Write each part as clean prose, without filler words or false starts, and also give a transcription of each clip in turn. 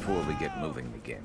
before we get moving again.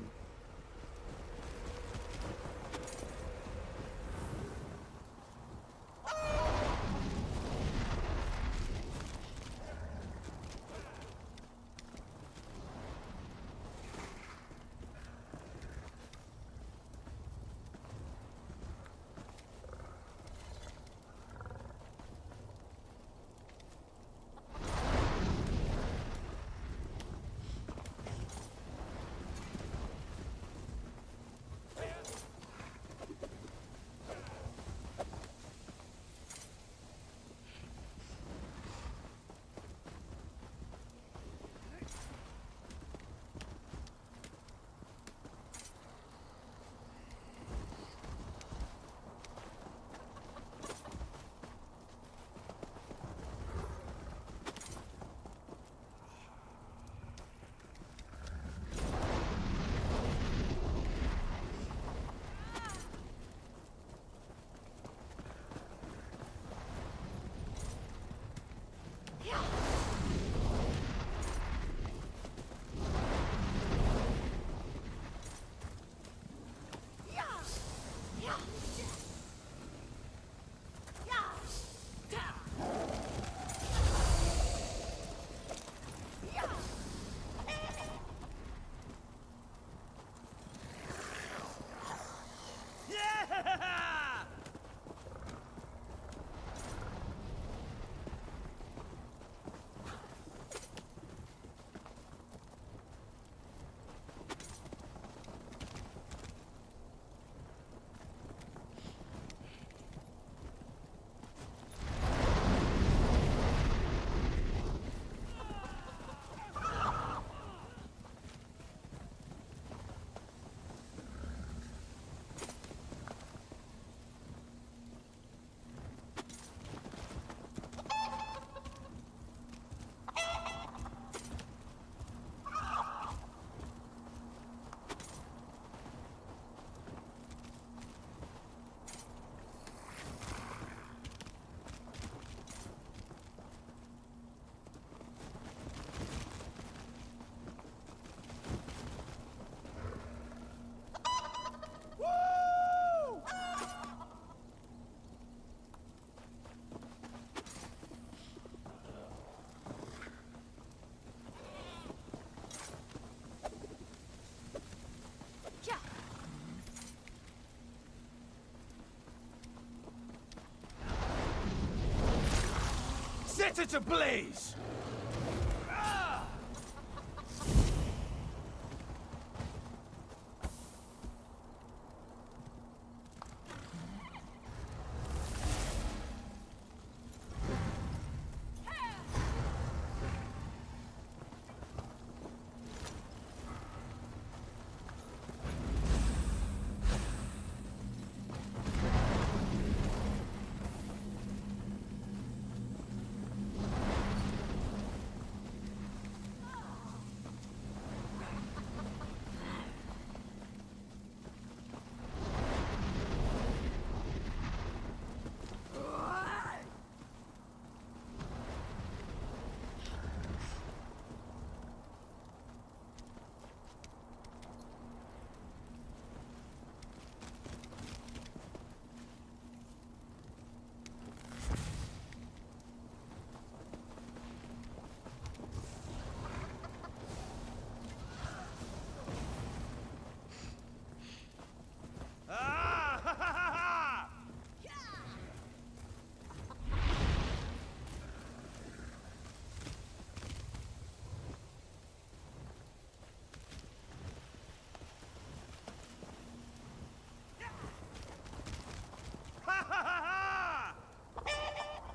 Set it ablaze!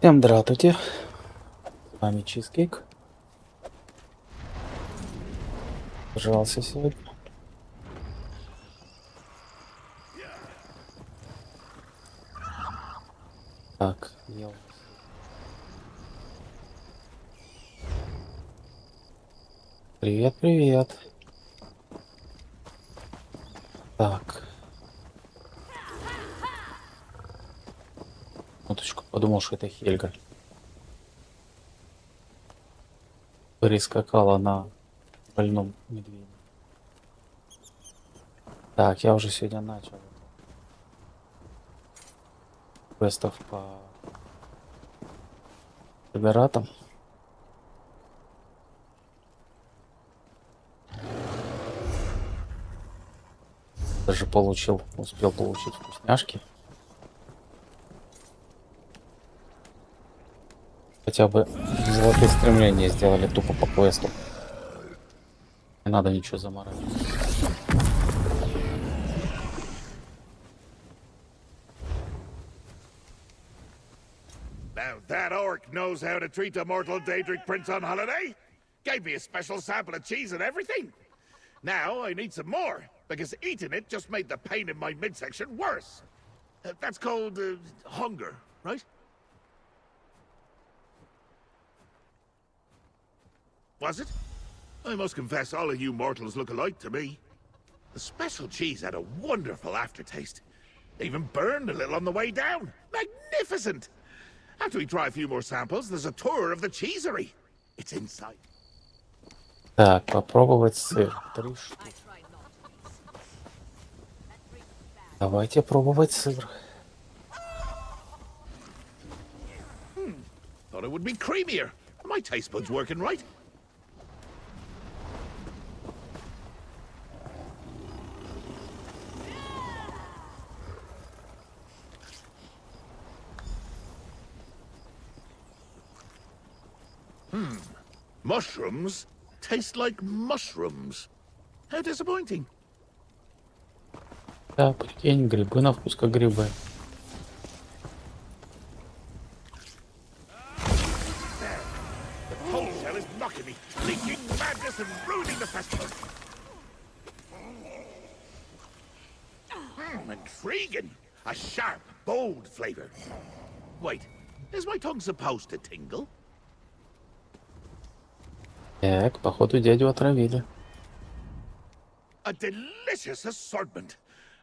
Всем здравствуйте, с вами Чизкейк. Пожалуйста, сегодня. Так, я у вас. Привет, привет. Так. Минуточку, подумал, что это Хельга. Перескакала на больном медведе. Так, я уже сегодня начал квестов по Эмиратам. Даже успел получить вкусняшки. Хотя бы золотые стремления сделали тупо по квесту. Не надо ничего заморачивать. Now that orc knows how to treat a mortal Daedric prince on holiday. Gave me a special sample of cheese and everything. Now I need some more, because eating it just made the pain in my midsection worse. That's called hunger, right? Was it? I must confess, all of you mortals look alike to me. The special cheese had a wonderful aftertaste. Even burned a little on the way down. Magnificent! After we try a few more samples, there's a tour of the cheesery. It's inside. Так, попробовать сыр. 3 штуки. Давайте пробовать сыр. Thought it would be creamier. Are my taste buds working right? Mushrooms taste like mushrooms. How disappointing. Да, прикинь, грибы на вкус как грибы. The whole shell is mocking me, leaking madness and ruining the festival. Intriguing. A sharp, bold flavor. Wait, is my tongue supposed to tingle? Так, походу дядю отравили. A delicious assortment.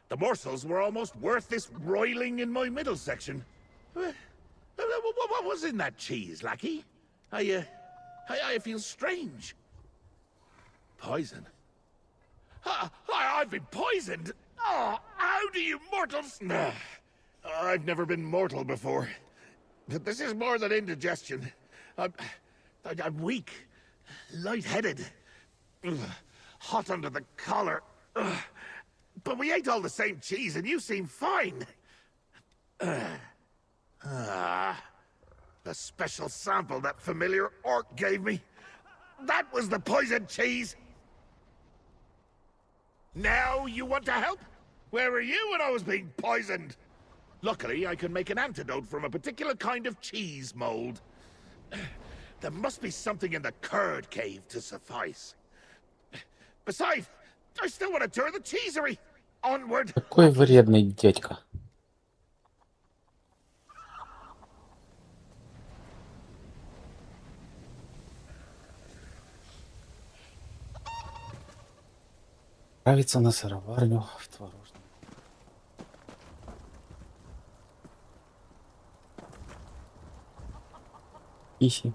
The morsels were almost worth this roiling in my middle section. What was in that cheese, lackey? I feel strange. Poison? I've been poisoned? Oh, how do you mortals... I've never been mortal before. But this is more than indigestion. I'm weak. Lightheaded. Hot under the collar. But we ate all the same cheese and you seem fine. The special sample that familiar orc gave me. That was the poisoned cheese. Now you want to help? Where were you when I was being poisoned? Luckily, I can make an antidote from a particular kind of cheese mold. There must be something in the curd cave to suffice. Besides, I still want to tour the cheesery. Onward. Какой вредный дядька. Отправиться на сыроварню в творожном. Иси.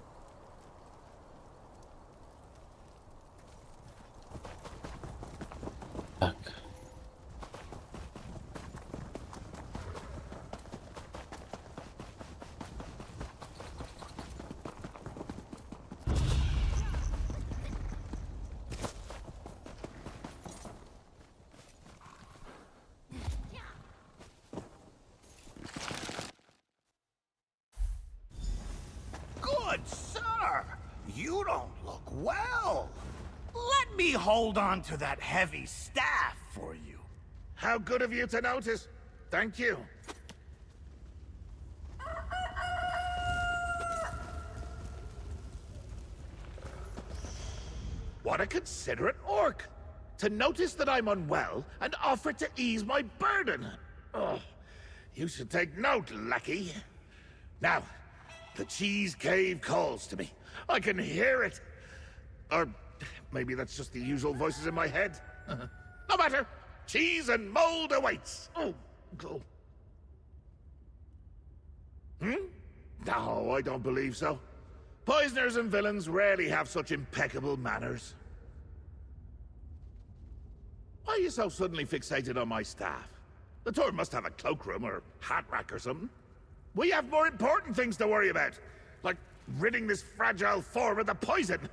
Так. Good sir, you don't look well. Let me hold on to that heavy staff for you. How good of you to notice. Thank you. What a considerate orc! To notice that I'm unwell and offer to ease my burden. Oh, you should take note, lackey. Now, the cheese cave calls to me. I can hear it. Or maybe that's just the usual voices in my head. No matter. Cheese and mold awaits. Oh, cool. No, I don't believe so. Poisoners and villains rarely have such impeccable manners. are you so suddenly fixated on my staff? The tour must have a cloakroom or hat rack or something. We have more important things to worry about, like ridding this fragile form of the poison.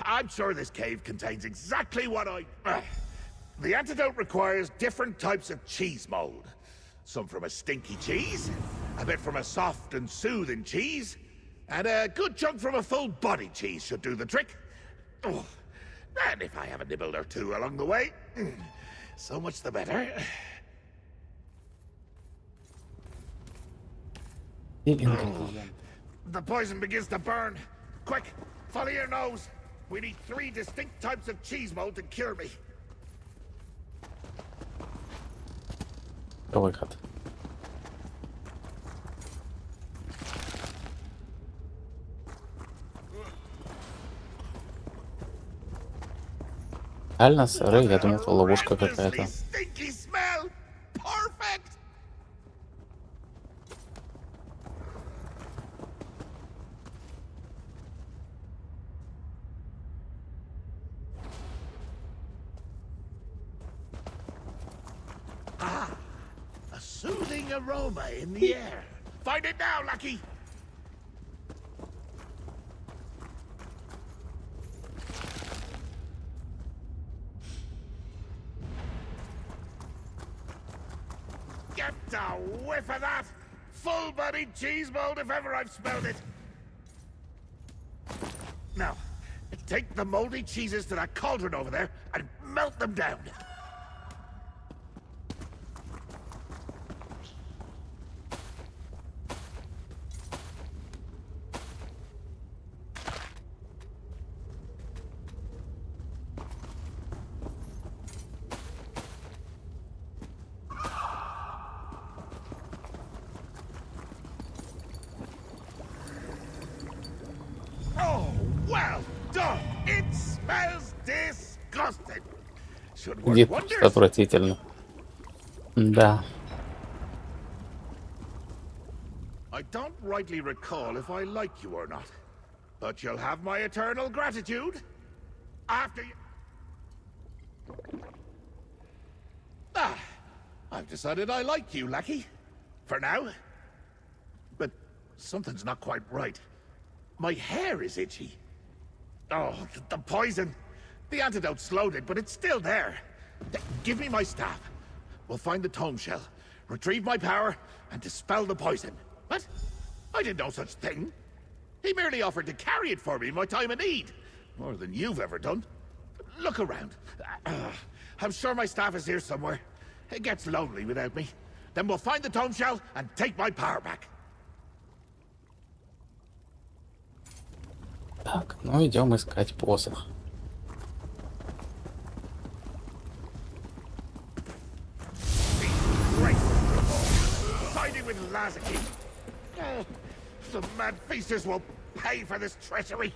I'm sure this cave contains exactly what The antidote requires different types of cheese mold. Some from a stinky cheese, a bit from a soft and soothing cheese, and a good chunk from a full-body cheese should do the trick. Oh, and if I have a nibble or two along the way, so much the better. The poison begins to burn. Quick, follow your nose. We need 3 distinct types of cheese mold to cure me. Выход. Реально, сыры, я думал, это ловушка какая-то. Stinky smell. Perfect. A soothing aroma in the air. Find it now, Lucky! Get a whiff of that! Full-bodied cheese mold if ever I've smelled it! Now, take the moldy cheeses to that cauldron over there and melt them down. Well done! It smells disgusting. Should work Вид wonders. отвратительно. Да. I don't rightly recall if I like you or not, but you'll have my eternal gratitude after you. I've decided I like you, Lackey. For now. But something's not quite right. My hair is itchy. Oh, the poison. The antidote slowed it, but it's still there. Give me my staff. We'll find the tome shell, retrieve my power, and dispel the poison. What? I did no such thing. He merely offered to carry it for me in my time of need. More than you've ever done. Look around. I'm sure my staff is here somewhere. It gets lonely without me. Then we'll find the tome shell and take my power back. Так, ну идем искать посох. Siding with Lazarus. The mad feasters will pay for this treachery.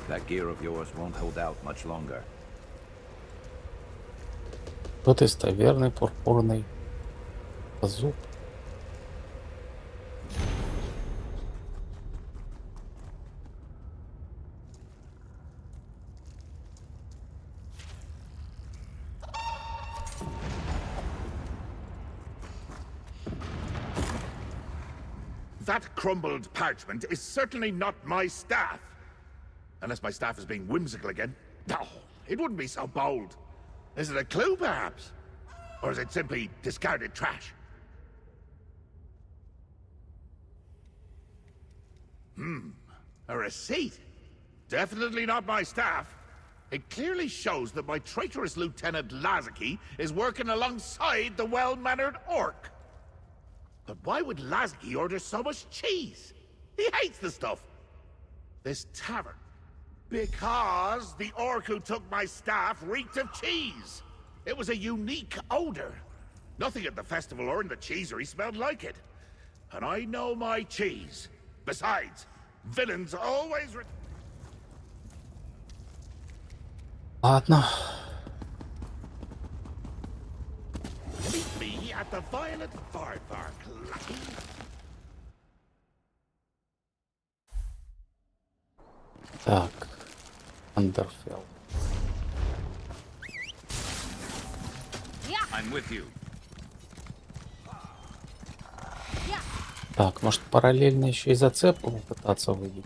That gear of yours won't hold out much longer. Тут из таверны пурпурный зуб. That crumbled parchment is certainly not my staff. Unless my staff is being whimsical again. No, it wouldn't be so bold. Is it a clue, perhaps? Or is it simply discarded trash? A receipt? Definitely not my staff. It clearly shows that my traitorous Lieutenant Lazarus is working alongside the well-mannered orc. But why would Lazarus order so much cheese? He hates the stuff. This tavern. Because the orc who took my staff reeked of cheese. It was a unique odor. Nothing at the festival or in the cheesery smelled like it. And I know my cheese. Besides, villains always... Ладно. Meet me at the Violet Farpark, Lucky. Так. Андерфелл. I'm with you. Так, может параллельно еще и зацепку попытаться выбить?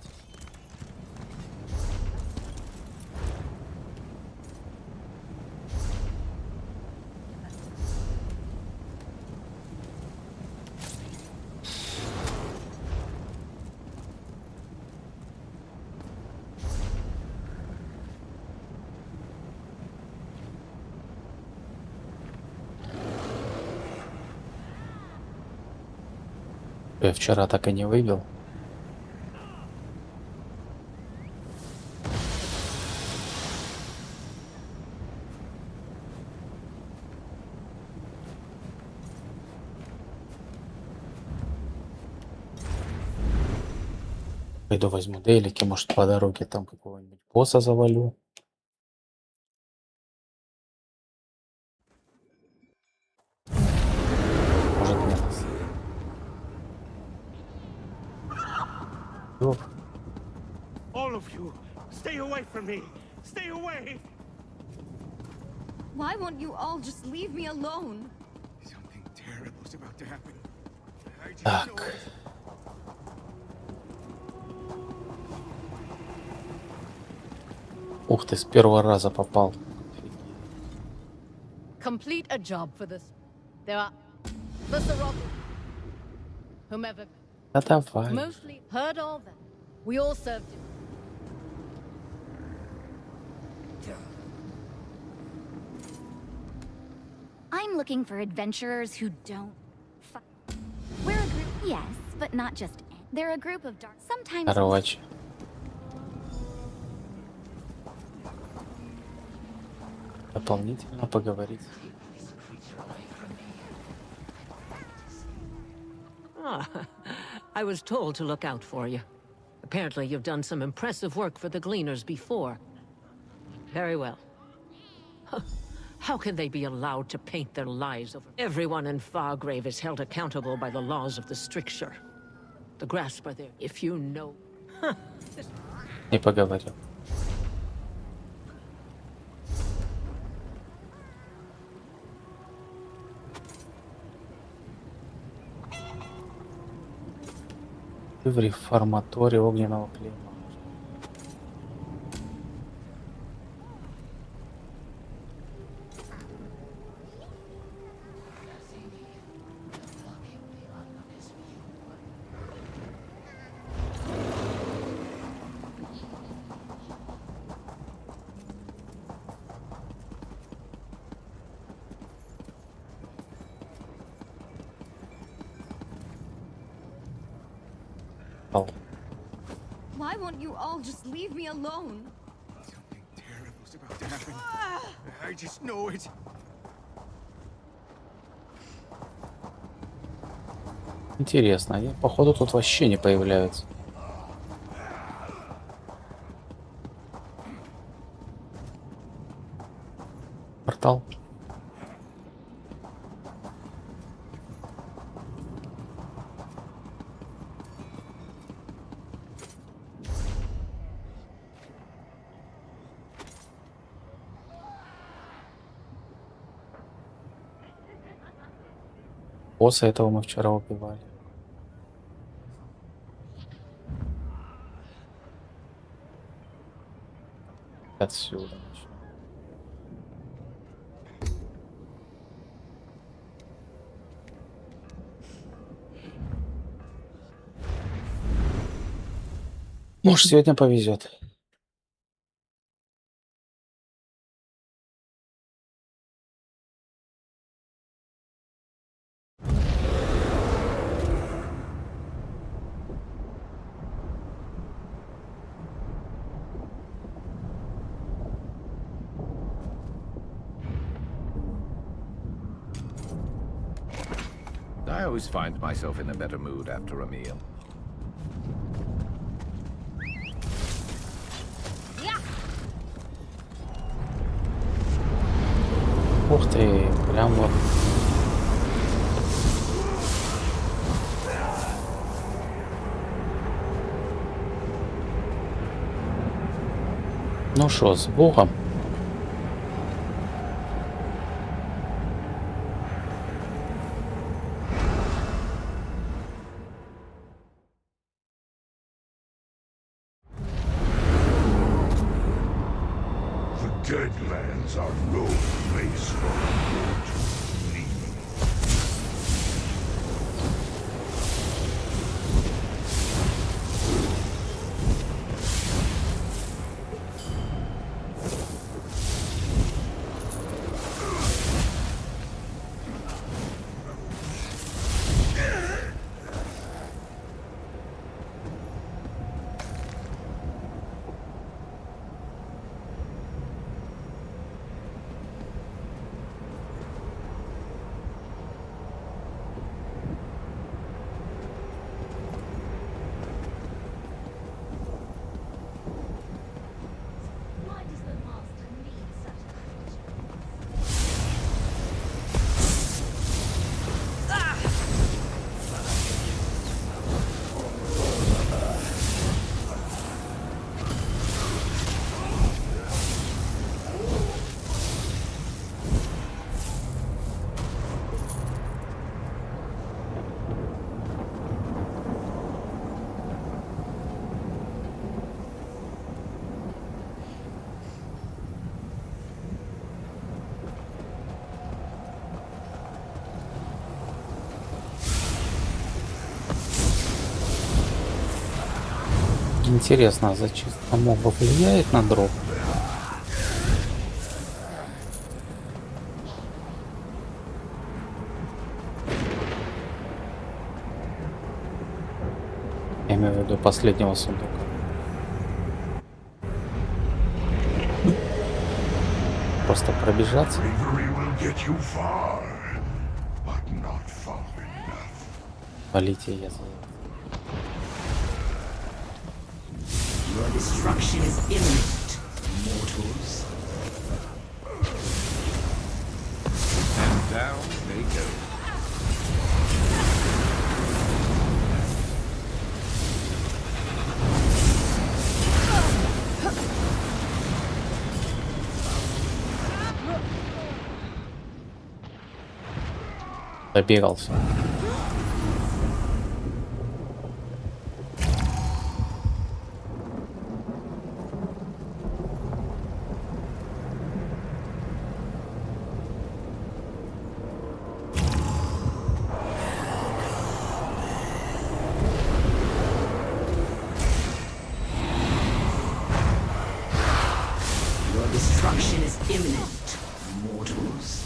Я вчера так и не выбил. Пойду возьму дейлики, может по дороге там какого-нибудь босса завалю. Может нет. All of you, stay away from me. Stay away. Why won't you all just leave me alone? Something terrible is about to happen. I just Так. know it. Ух ты, с первого раза попал. Complete a job for this. There are the Sorok, whomever, Да давай. mostly heard of them. We all served him. I'm looking for adventurers who don't. We're a group, yes, but not just. They're a group of dark. Sometimes. Короче. Дополнительно поговорить. Ah, I was told to look out for you. Apparently you've done some impressive work for the Gleaners before. Very well. Huh. How can they be allowed to paint their lives over? Everyone in Fargrave is held accountable by the laws of the stricture. The grasp are there, if you know. Не поговорил. Ты в реформаторе огненного клейма. Why won't you all just leave me alone? Something terrible is about to happen. I just know it. Интересно, они походу тут вообще не появляются. Портал. Босса этого мы вчера убивали. Отсюда начнем. Может, сегодня повезет. I always find myself in a better mood after a meal. Ух ты, прям вот. Ну шо, с Богом. Deadlands are no place for good leave. Интересно, а зачистка мобов влияет на дроп? Я имею в виду последнего сундука. Просто пробежаться. Полите я за... Your destruction is imminent, mortals. And down they go. Добегался. Your destruction is imminent, mortals.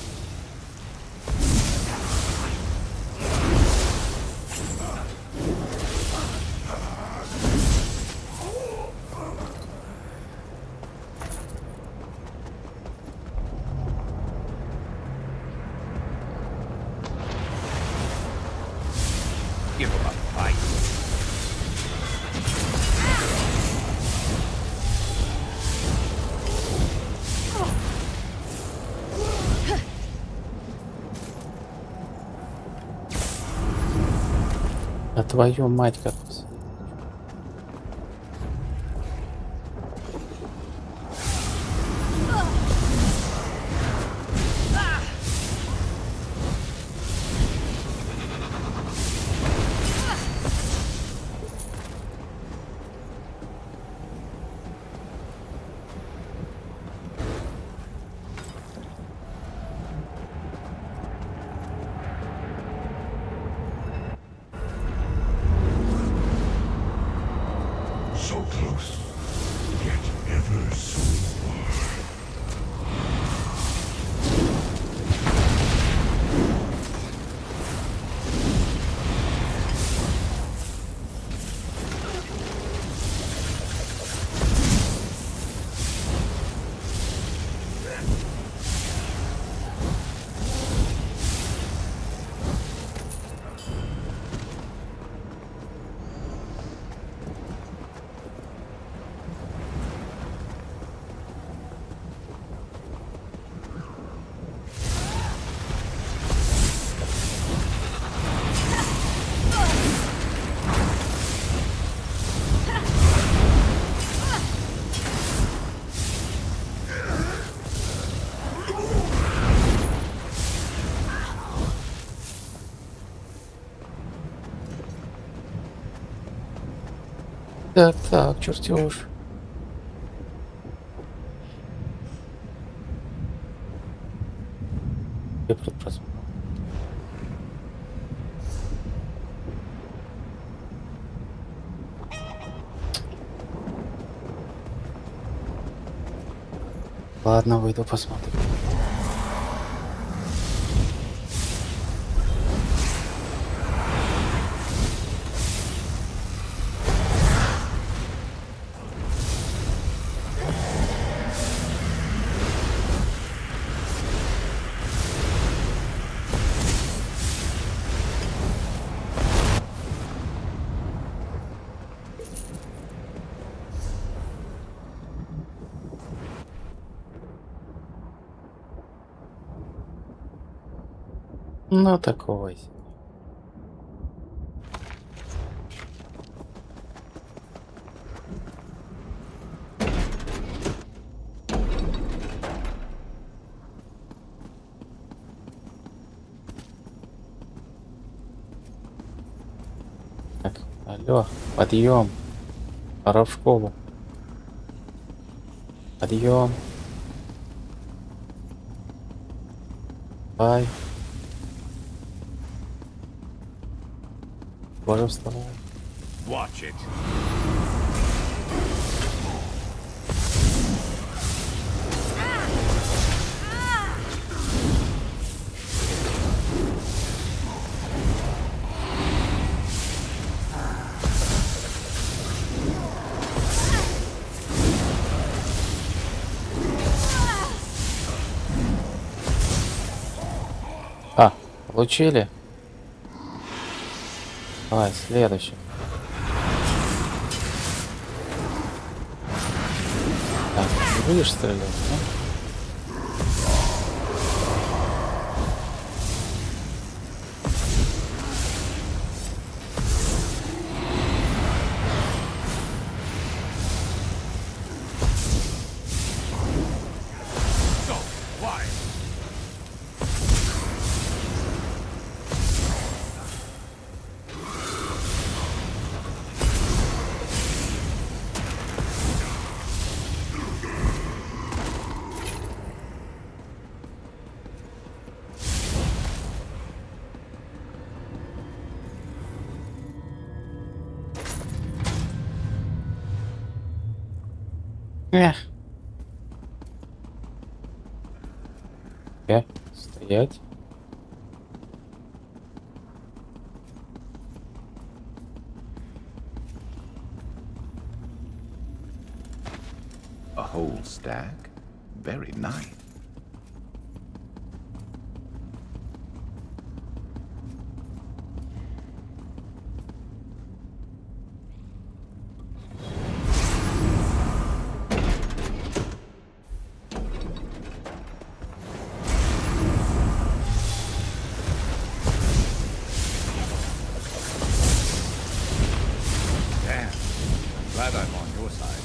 Give them a fight. А твою мать как... Так, так, чертеж. Я предпросмотр. Ладно, выйду посмотрю. Ну, такого себе. Так, алло, подъем. Пора в школу. Подъем. Бай. Боже, вставай. Watch it. А, получили? Давай, следующий. Так, не будешь стрелять, да? Эх. Стоять. A whole stack? Very nice. Damn. Glad I'm on your side.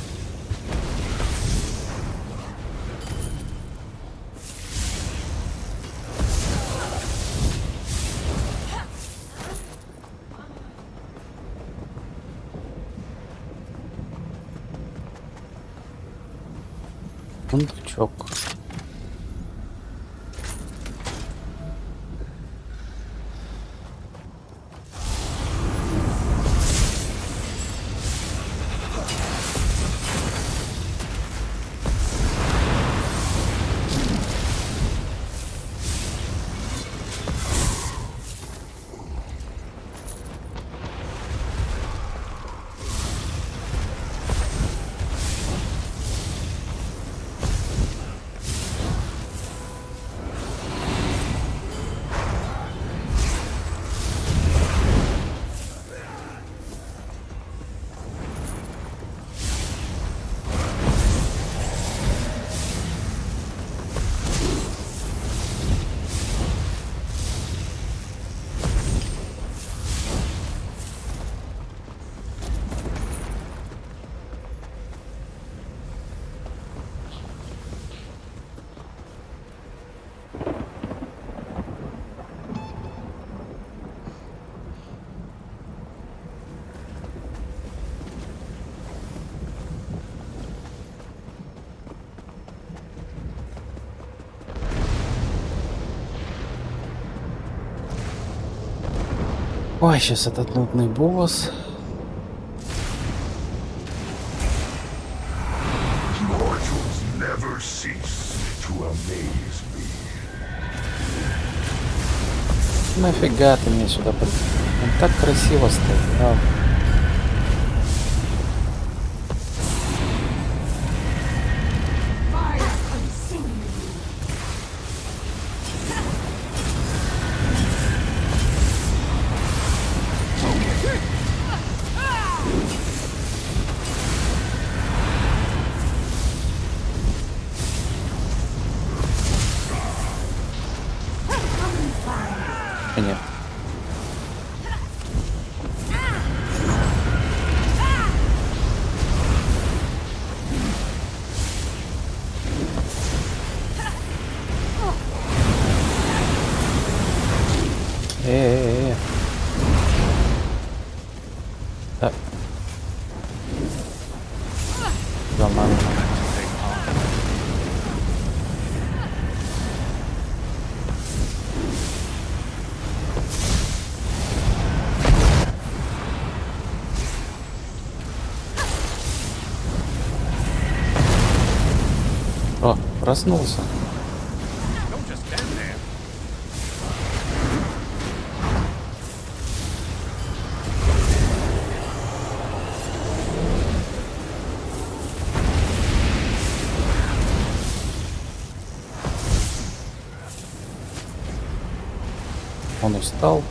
Сундучок. Ой, сейчас этот нудный босс. Mortals never cease to amaze me. Нафига ты меня сюда под... Он так красиво стоял. Нет. Так. Да, ладно. О, проснулся. Don't just stand there. Он устал.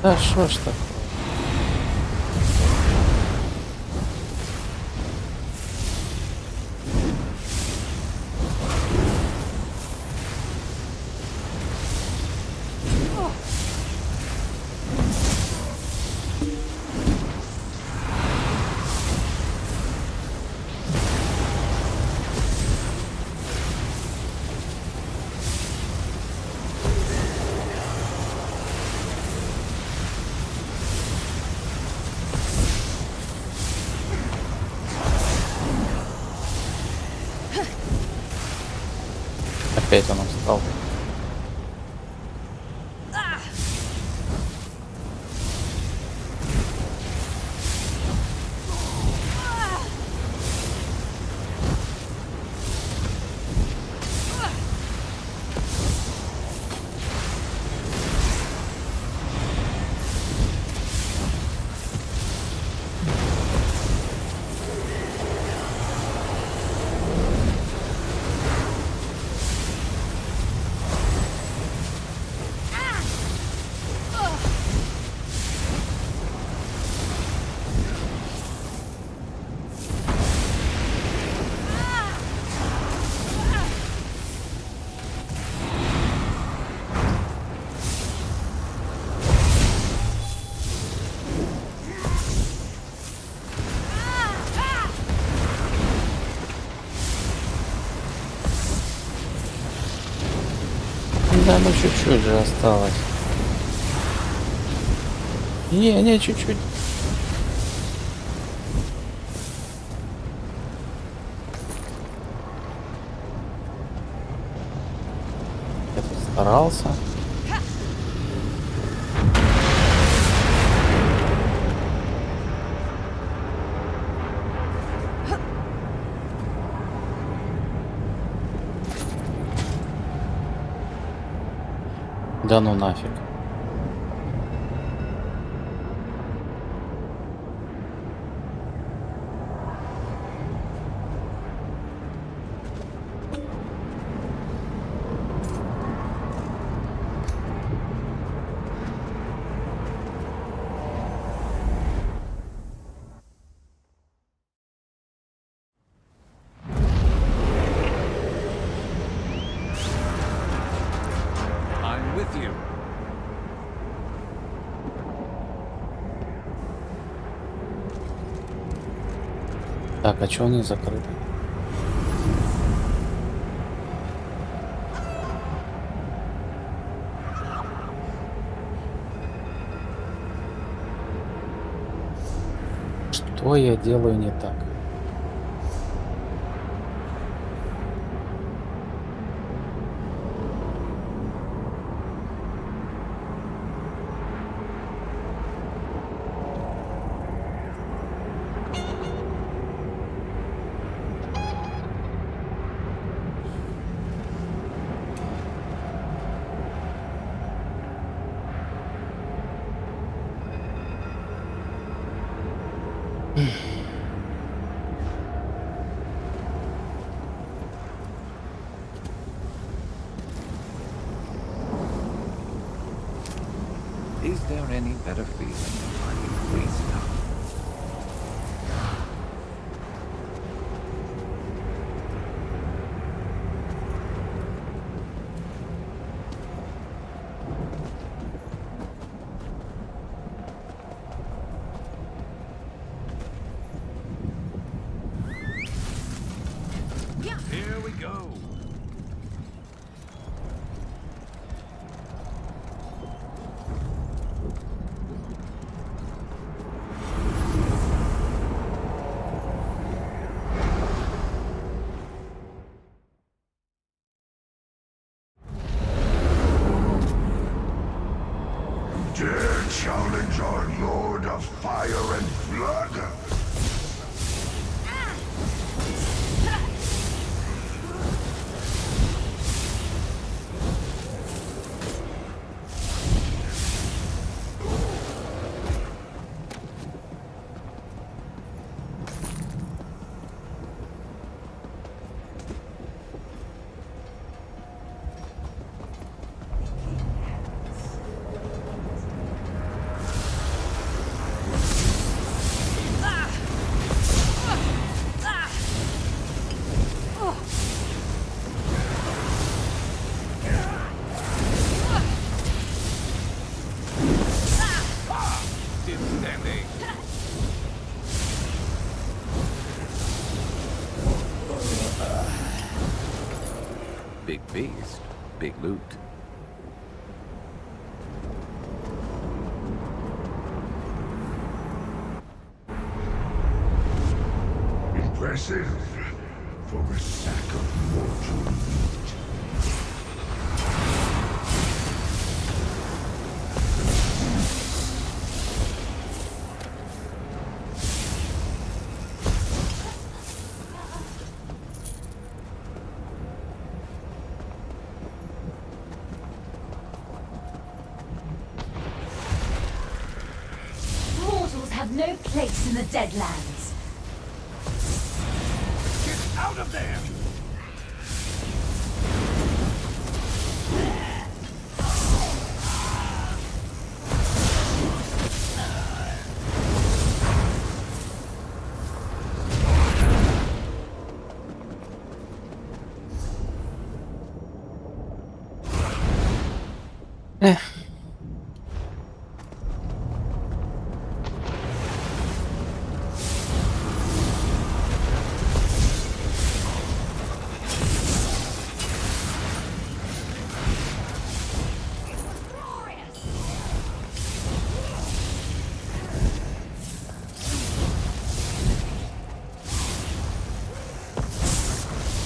Да шо ж так? Опять он устал. Да, ну чуть-чуть же осталось. Не, чуть-чуть. Я тут старался. Да ну нафиг. Так, а чё они закрыты? Что я делаю не так? Is there any better feeling than finding free stuff? Here we go. Dare challenge our Lord of Fire and Blood? Big beast, big loot. Impressive for a sack of mortal meat. Mortals have no place in the Deadlands. Get out of there!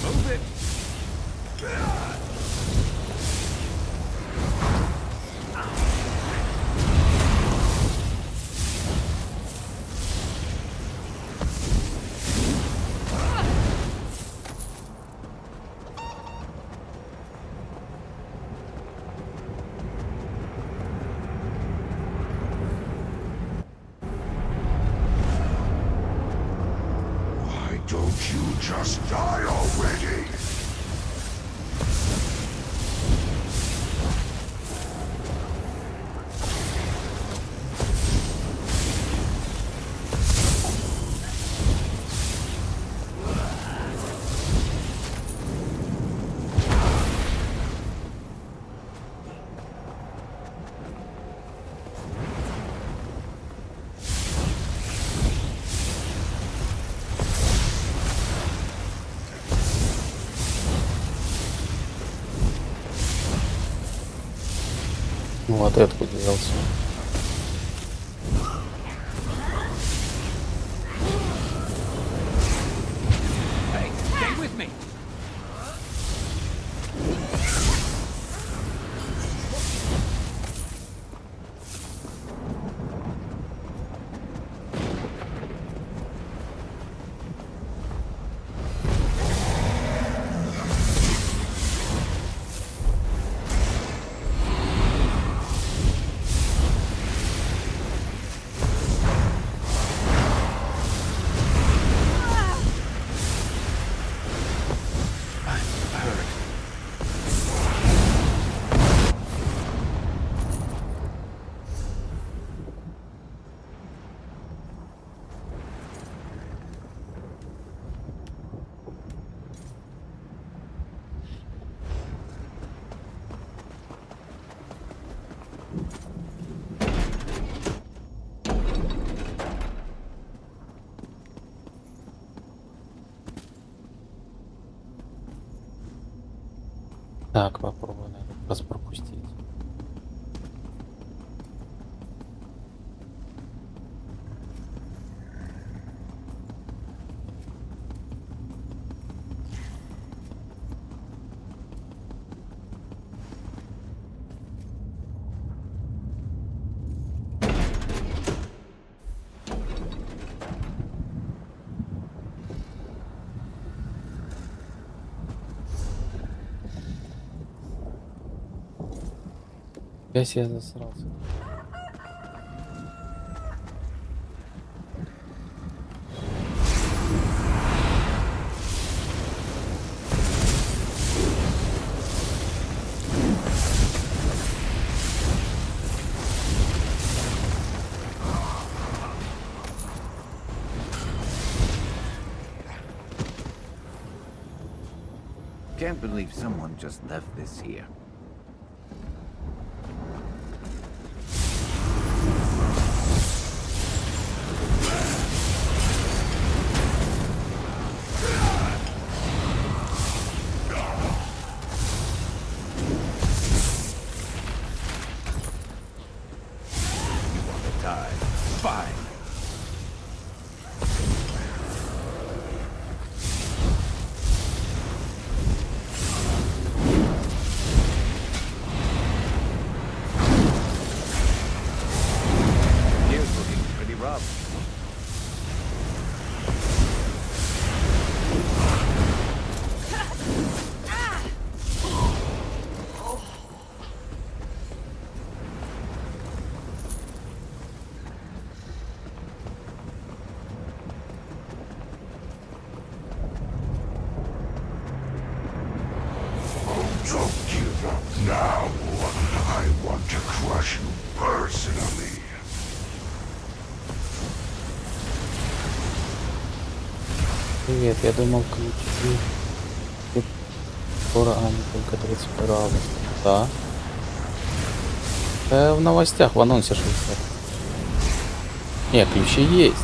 Move it. Why don't you just die already? Вот это делался. Hey, stay with me. Так, попробую на этот раз пропустить. Опять я засрался. Can't believe someone just left this here. Fine. Here's looking pretty rough. Don't give up now. I want to crush you personally. Привет, я думал ключи. Скоро они только 31 августа. Да. В новостях в анонсе 60. Не, ключи есть.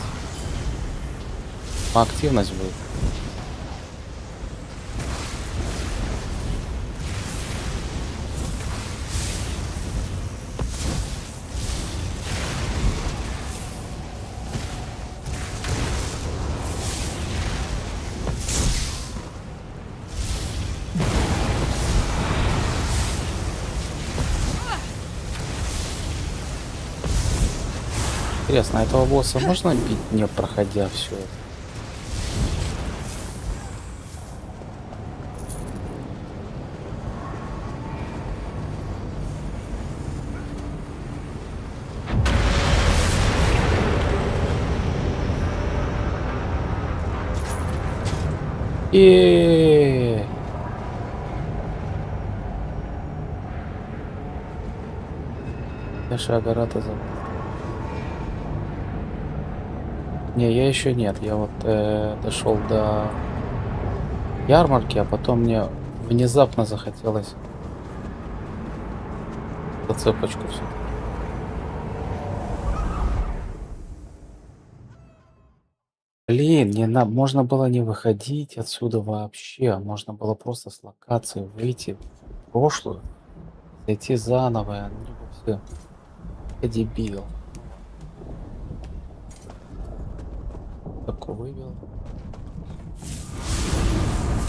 Активность будет. Интересно, этого босса можно бить, не проходя все это? И Наша агората зовут. Не, я еще нет. Я вот дошел до ярмарки, а потом мне внезапно захотелось зацепочку все. Блин, можно было не выходить отсюда вообще. Можно было просто с локации выйти в прошлую, зайти заново. Они бы Все. Я дебил. Такой вывел.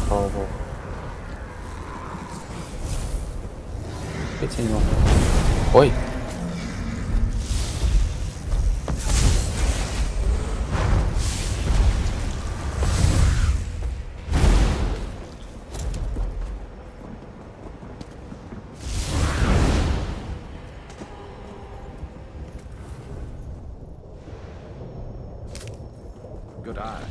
Пробовал. Потянул. Ой. Good eye.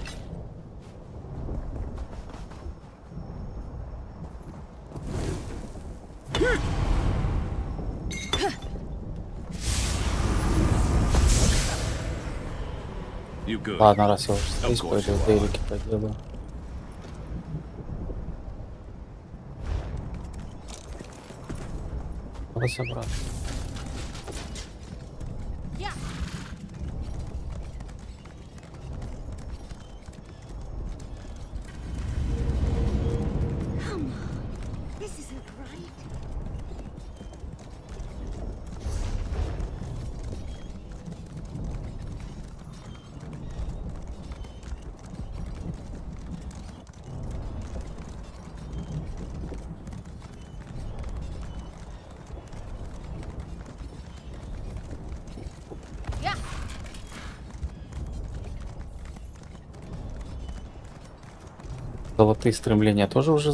You good? Ладно, раз я уже здесь, пойду дейлики поделаю. Разобраться. This isn't right. Золотые стремления тоже уже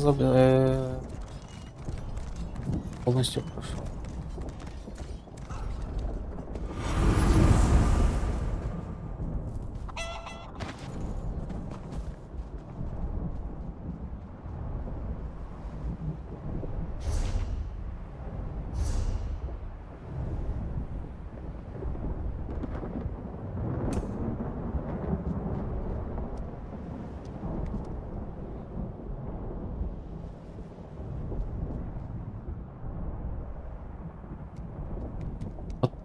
полностью прошел.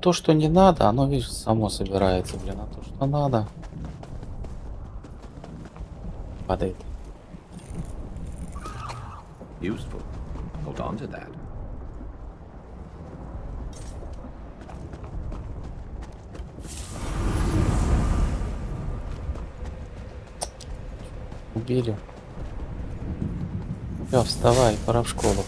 То, что не надо, оно, видишь, само собирается, блин, а то, что надо, падает. Useful. Hold on to that. Убили. Все, вставай, пора в школу.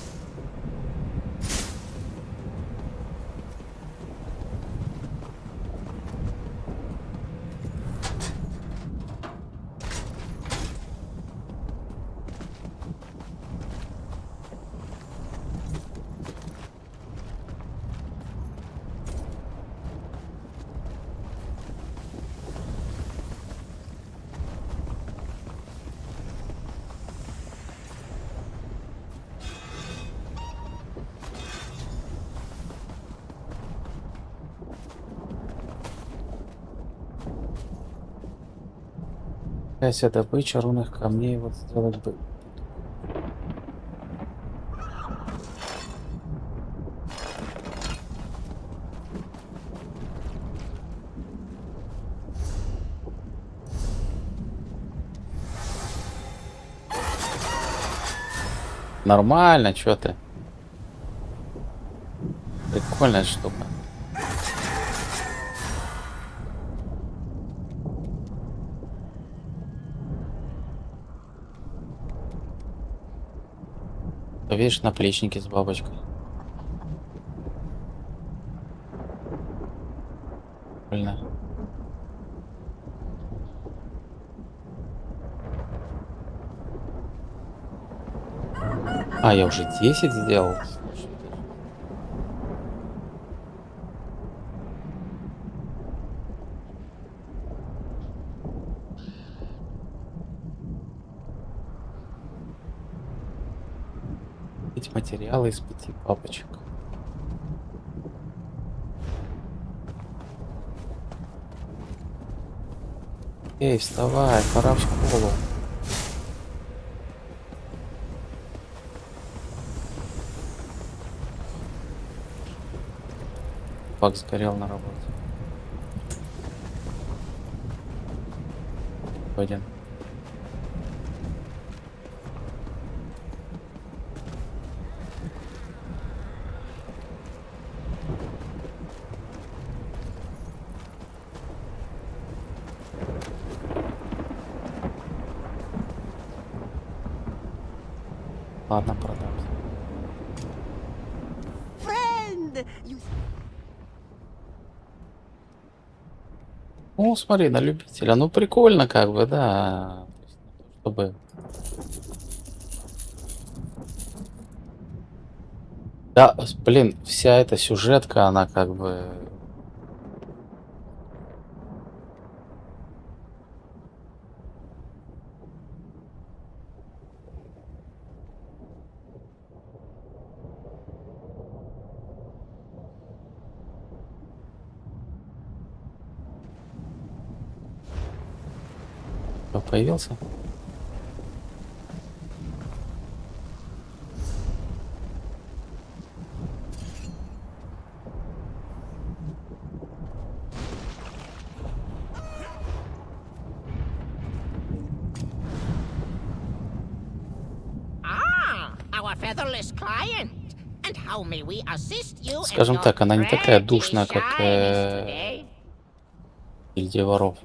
Если добыча рунных камней вот сделать бы. Нормально, чё ты? Прикольная штука. Видишь, наплечники с бабочкой. Прикольно. А, я уже 10 сделал. Эти материалы из 5 папочек. Эй, вставай, пора в школу. Пак сгорел на работе. Пойдем. Ладно, продам. Ну, смотри, на любителя. Ну, прикольно, как бы, да. То есть, чтобы... Да, блин, вся эта сюжетка, она как бы... Кто появился? Our featherless client. And how may we assist you in Скажем your так, она не такая pretty душная, как shyness today? гильдия воров.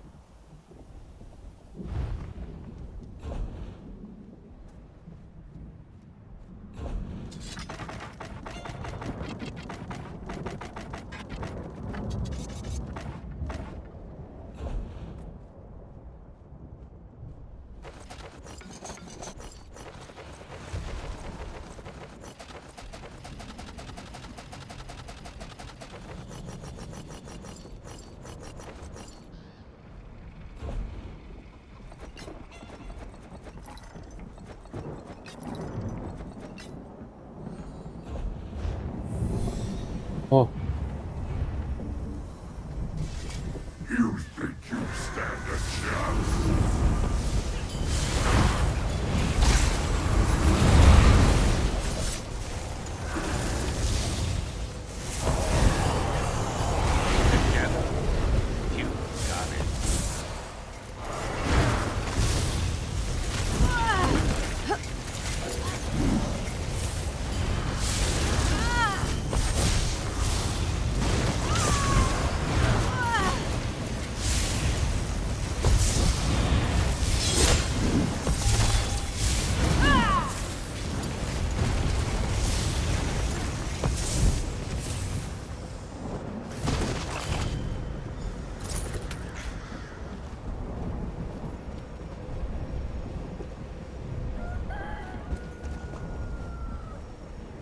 О,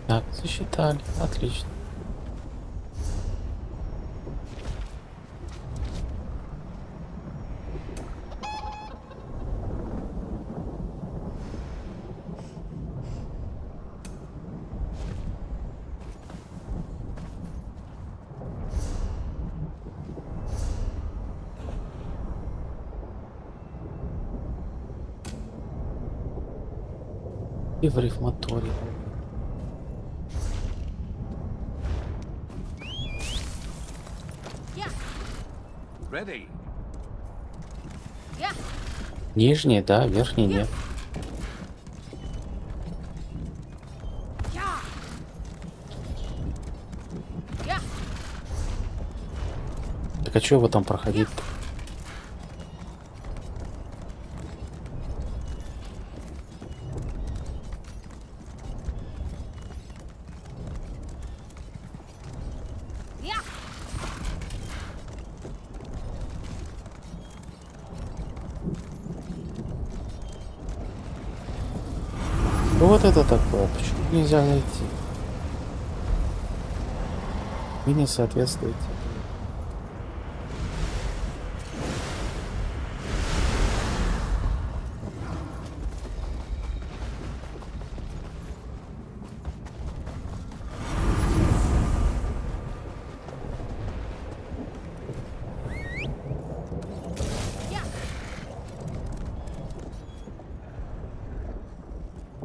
так, засчитали. Отлично. И в рифматоре. Ready. Нижний, да, верхний нет. Так а что его там проходить? Вот это такое, почему нельзя найти? Вы не соответствуете.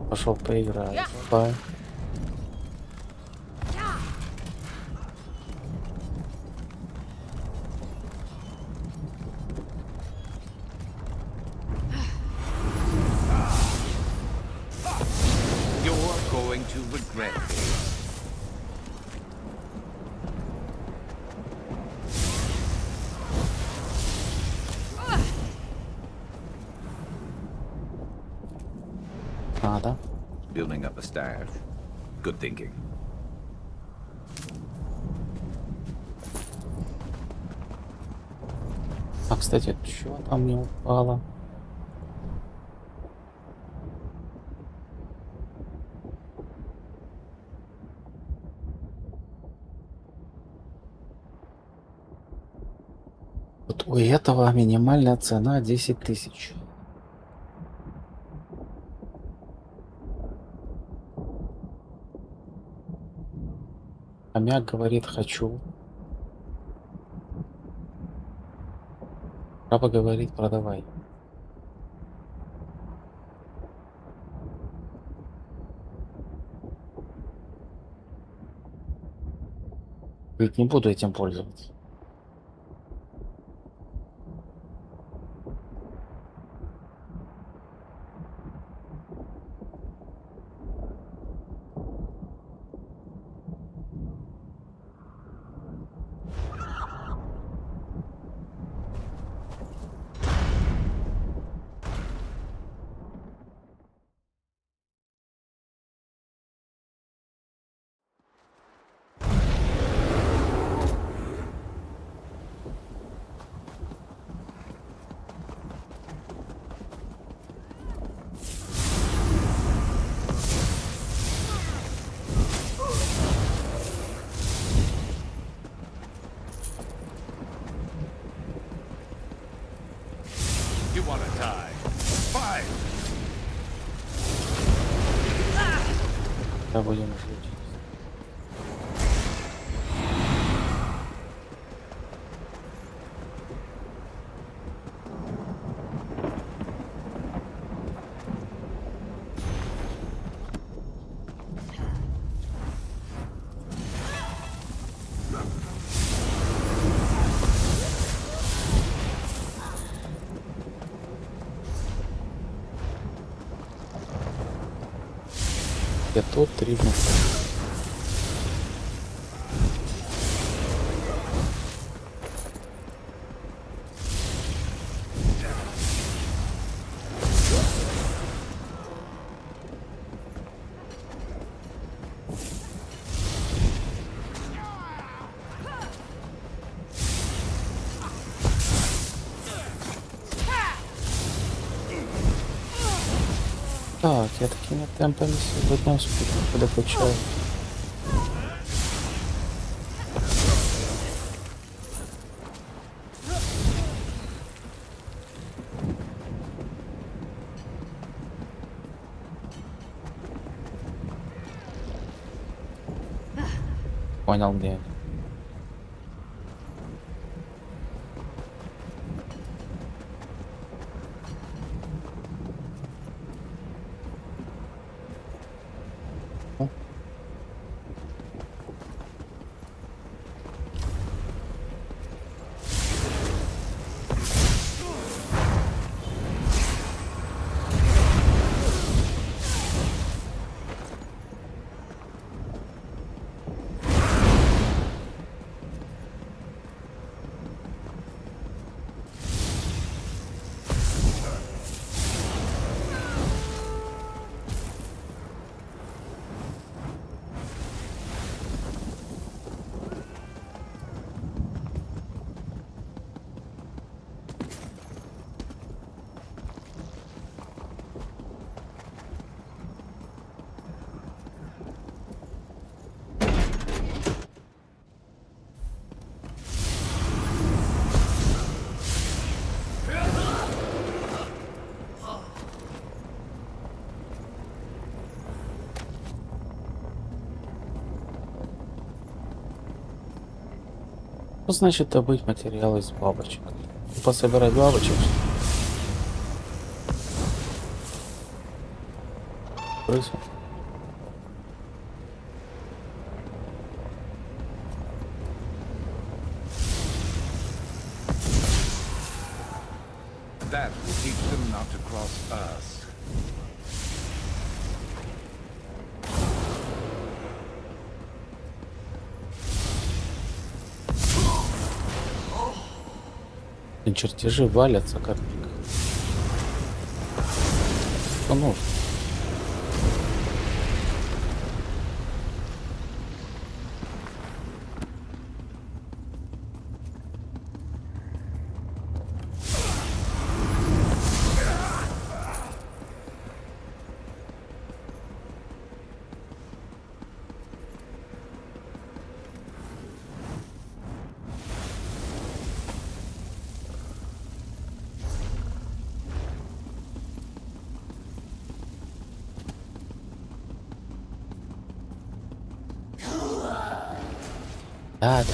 Пошел поиграть. Бай. You're going to regret this. А, да? Building up a stash. Good thinking. А, кстати, чего там не упало? Вот у этого минимальная цена 10 тысяч. Хомяк говорит хочу. Папа говорит продавай. Ведь не буду этим пользоваться. You want to die? Fine. Да, будем жить. Я тут трибну. Так, я такими темпами сегодня спутника докачаю. Понял, где. Что значит добыть материалы из бабочек? Пособирать бабочек? Крысу? That will teach them not to cross us. Чертежи валятся как что нужно. Да, да.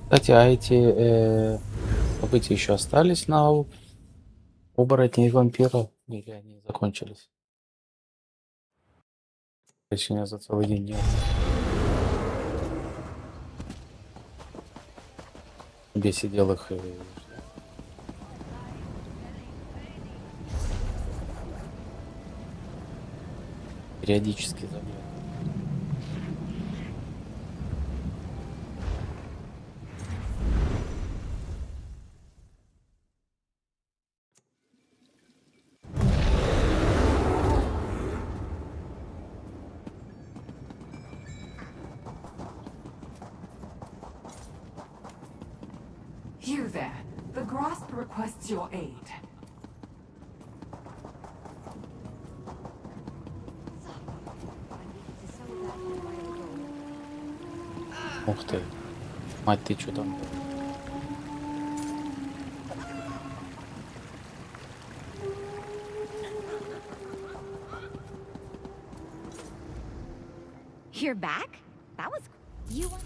Кстати, а эти события еще остались на оборотней и вампира? Или они закончились? Сегодня за целый день нет. Где сидел их и... периодически заметно. You there. The grasp requests your aid. Ух ты. Мать, ты что там? You're back? That was... You were...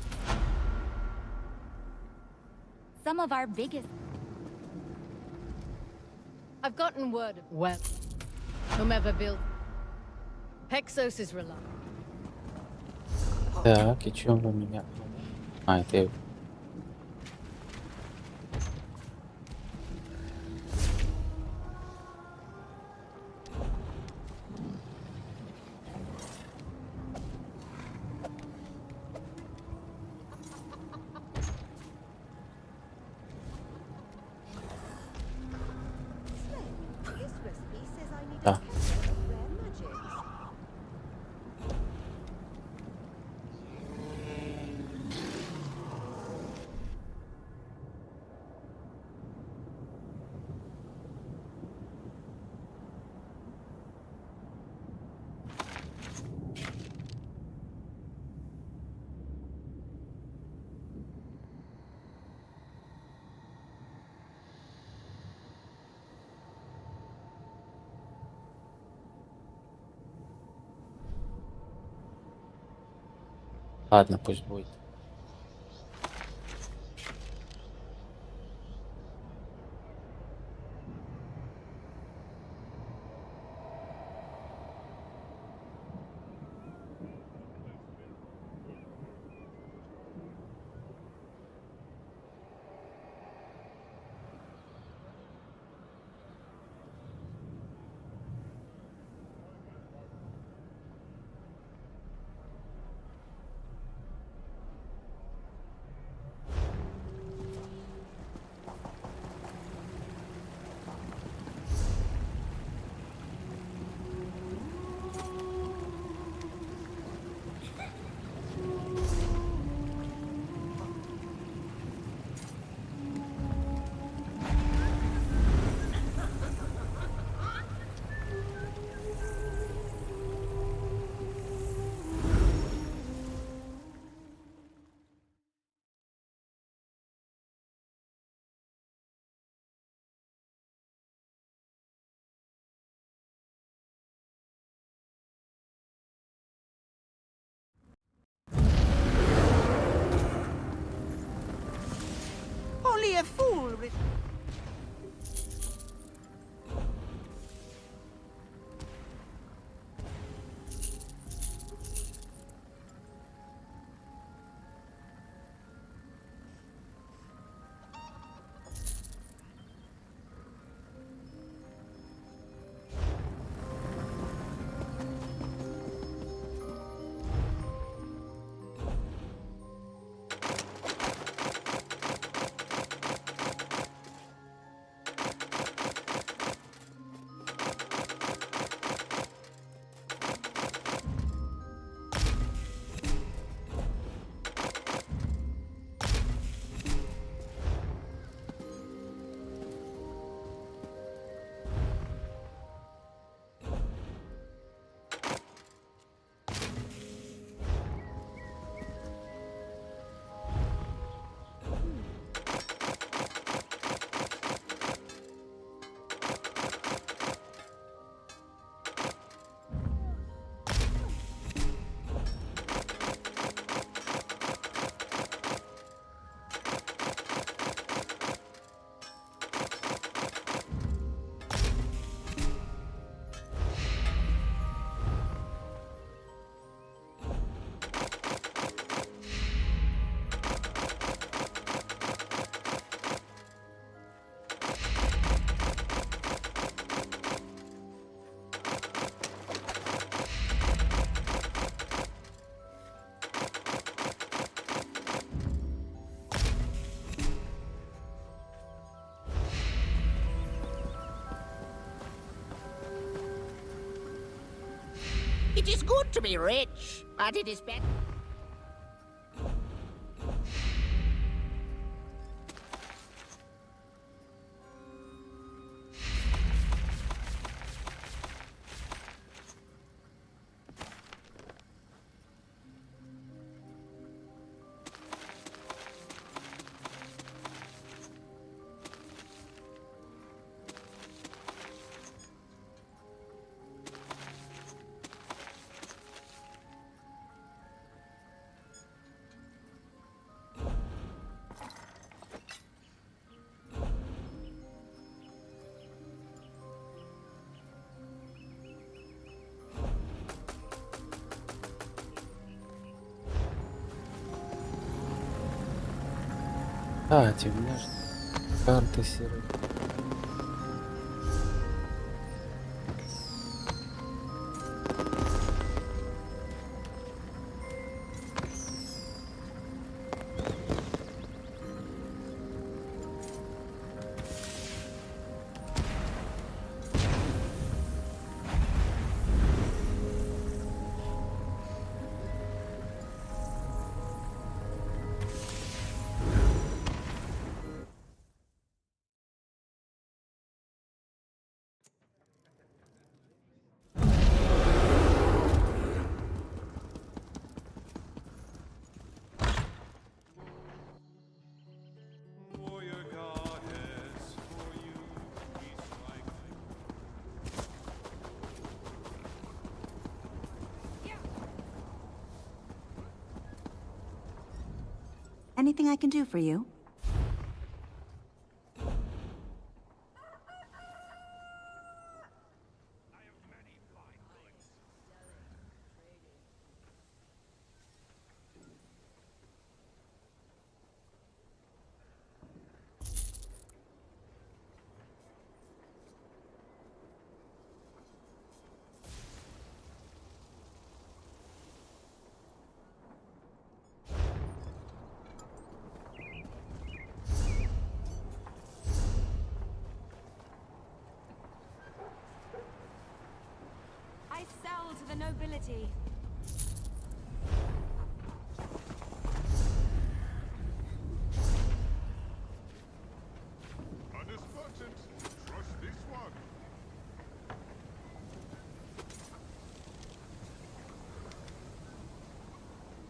Some of our biggest... I've gotten word of... Well, whomever built... Hexos is reliable. Так, и чё вы меня... А, это... я- Да. Ладно, пусть будет. a fool. It is good to be rich, but it is better. Кстати, у меня же карты серые. Anything I can do for you? I sell to the nobility. Unexpected. Trust this one.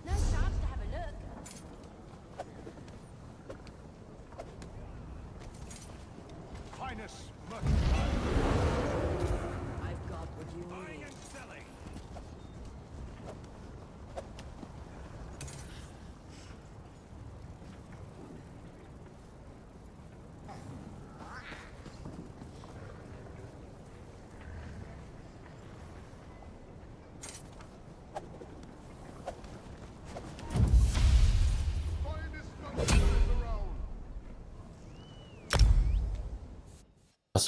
No chance to have a look. Highness, I've got what you buying need. and selling.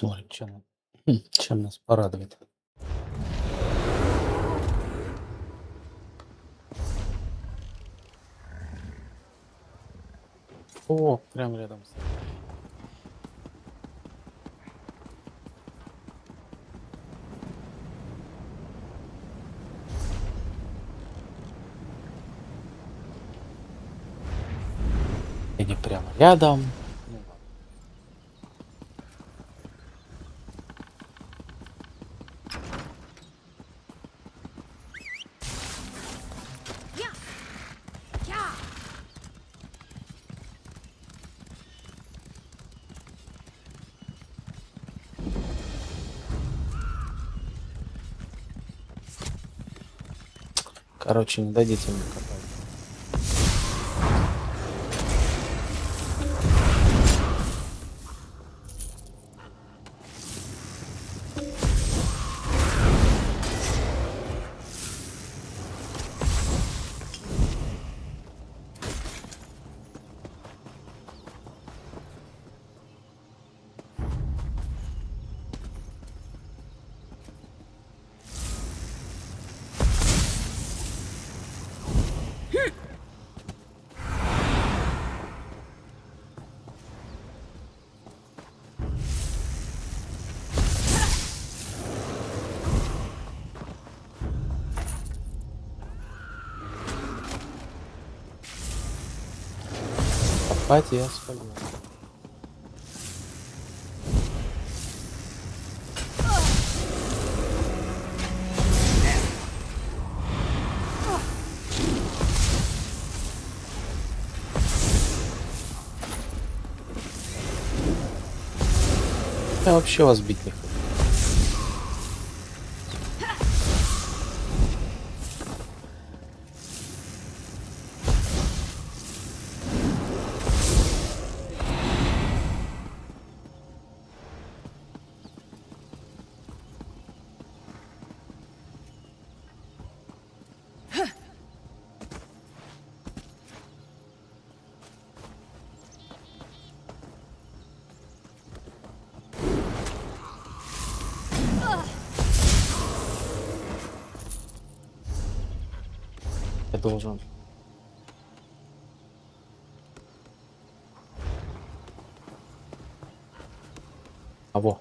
Посмотрим, чем нас порадует. О, прям рядом с... Или прямо рядом. Ну, ладно. Короче, не дадите мне копать. Копать я спалил. Я вообще вас бить не хочу. Я должен. А во.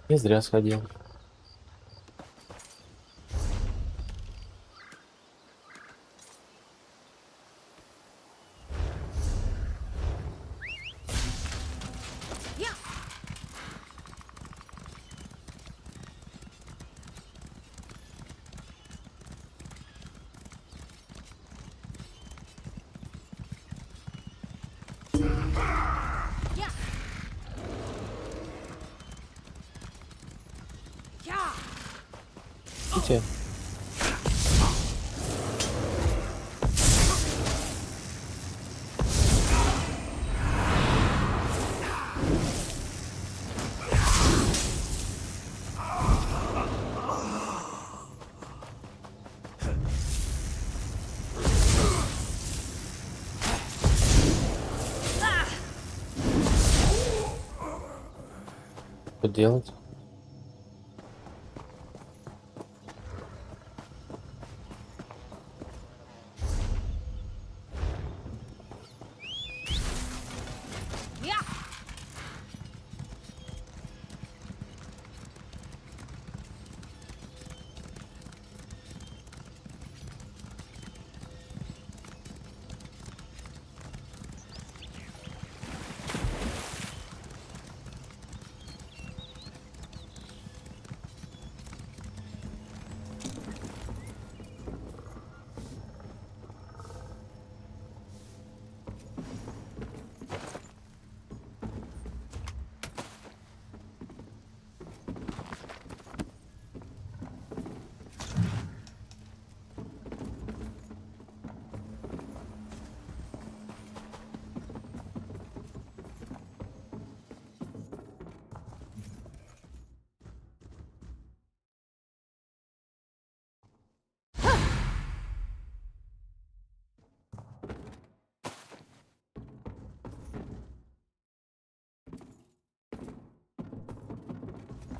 Я зря сходил. Видите? Что делать?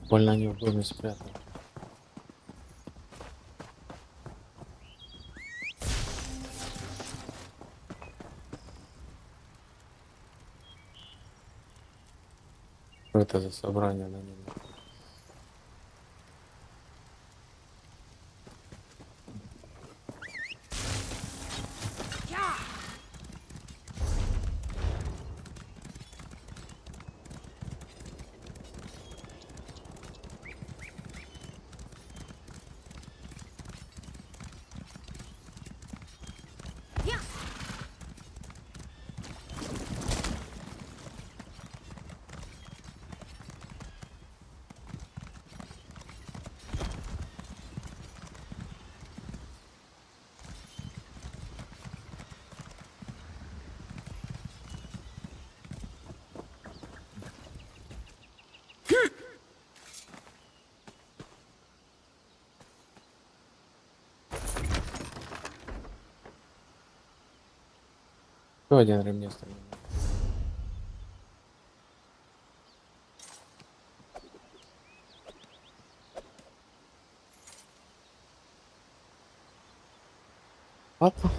Больно они в доме спрятаны. Что это за собрание на нем? Еще один ремень стреляет. Ладно.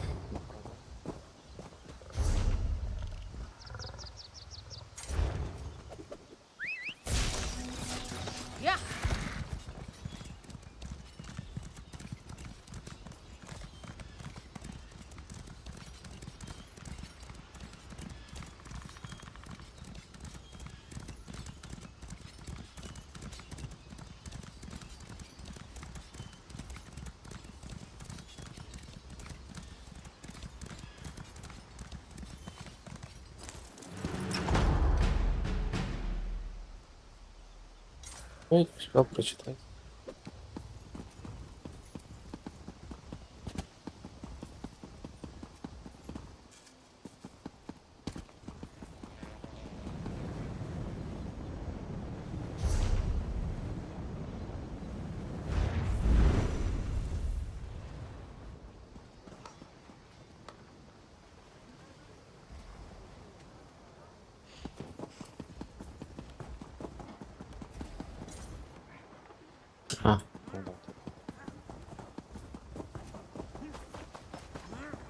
Ой, успел прочитать. А, ну да.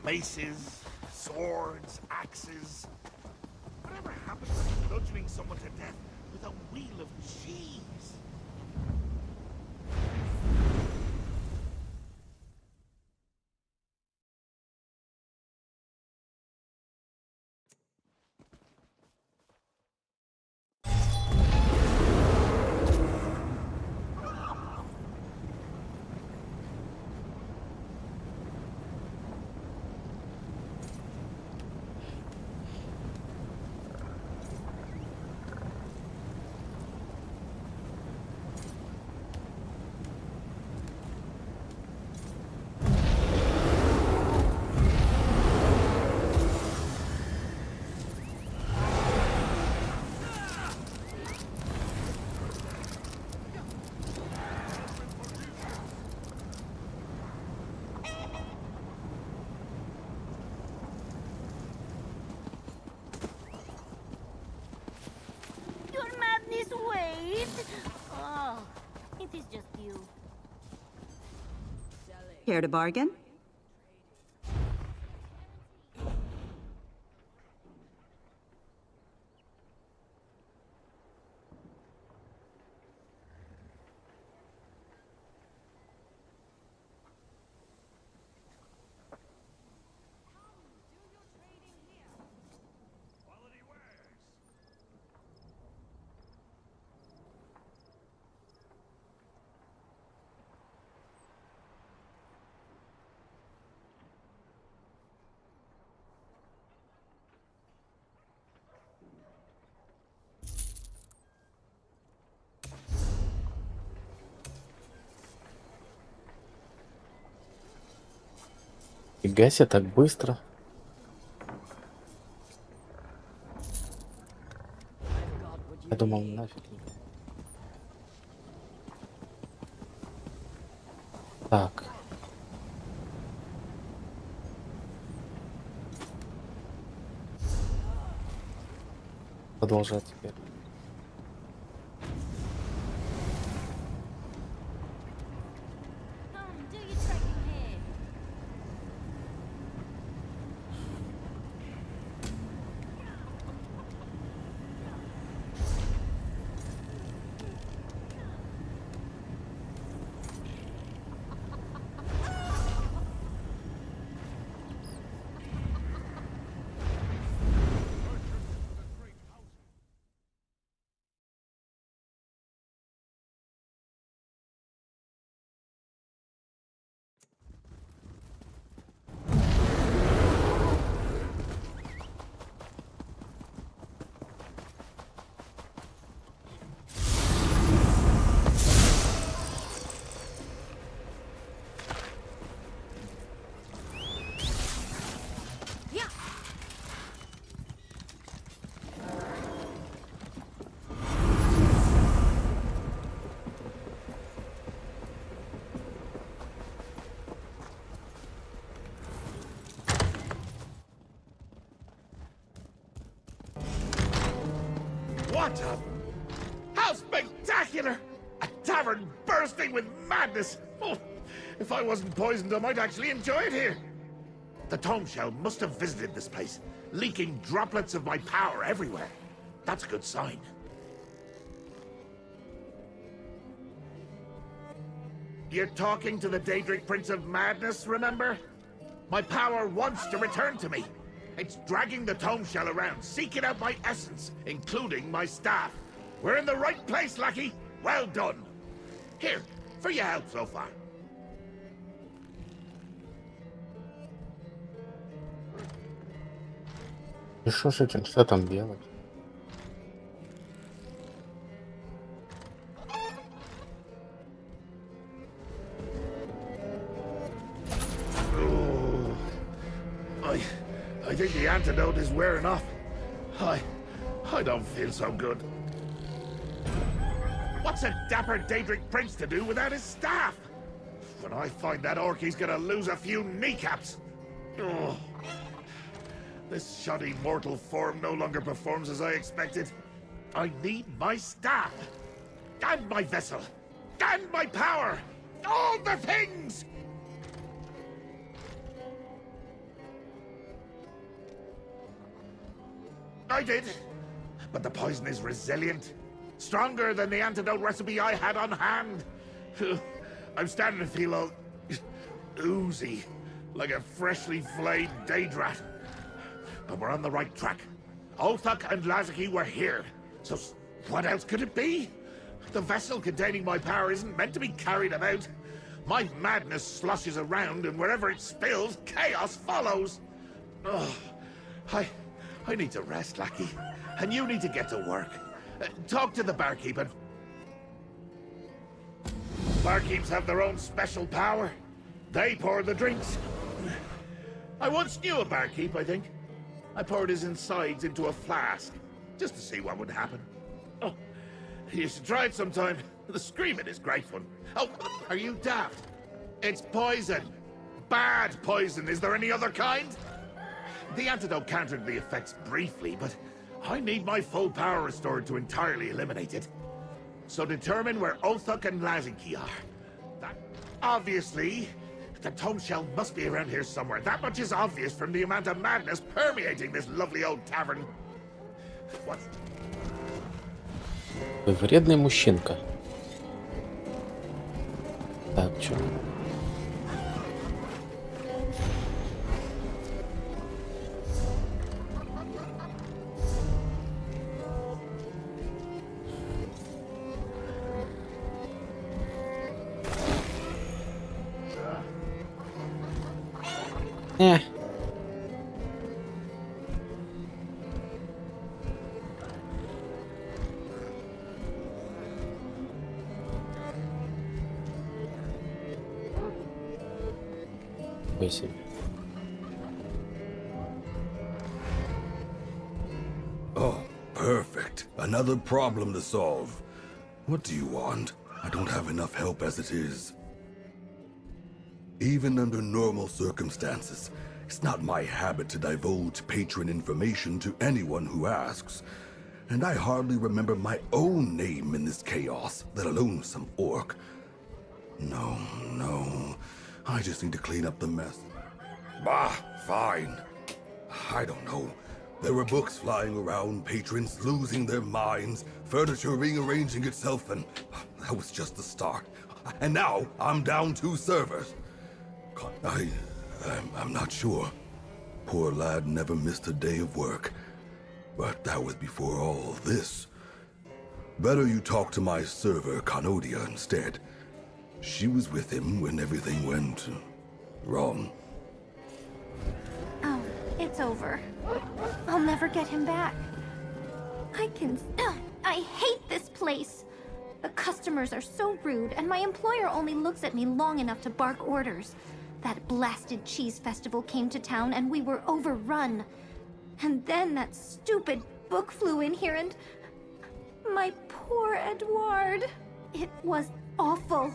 Maces, swords, axes. Whatever happened to bludgeoning someone to death with a wheel of cheese? It is just you. Care to bargain? Фига себе, так быстро. Я думал, нафиг. Так. Продолжать теперь. What a... How spectacular! A tavern bursting with madness! Oh, if I wasn't poisoned, I might actually enjoy it here. The tome shell must have visited this place, leaking droplets of my power everywhere. That's a good sign. You're talking to the Daedric Prince of Madness, remember? My power wants to return to me. It's dragging the tome shell around, seeking out my essence, including my staff. We're in the right place, lackey. Well done. Here, for your help so far. И что с этим? Что там делать? I think the antidote is wearing off. I don't feel so good. What's a dapper Daedric prince to do without his staff? When I find that orc, he's gonna lose a few kneecaps. Ugh. This shoddy mortal form no longer performs as I expected. I need my staff. And my vessel. And my power. All the things! I did. But the poison is resilient. Stronger than the antidote recipe I had on hand. I'm starting to feel all oozy, like a freshly flayed Daedrat. But we're on the right track. Ulthuk and Lazaki were here. So what else could it be? The vessel containing my power isn't meant to be carried about. My madness sloshes around, and wherever it spills, chaos follows. Oh, I need to rest, lackey. And you need to get to work. Talk to the barkeep and... Barkeeps have their own special power. They pour the drinks. I once knew a barkeep, I think. I poured his insides into a flask, just to see what would happen. Oh, you should try it sometime. The screaming is great fun. Oh, are you daft? It's poison. Bad poison. Is there any other kind? The antidote countered the effects briefly, but I need my full power restored to entirely eliminate it. So determine where Ulthuk and Lazaki are. That, obviously, the tome shell must be around here somewhere. That much is obvious from the amount of madness permeating this lovely old tavern. What? Вредный мужчинка. Так, чё? Спасибо. Oh, perfect. Another problem to solve. What do you want? I don't have enough help as it is. Even under normal circumstances, it's not my habit to divulge patron information to anyone who asks. And I hardly remember my own name in this chaos, let alone some orc. No. I just need to clean up the mess. Bah, fine. I don't know. There were books flying around, patrons losing their minds, furniture rearranging itself, and that was just the start. And now I'm down 2 servers. I'm not sure. Poor lad never missed a day of work. But that was before all this. Better you talk to my server, Canodia, instead. She was with him when everything went wrong. Oh, it's over. I'll never get him back. I hate this place. The customers are so rude, and my employer only looks at me long enough to bark orders. That blasted cheese festival came to town, and we were overrun. And then that stupid book flew in here, and... my poor Edouard. It was awful.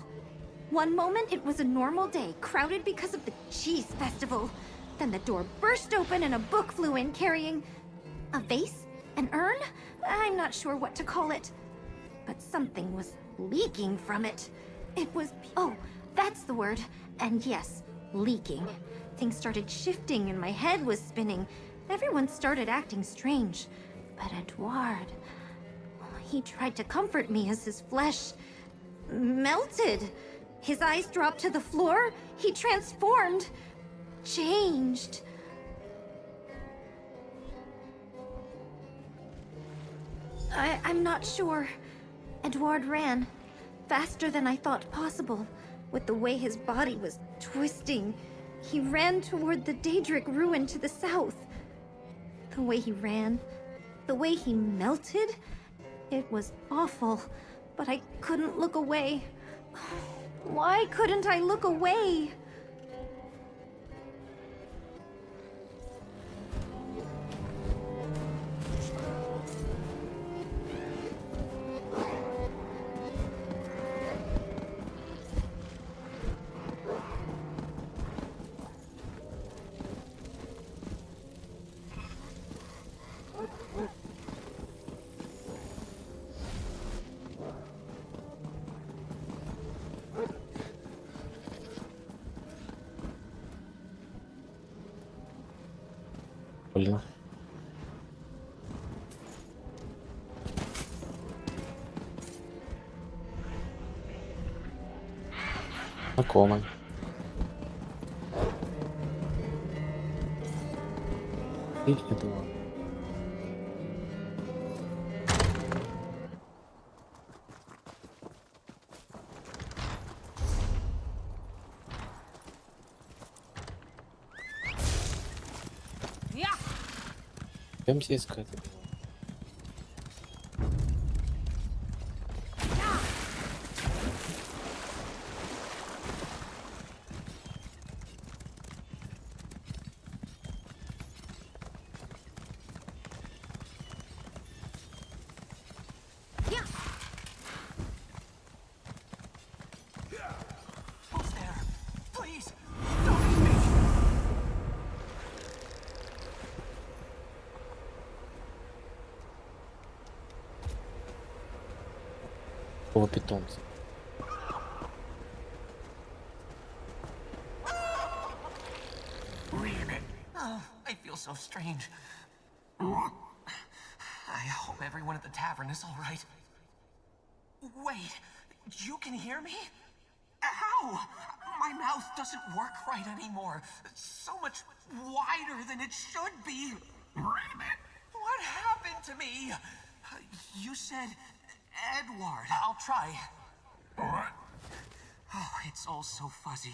One moment it was a normal day, crowded because of the cheese festival. Then the door burst open and a book flew in carrying... a vase? An urn? I'm not sure what to call it. But something was leaking from it. It was... oh, that's the word. And yes, leaking. Things started shifting and my head was spinning. Everyone started acting strange. But Edouard... he tried to comfort me as his flesh... melted. His eyes dropped to the floor. He transformed. Changed. I'm not sure. Edouard ran. Faster than I thought possible. With the way his body was twisting. He ran toward the Daedric ruin to the south. The way he ran. The way he melted. It was awful. But I couldn't look away. Why couldn't I look away? Блин. Знакомый. Их не было. Пойдемте искать. Питомца. Oh, I feel so strange. I hope everyone at the tavern is all right. Wait, you can hear me? Ow! My mouth doesn't work right anymore. It's so much wider than it should be. What happened to me? You said... Edouard. I'll try. Oh, it's all so fuzzy.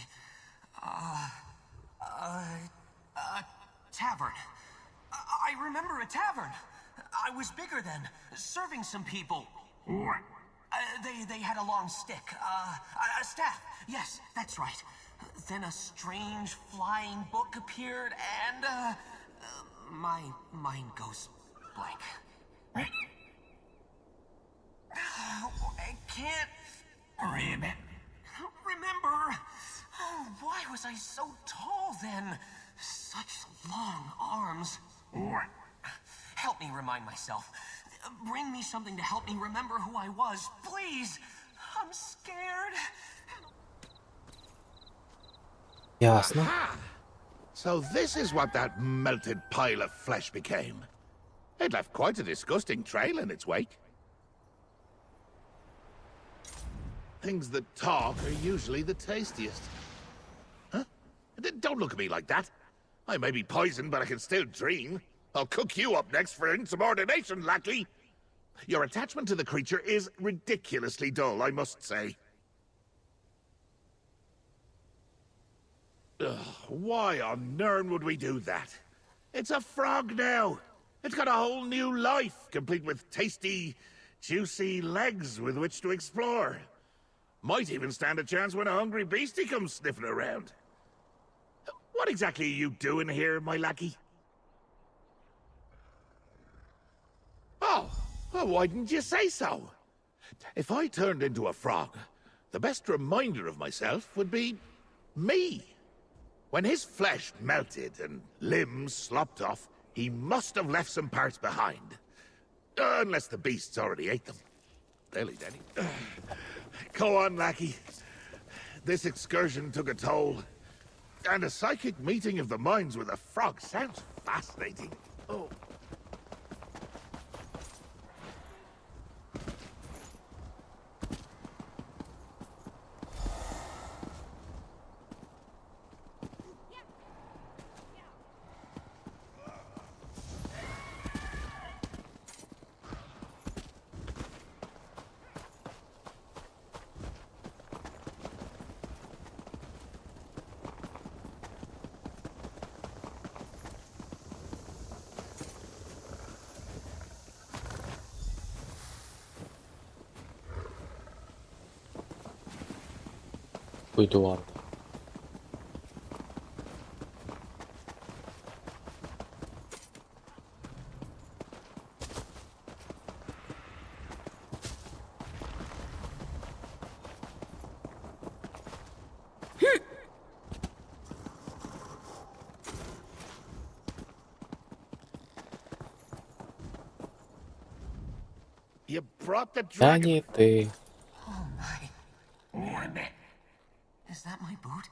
Tavern. I remember a tavern. I was bigger then, serving some people. They had a long stick. A staff. Yes, that's right. Then a strange flying book appeared and, my mind goes blank. I can't remember. Oh, why was I so tall then? Such long arms. Help me remind myself. Bring me something to help me remember who I was, please. I'm scared. Ясно. So this is what that melted pile of flesh became. It left quite a disgusting trail in its wake. Things that talk are usually the tastiest. Huh? Don't look at me like that. I may be poisoned, but I can still dream. I'll cook you up next for insubordination, lackey. Your attachment to the creature is ridiculously dull, I must say. Ugh, why on earth would we do that? It's a frog now. It's got a whole new life, complete with tasty, juicy legs with which to explore. Might even stand a chance when a hungry beastie comes sniffing around. What exactly are you doing here, my lackey? Oh, well, why didn't you say so? If I turned into a frog, the best reminder of myself would be me. When his flesh melted and limbs slopped off, he must have left some parts behind. Unless the beasts already ate them. They'll eat any. Go on, lackey. This excursion took a toll. And a psychic meeting of the minds with a frog sounds fascinating. Oh. Эдуард. You brought the Да dragon. не ты. Oh my. Is that my boot?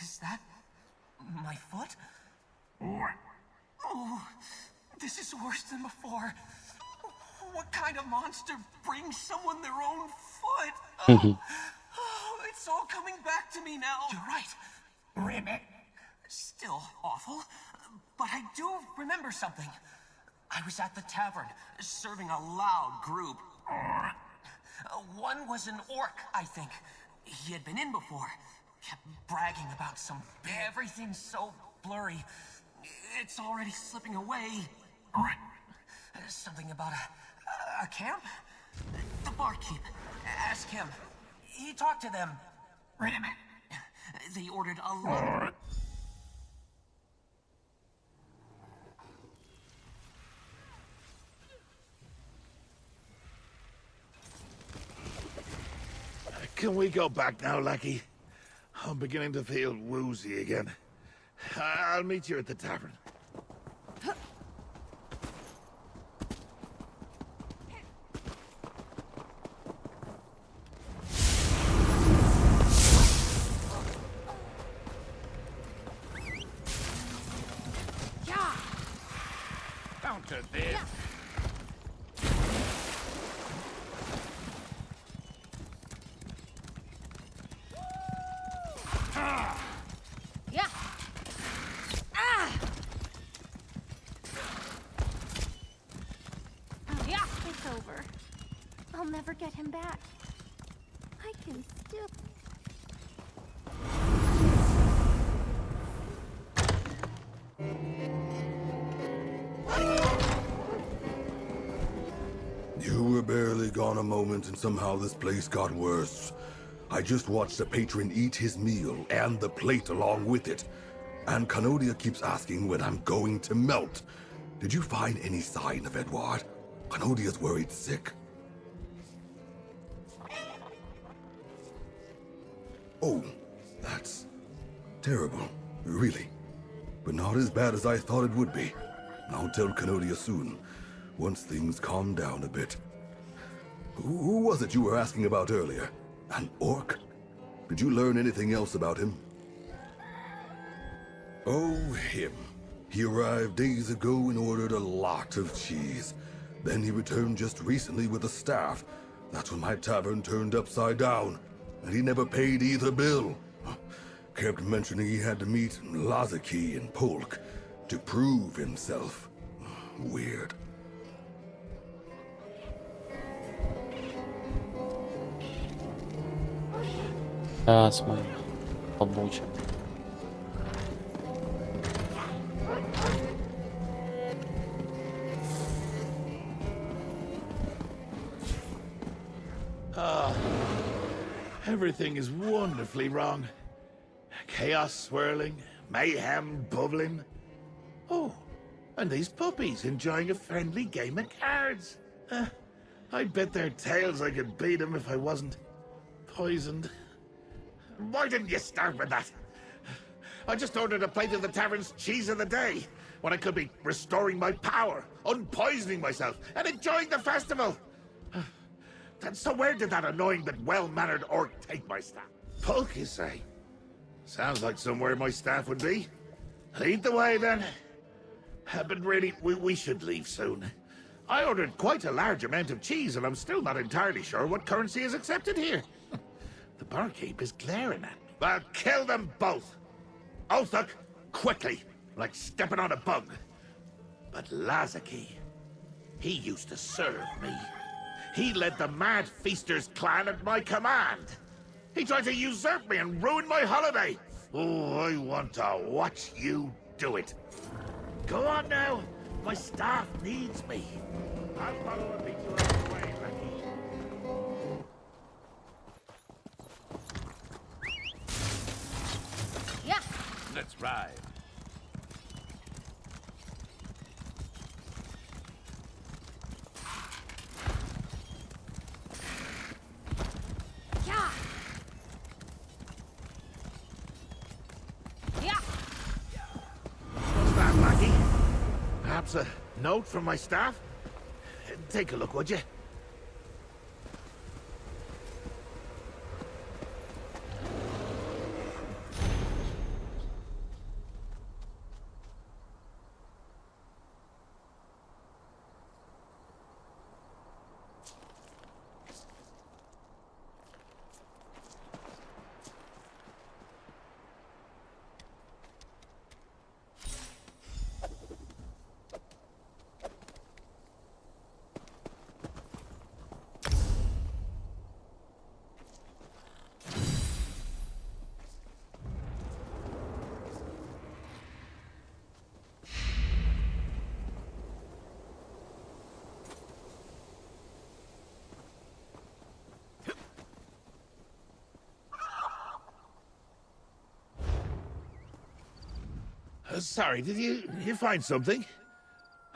Is that my foot? Oh, this is worse than before. What kind of monster brings someone their own foot? Oh, it's all coming back to me now. You're right. Still awful, but I do remember something. I was at the tavern, serving a loud group. One was an orc, I think. He had been in before. Kept bragging about some... Everything's so blurry. It's already slipping away. Something about a camp? The barkeep. Ask him. He talked to them. They ordered a lot. Can we go back now, lackey? I'm beginning to feel woozy again. I'll meet you at the tavern. Counter this. It's over. I'll never get him back. I can still... You were barely gone a moment and somehow this place got worse. I just watched the patron eat his meal and the plate along with it. And Canodia keeps asking when I'm going to melt. Did you find any sign of Edward? Canodia's worried sick. Oh, that's terrible, really. But not as bad as I thought it would be. I'll tell Canodia soon, once things calm down a bit. Who was it you were asking about earlier? An orc? Did you learn anything else about him? Oh, him. He arrived days ago and ordered a lot of cheese. Then he returned just recently with a staff. That's when my tavern turned upside down. And he never paid either bill. Kept mentioning he had to meet Lazaki and Polk to prove himself. Weird. Сейчас мы побучим. Everything is wonderfully wrong. Chaos swirling, mayhem bubbling. Oh, and these puppies enjoying a friendly game of cards. I bet their tails I could beat them if I wasn't poisoned. Why didn't you start with that? I just ordered a plate of the tavern's cheese of the day. when I could be restoring my power, unpoisoning myself, and enjoying the festival? And so where did that annoying but well-mannered orc take my staff? Pulk, you say? Sounds like somewhere my staff would be. Lead the way, then. But really, we should leave soon. I ordered quite a large amount of cheese, and I'm still not entirely sure what currency is accepted here. The barkeep is glaring at me. Well, kill them both. Othuk, quickly, like stepping on a bug. But Lazaki, he used to serve me. He led the Mad Feasters clan at my command. He tried to usurp me and ruin my holiday. Oh, I want to watch you do it. Go on now. My staff needs me. I'll follow a picture of the way, Lucky. Yeah. Let's ride. Yeah. Yeah. What's that, Lucky? Perhaps a note from my staff? Take a look, would you? Sorry, did you find something?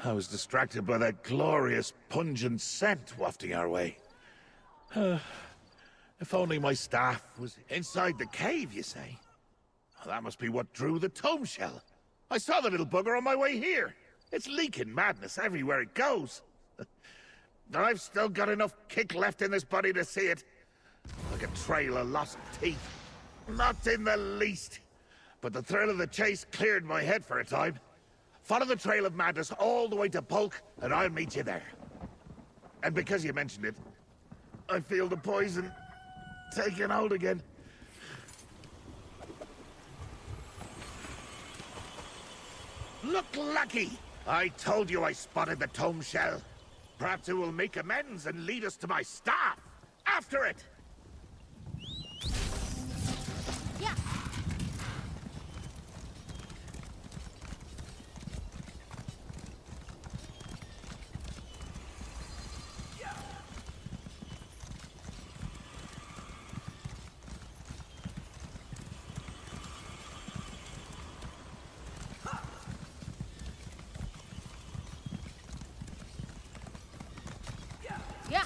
I was distracted by that glorious, pungent scent wafting our way. If only my staff was inside the cave, you say? Well, that must be what drew the tome shell. I saw the little bugger on my way here. It's leaking madness everywhere it goes. And I've still got enough kick left in this body to see it. Like a trail of lost teeth. Not in the least. But the thrill of the chase cleared my head for a time. Follow the trail of madness all the way to Polk, and I'll meet you there. And because you mentioned it, I feel the poison taking hold again. Look, Lucky! I told you I spotted the tome shell. Perhaps it will make amends and lead us to my staff. After it! Yeah. Yeah.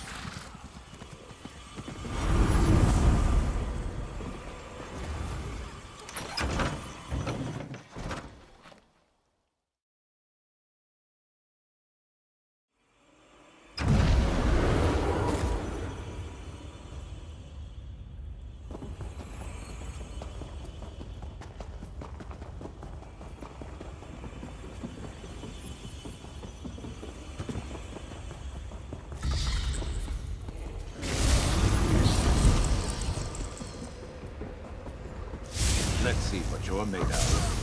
Let's see what you're made out of.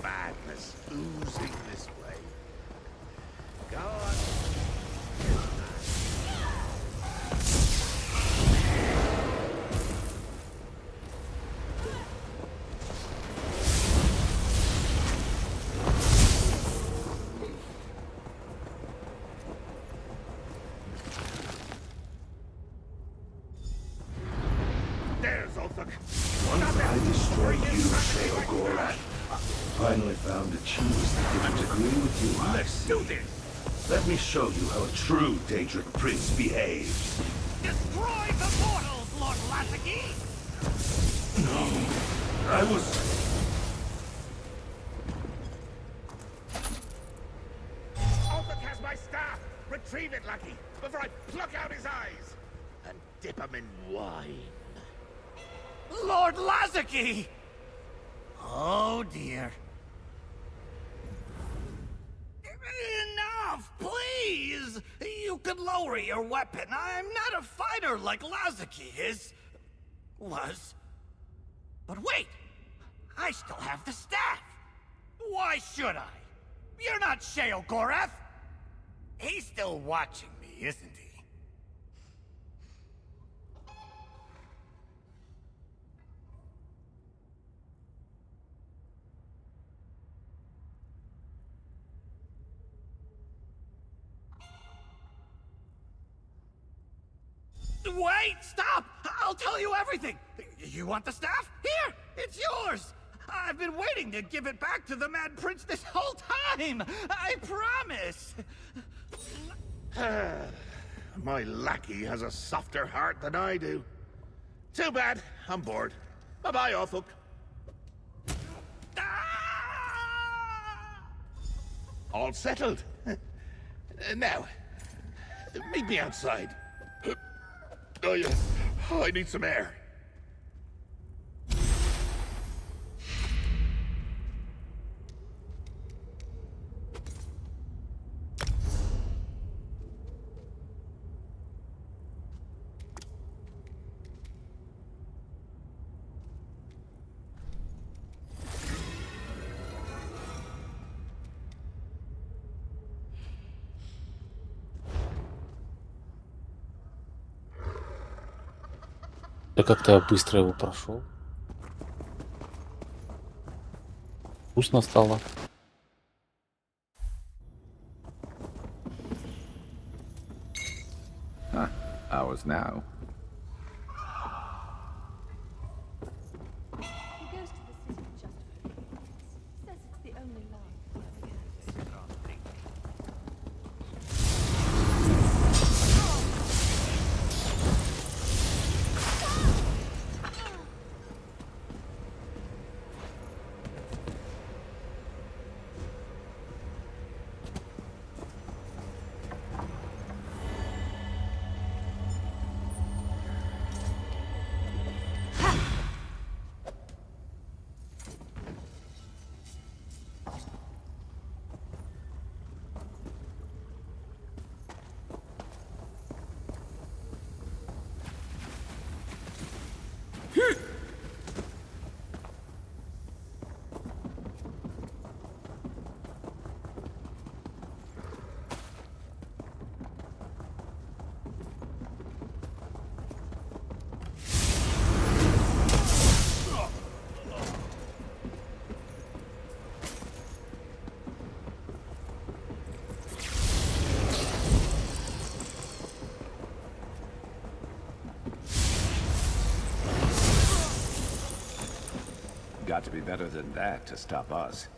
madness oozing this way. Go on. Once I destroyed you, Sheogorath, finally found a cheese that didn't agree with you. Let's do this. Let me show you how a true Daedric prince behaves. Destroy the mortals, Lord Lasaki! No, I was... Ulfric has my staff! Retrieve it, Lucky, before I pluck out his eyes and dip them in wine. Lord Lasaki! Oh dear. Enough, please! You could lower your weapon. I'm not a fighter like Lasaki was. But wait! I still have the staff! Why should I? You're not Sheogorath! He's still watching me, isn't he? Wait! Stop! I'll tell you everything! You want the staff? Here! It's yours! I've been waiting to give it back to the Mad Prince this whole time! I promise! My lackey has a softer heart than I do. Too bad. I'm bored. Bye-bye, Ulfric. All settled. Now, meet me outside. Oh, yeah. I need some air. Да как-то я быстро его прошел. Вкусно стало. Ours now. He goes to the city just for a few minutes. Says it's the only line he ever gets. Got to be better than that to stop us.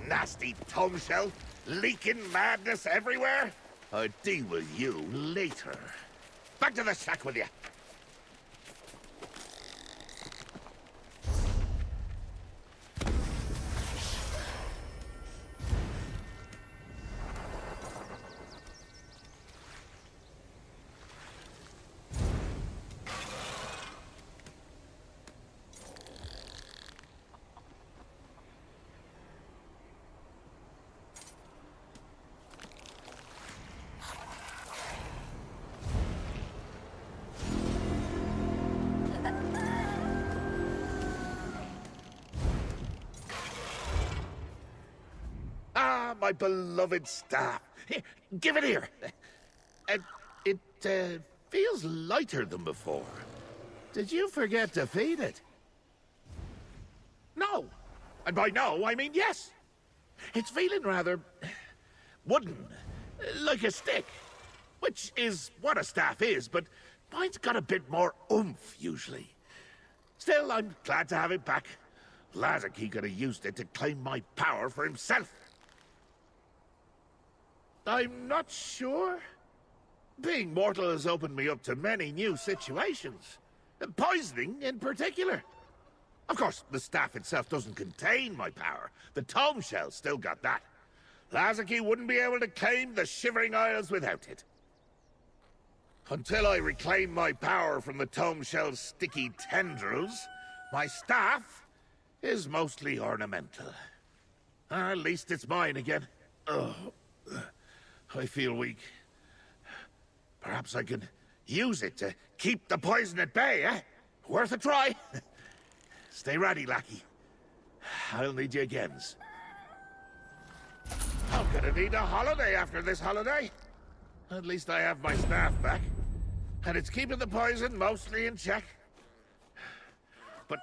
Nasty tongue shell, leaking madness everywhere. I'll deal with you later. Back to the shack with you. my beloved staff. Here, give it here. It feels lighter than before. Did you forget to feed it? No. And by no, I mean yes. It's feeling rather wooden, like a stick, which is what a staff is, but mine's got a bit more oomph usually. Still, I'm glad to have it back. Lazarky could have used it to claim my power for himself. I'm not sure. Being mortal has opened me up to many new situations. Poisoning in particular. Of course, the staff itself doesn't contain my power. The tome shell still got that. Lazarky wouldn't be able to claim the Shivering Isles without it. Until I reclaim my power from the tome shell's sticky tendrils, my staff is mostly ornamental. At least it's mine again. Oh, I feel weak. Perhaps I can use it to keep the poison at bay, eh? Worth a try. Stay ready, lackey. I'll need you again. I'm gonna need a holiday after this holiday. At least I have my staff back. And it's keeping the poison mostly in check. But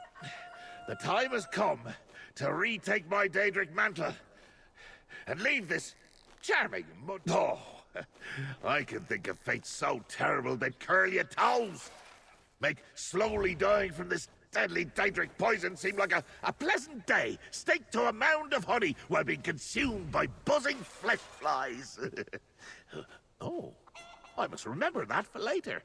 the time has come to retake my Daedric mantle and leave this charming mud. Oh, I can think of fates so terrible they'd curl your toes. Make slowly dying from this deadly Daedric poison seem like a pleasant day, staked to a mound of honey while being consumed by buzzing flesh flies. Oh, I must remember that for later.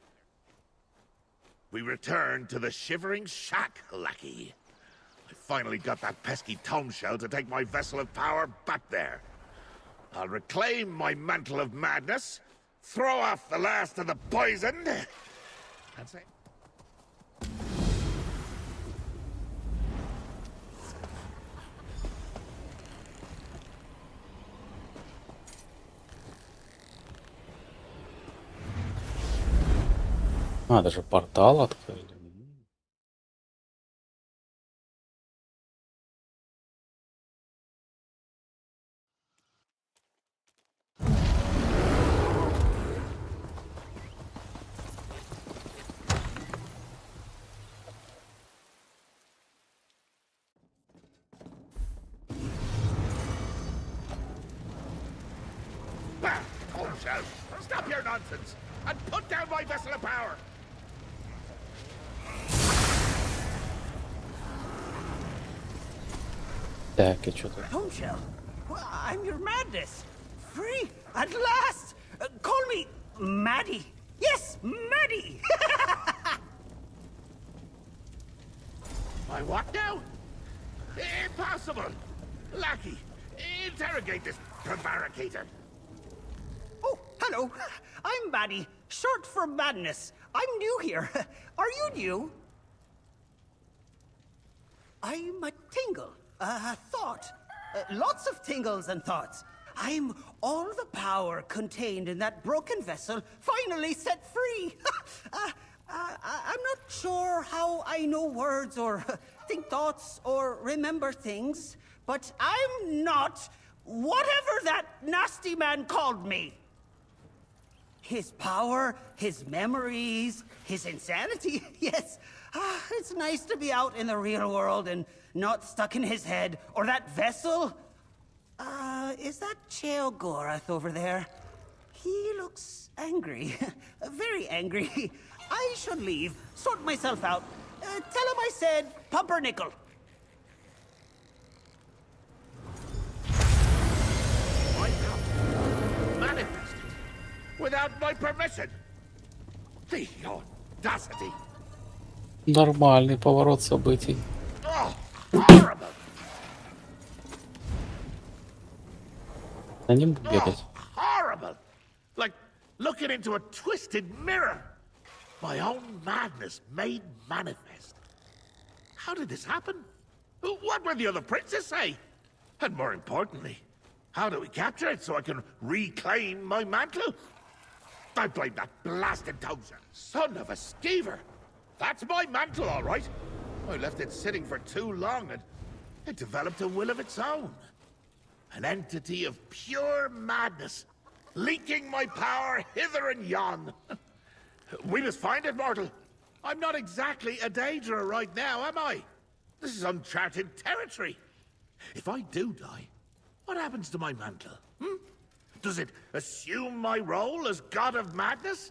We return to the Shivering Shack, lackey. I finally got that pesky tome shell to take my vessel of power back there. I'll reclaim my mantle of madness, throw off the last of the poison, and say... А, даже портал открыли. Bah, tome shell, stop your nonsense and put down my vessel of power. Так, и что тут? Tome shell? Well, I'm your madness. Free at last. Call me Maddie. Yes, Maddie. My what now? Impossible. Lackey, interrogate this prevaricator. Oh, hello. I'm Maddie, short for madness. I'm new here. Are you new? I'm a tingle, a thought. Lots of tingles and thoughts. I'm all the power contained in that broken vessel finally set free. I'm not sure how I know words or think thoughts or remember things, but I'm not whatever that nasty man called me. His power, his memories, his insanity, yes. It's nice to be out in the real world and not stuck in his head or that vessel. Is that Cheogorath over there? He looks angry, very angry. I should leave, sort myself out. Tell him I said pumpernickel. My power manifested without my permission. The audacity. Нормальный поворот событий. Oh, horrible. На ним бегать. Horrible. Like looking into a twisted mirror. My own madness made manifest. How did this happen? What will the other princes say? And more importantly, how do we capture it so I can reclaim my mantle? I blame that blasted Tozer, son of a skeever. That's my mantle, all right. I left it sitting for too long and it developed a will of its own. An entity of pure madness, leaking my power hither and yon. We must find it, mortal. I'm not exactly a Daedra right now, am I? This is uncharted territory. If I do die, what happens to my mantle? Does it assume my role as god of madness?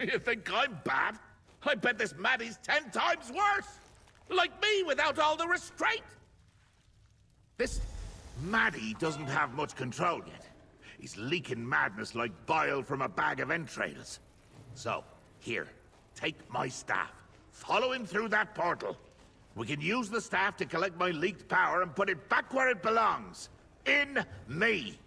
You think I'm bad? I bet this Maddie's 10 times worse! Like me without all the restraint! This Maddie doesn't have much control yet. He's leaking madness like bile from a bag of entrails. So, here, take my staff. Follow him through that portal. We can use the staff to collect my leaked power and put it back where it belongs. In me.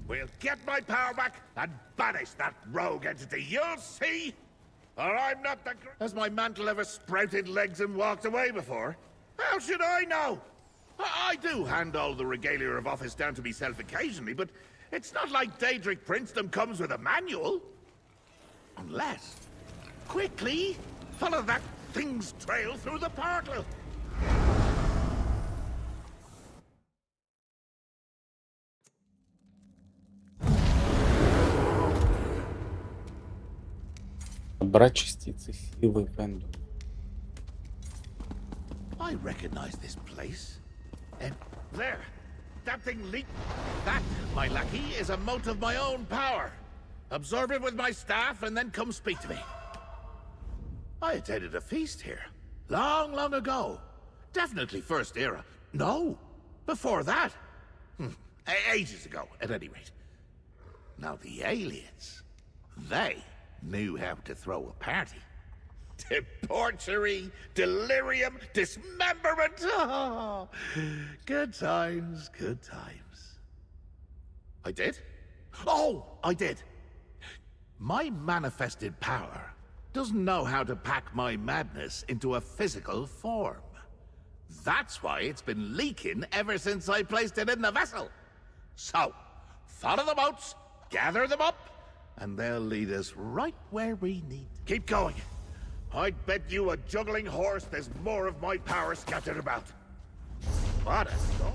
We'll get my power back and banish that rogue entity. You'll see! Or I'm not the... Has my mantle ever sprouted legs and walked away before? How should I know? I do hand all the regalia of office down to myself occasionally, but it's not like Daedric princedom comes with a manual. Unless... Quickly! Follow that thing's trail through the portal! Брать частицы силы Венду. I recognize this place. And there! That thing leaked. That, my lackey, is a mote of my own power. Absorb it with my staff and then come speak to me. I attended a feast here. Long, long ago. Definitely first era. No! Before that. Ages ago, at any rate. Now the aliens. They knew how to throw a party. Debauchery, delirium, dismemberment. Oh, good times, good times. I did? Oh, I did. My manifested power doesn't know how to pack my madness into a physical form. That's why it's been leaking ever since I placed it in the vessel. So, follow the boats, gather them up, and they'll lead us right where we need. Keep going. I'd bet you a juggling horse there's more of my power scattered about. What a storm.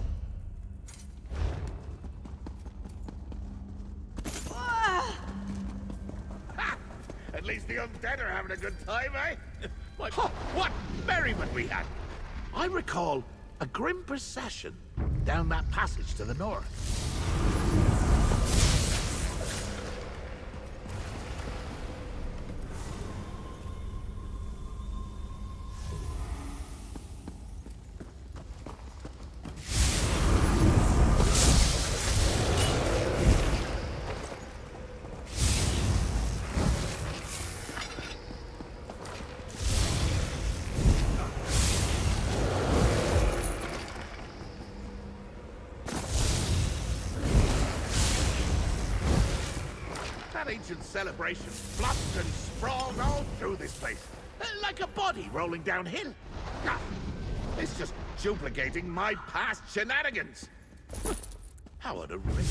Ha! At least the undead are having a good time, eh? What merriment we had! I recall a grim procession down that passage to the north. Ancient celebration flopped and sprawled all through this place, like a body rolling downhill. It's just duplicating my past shenanigans. How unoriginal.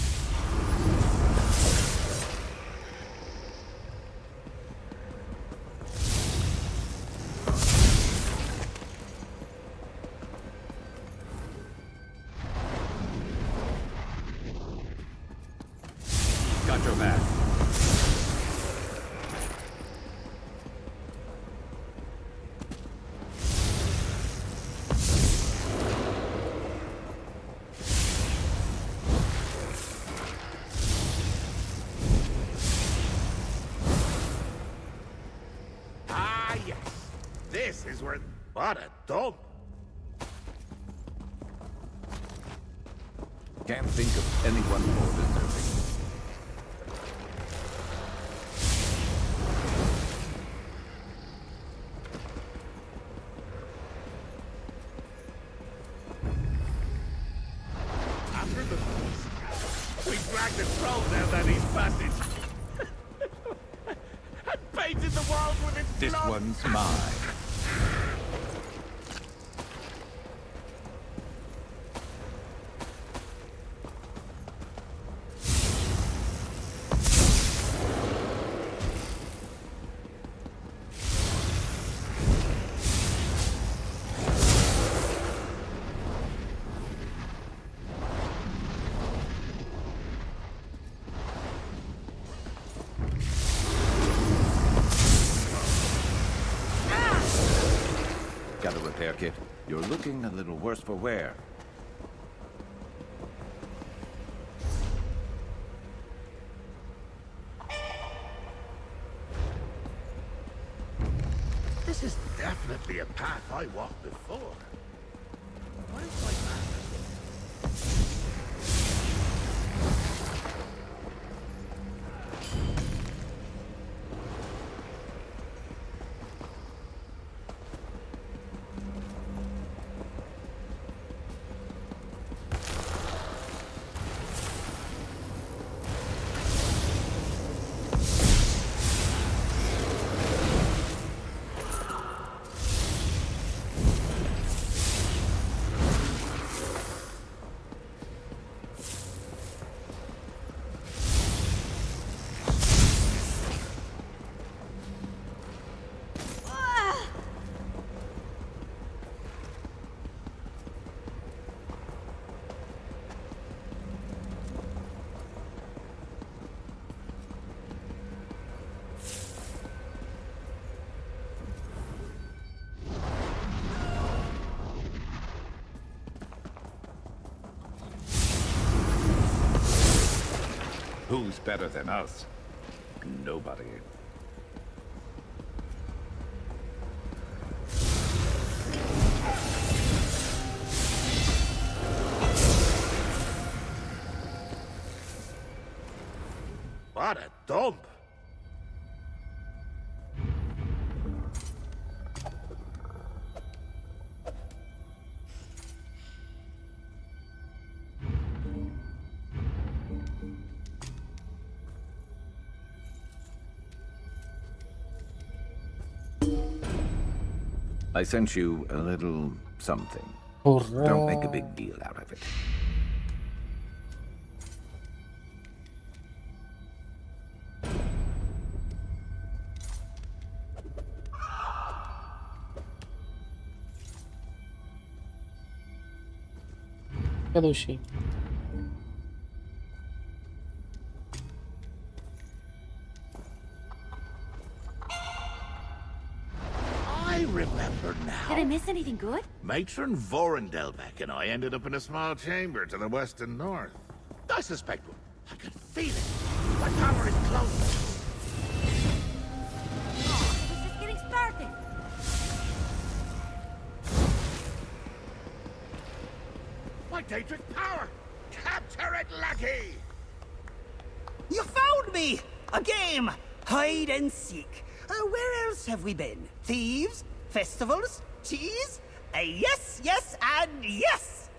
Got your back. This is where... What a dump! Can't think of anyone more deserving. After the feast, we dragged the troll down that east passage. And painted the world with its This blood. one's mine. Kit. You're looking a little worse for wear. This is definitely a path I walked before. Where's my map? Who's better than us? Nobody. What a dump! I sent you a little something. Ура! Don't make a big deal out of it. Следующий. I remember now. Did I miss anything good? Matron Vorendelbeck and I ended up in a small chamber to the west and north. I suspect I can feel it. My power is close. Oh, it was just getting started. My Daedric power! Capture it, lackey! You found me! A game! Hide and seek. Where else have we been? Thieves? Festivals? Cheese? Yes, yes, and yes!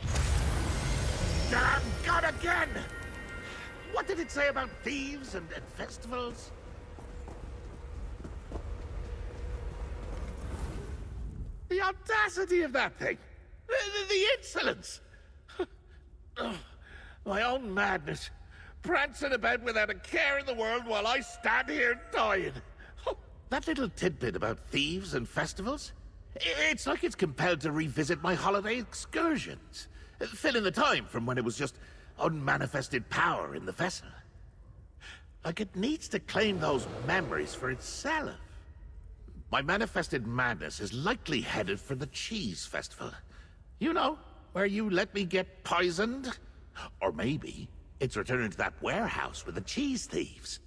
Damn God again! What did it say about thieves and festivals? The audacity of that thing! The insolence! Ugh, my own madness. Prancing about without a care in the world while I stand here dying. Oh, that little tidbit about thieves and festivals? It's like it's compelled to revisit my holiday excursions. Fill in the time from when it was just unmanifested power in the vessel. Like it needs to claim those memories for itself. My manifested madness is likely headed for the cheese festival. You know, where you let me get poisoned? Or maybe it's returning to that warehouse with the cheese thieves.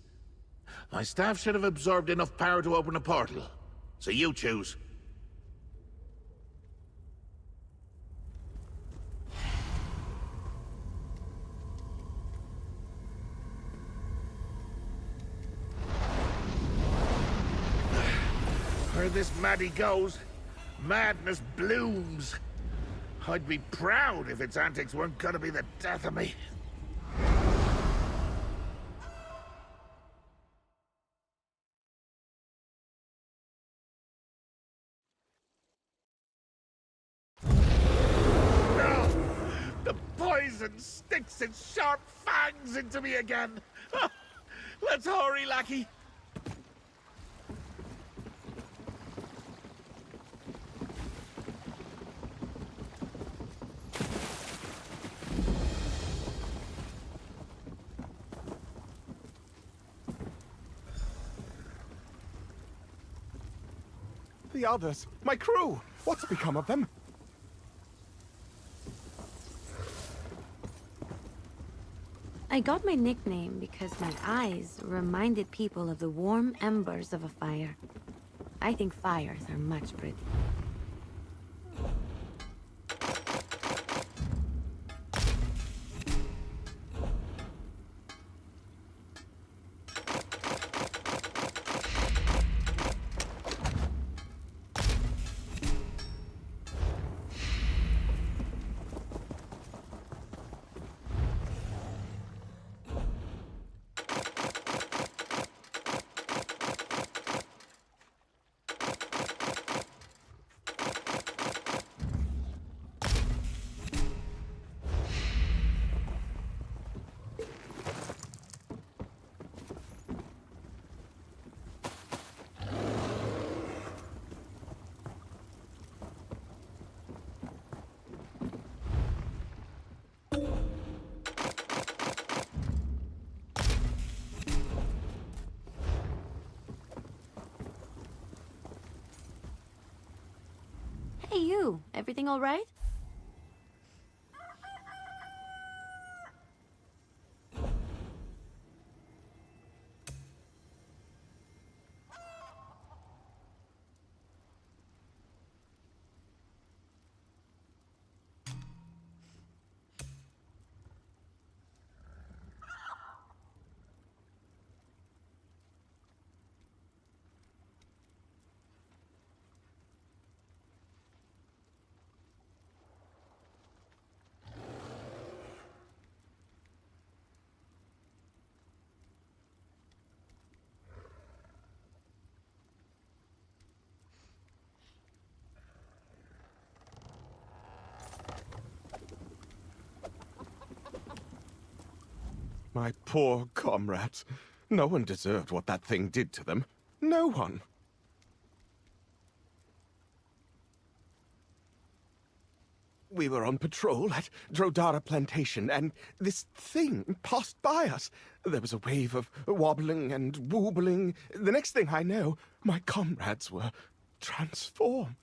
My staff should have absorbed enough power to open a portal. So you choose. Where this maddie goes, madness blooms. I'd be proud if its antics weren't gonna be the death of me. No! The poison sticks its sharp fangs into me again. Let's hurry, lackey. The others, my crew, what's become of them? I got my nickname because my eyes reminded people of the warm embers of a fire. I think fires are much prettier. Hey you, everything all right? My poor comrades. No one deserved what that thing did to them. No one. We were on patrol at Drodara Plantation, and this thing passed by us. There was a wave of wobbling and woobling. The next thing I know, my comrades were transformed.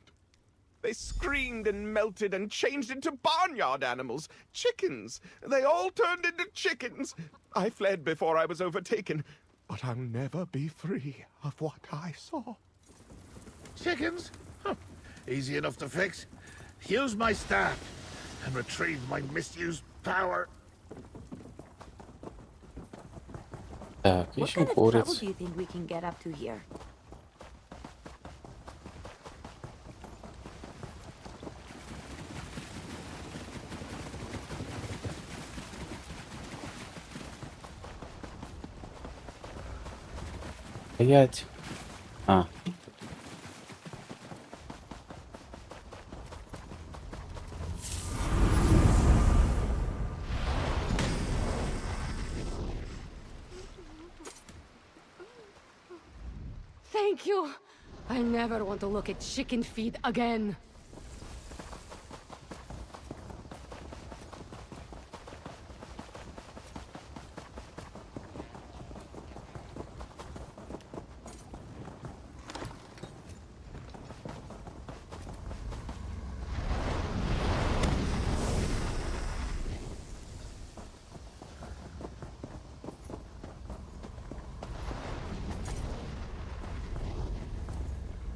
They screamed and melted and changed into barnyard animals. Chickens. They all turned into chickens. I fled before I was overtaken, but I'll never be free of what I saw. Chickens? Huh. Easy enough to fix. Use my staff and retrieve my misused power. Так, What ищем kind of trouble куриц. do you think we can get up to here? Стоять. А. Thank you. I never want to look at chicken feed again.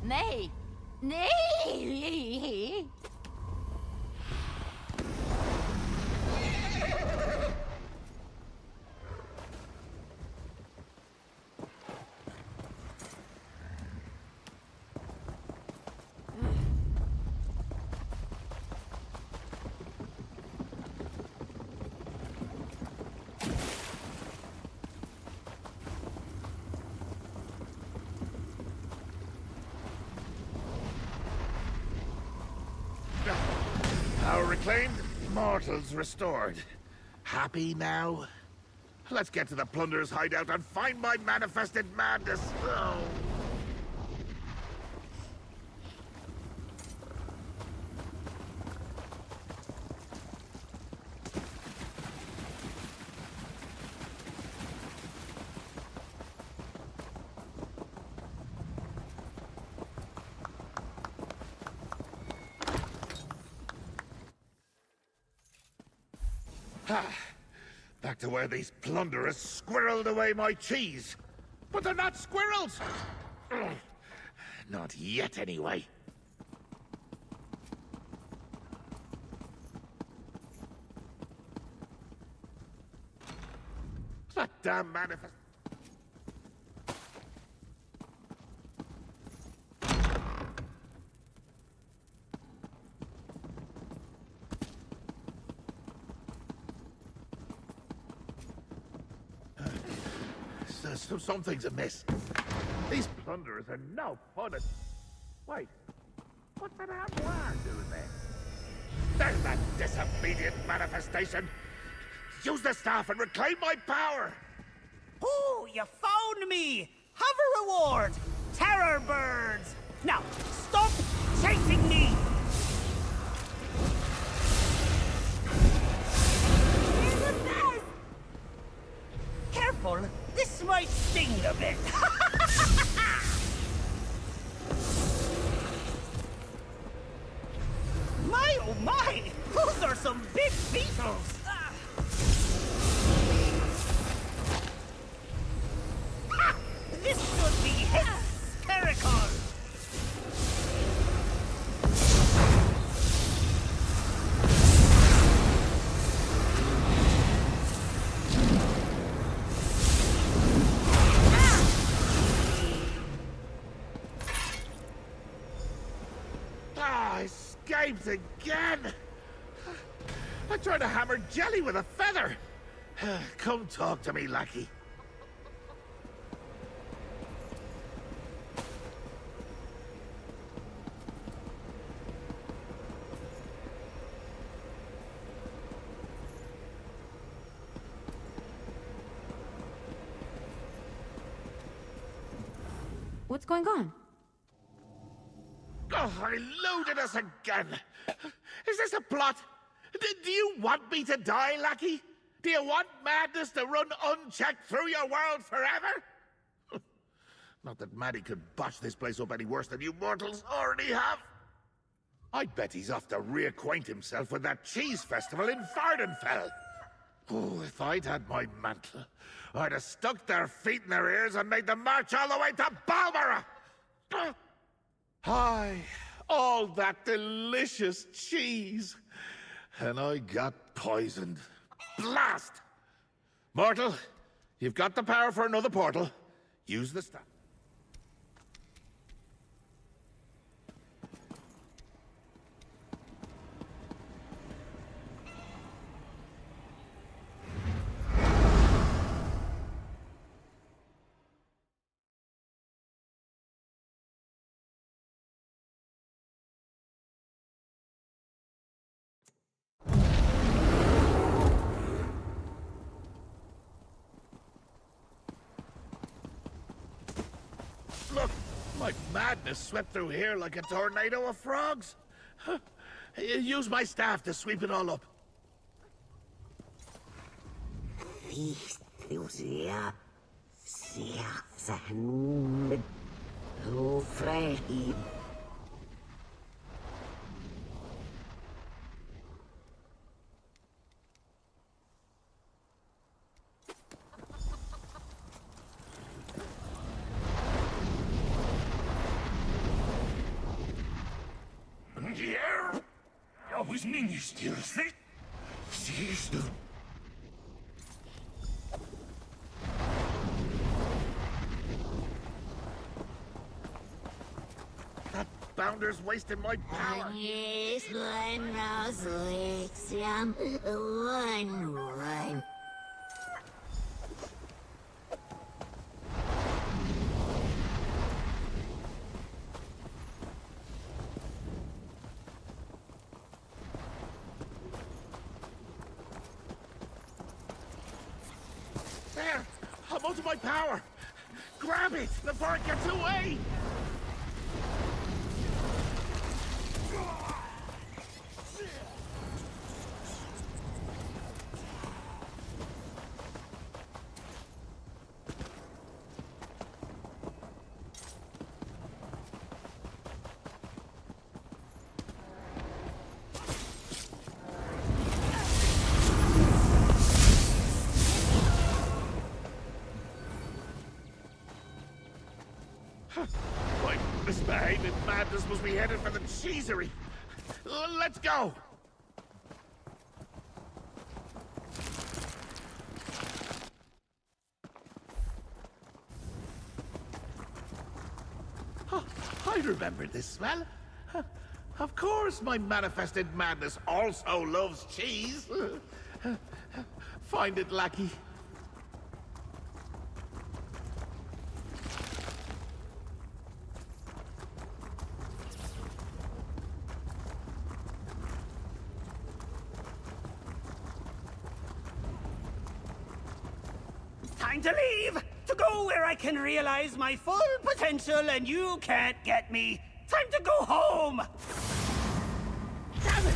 Nay! Nay! Our reclaimed mortals restored. Happy now? Let's get to the plunderer's hideout and find my manifested madness. Oh. Back to where these plunderers squirreled away my cheese. But they're not squirrels! Ugh. Not yet, anyway. That damn manifest... Something's amiss. These plunderers are no fun at... Wait, what's that armoire doing there? There's that disobedient manifestation! Use the staff and reclaim my power! Oh, you found me! Have a reward! Terror birds! Now, stop chasing me! Careful, this might sting a bit. My oh my! Those are some big beetles! This should be hysterical! Escaped again! I tried to hammer jelly with a feather! Come talk to me, lackey. What's going on? Oh, I loaded us again! Is this a plot? Do you want me to die, lackey? Do you want madness to run unchecked through your world forever? Not that Maddie could botch this place up any worse than you mortals already have. I bet he's off to reacquaint himself with that cheese festival in Fardenfell. Oh, if I'd had my mantle, I'd have stuck their feet in their ears and made them march all the way to Balmora! Hi, all that delicious cheese. And I got poisoned. Blast! Mortal, you've got the power for another portal. Use the staff. Look, my madness swept through here like a tornado of frogs. Use my staff to sweep it all up. Я бы изменился. Съезду. That bounder's wasting my power. One. There! I'm out of my power! Grab it before it gets away! My misbehaving madness must be headed for the cheesery. Let's go! I remember this smell. Of course, my manifested madness also loves cheese. Find it, lackey. Time to leave! To go where I can realize my full potential and you can't get me! Time to go home! Damn it!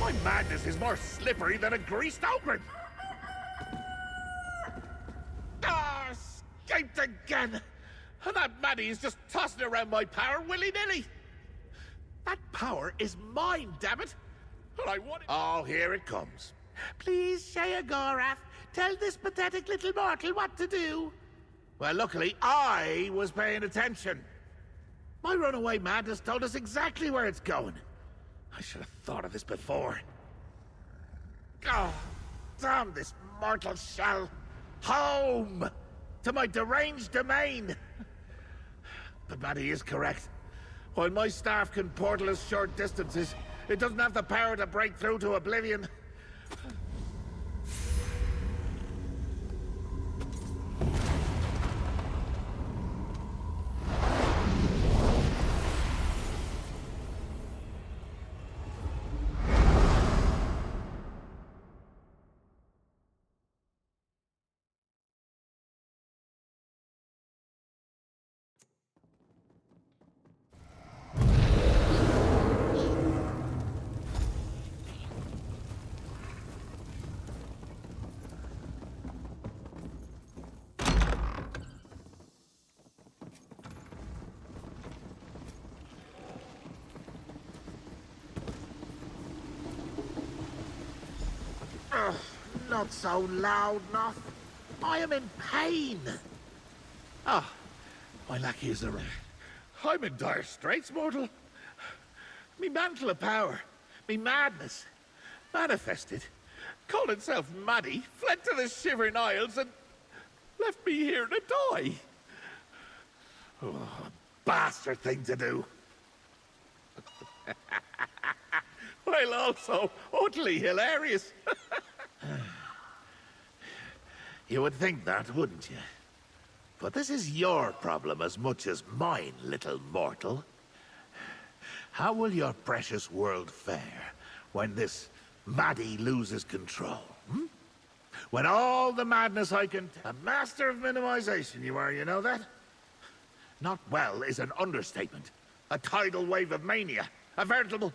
My madness is more slippery than a greased okra! Ah, escaped again! And that Maddie is just tossing around my power willy-nilly! That power is mine, damn it! And I want it— Oh, here it comes. Please, Shea Gorath, tell this pathetic little mortal what to do. Well, luckily, I was paying attention. My runaway madness told us exactly where it's going. I should have thought of this before. Oh, damn this mortal shell. Home! To my deranged domain! But Maddie is correct. While my staff can portal us short distances, it doesn't have the power to break through to oblivion. Not so loud, enough. I am in pain. Ah, my lackey is around. I'm in dire straits, mortal. Me mantle of power, me madness, manifested, called itself Maddie, fled to the Shivering Isles and left me here to die. Oh, a bastard thing to do. While also utterly hilarious. You would think that, wouldn't you? But this is your problem as much as mine, little mortal. How will your precious world fare when this Maddie loses control? Hmm? When all the madness I can— A master of minimization you are, you know that? Not well is an understatement. A tidal wave of mania. A veritable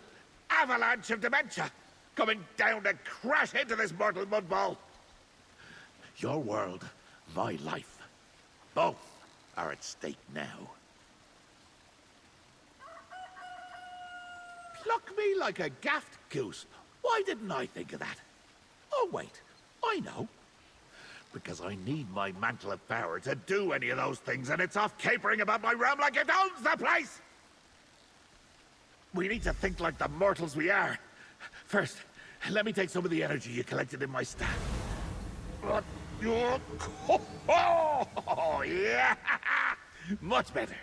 avalanche of dementia. Coming down to crash into this mortal mudball. Your world, my life. Both are at stake now. Pluck me like a gaffed goose. Why didn't I think of that? Oh, wait. I know. Because I need my mantle of power to do any of those things, and it's off capering about my realm like it owns the place! We need to think like the mortals we are. First, let me take some of the energy you collected in my staff. Oh, yeah! Much better.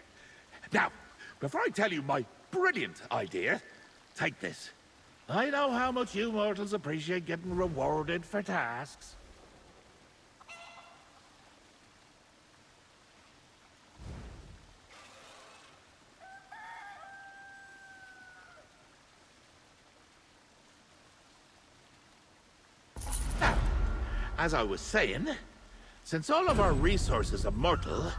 Now, before I tell you my brilliant idea, take this. I know how much you mortals appreciate getting rewarded for tasks. Now, as I was saying, since all of our resources are mortal,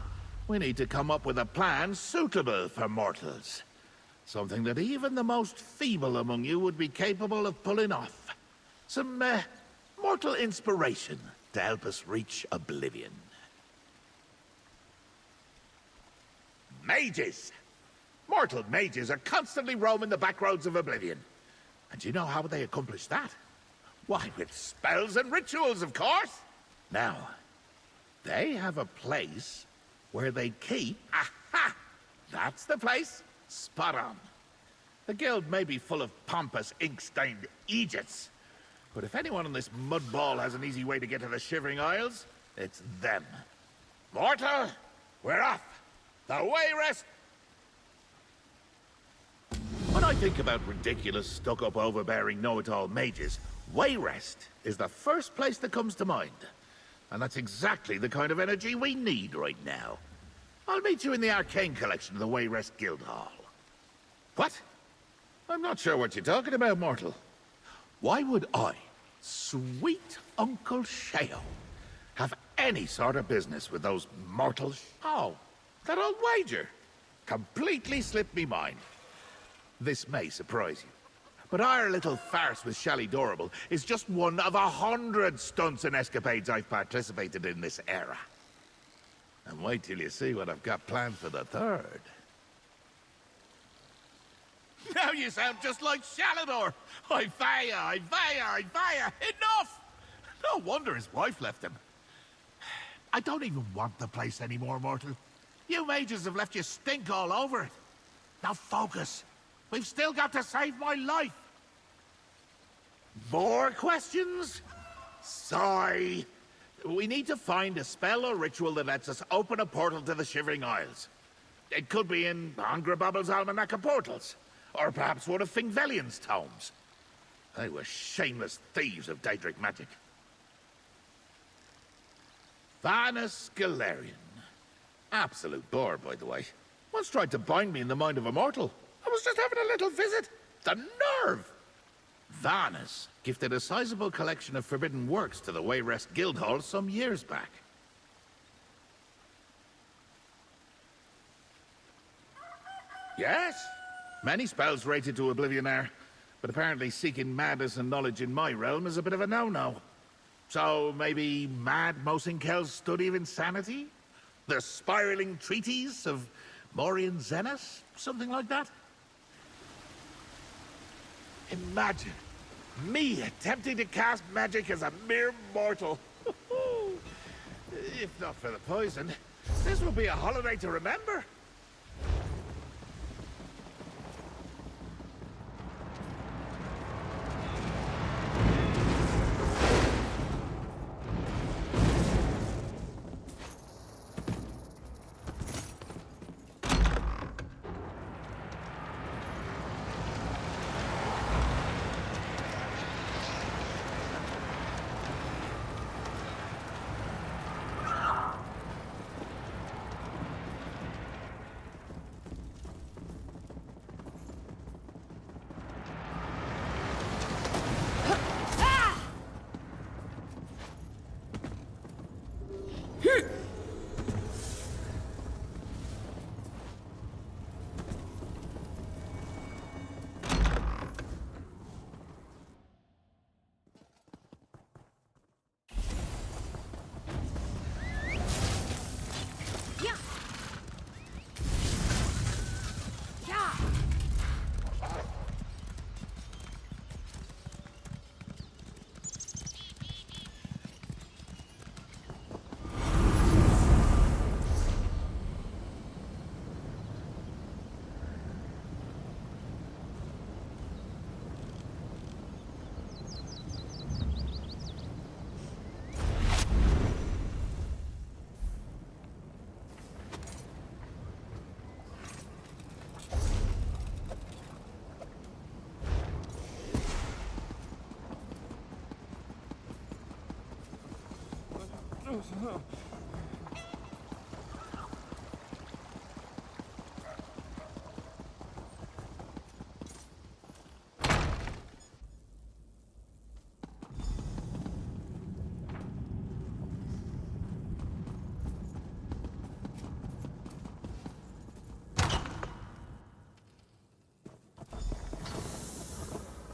we need to come up with a plan suitable for mortals. Something that even the most feeble among you would be capable of pulling off. Some mortal inspiration to help us reach oblivion. Mages! Mortal mages are constantly roaming the back roads of oblivion. And do you know how they accomplish that? Why, with spells and rituals, of course! Now, they have a place where they keep— That's the place. Spot on. The guild may be full of pompous, ink-stained Egypts, but if anyone on this mud ball has an easy way to get to the Shivering Isles, it's them. Mortal, we're off. The way rest. When I think about ridiculous, stuck-up, overbearing, know-it-all mages, Wayrest is the first place that comes to mind. And that's exactly the kind of energy we need right now. I'll meet you in the arcane collection of the Wayrest Guild Hall. What? I'm not sure what you're talking about, mortal. Why would I, sweet Uncle Sheo, have any sort of business with those mortals? Oh, that old wager completely slipped me mind. This may surprise you, but our little farce with Shally Dorable is just one of 100 stunts and escapades I've participated in this era. And wait till you see what I've got planned for the third. Now you sound just like Shalador! I fire! Enough! No wonder his wife left him. I don't even want the place anymore, mortal. You mages have left you stink all over it. Now focus. We've still got to save my life. More questions? Sigh. We need to find a spell or ritual that lets us open a portal to the Shivering Isles. It could be in Angrabobble's Almanac of Portals, or perhaps one of Fingvelion's tomes. They were shameless thieves of Daedric magic. Vanus Galerian. Absolute bore, by the way. Once tried to bind me in the mind of a mortal. I was just having a little visit. The nerve! Vanus gifted a sizable collection of forbidden works to the Wayrest Guildhall some years back. Yes, many spells rated to oblivion are, but apparently seeking madness and knowledge in my realm is a bit of a no-no. So maybe Mad Mosinkel's Study of Insanity? The Spiraling Treatise of Morian Zenith? Something like that? Imagine me attempting to cast magic as a mere mortal. If not for the poison, this will be a holiday to remember.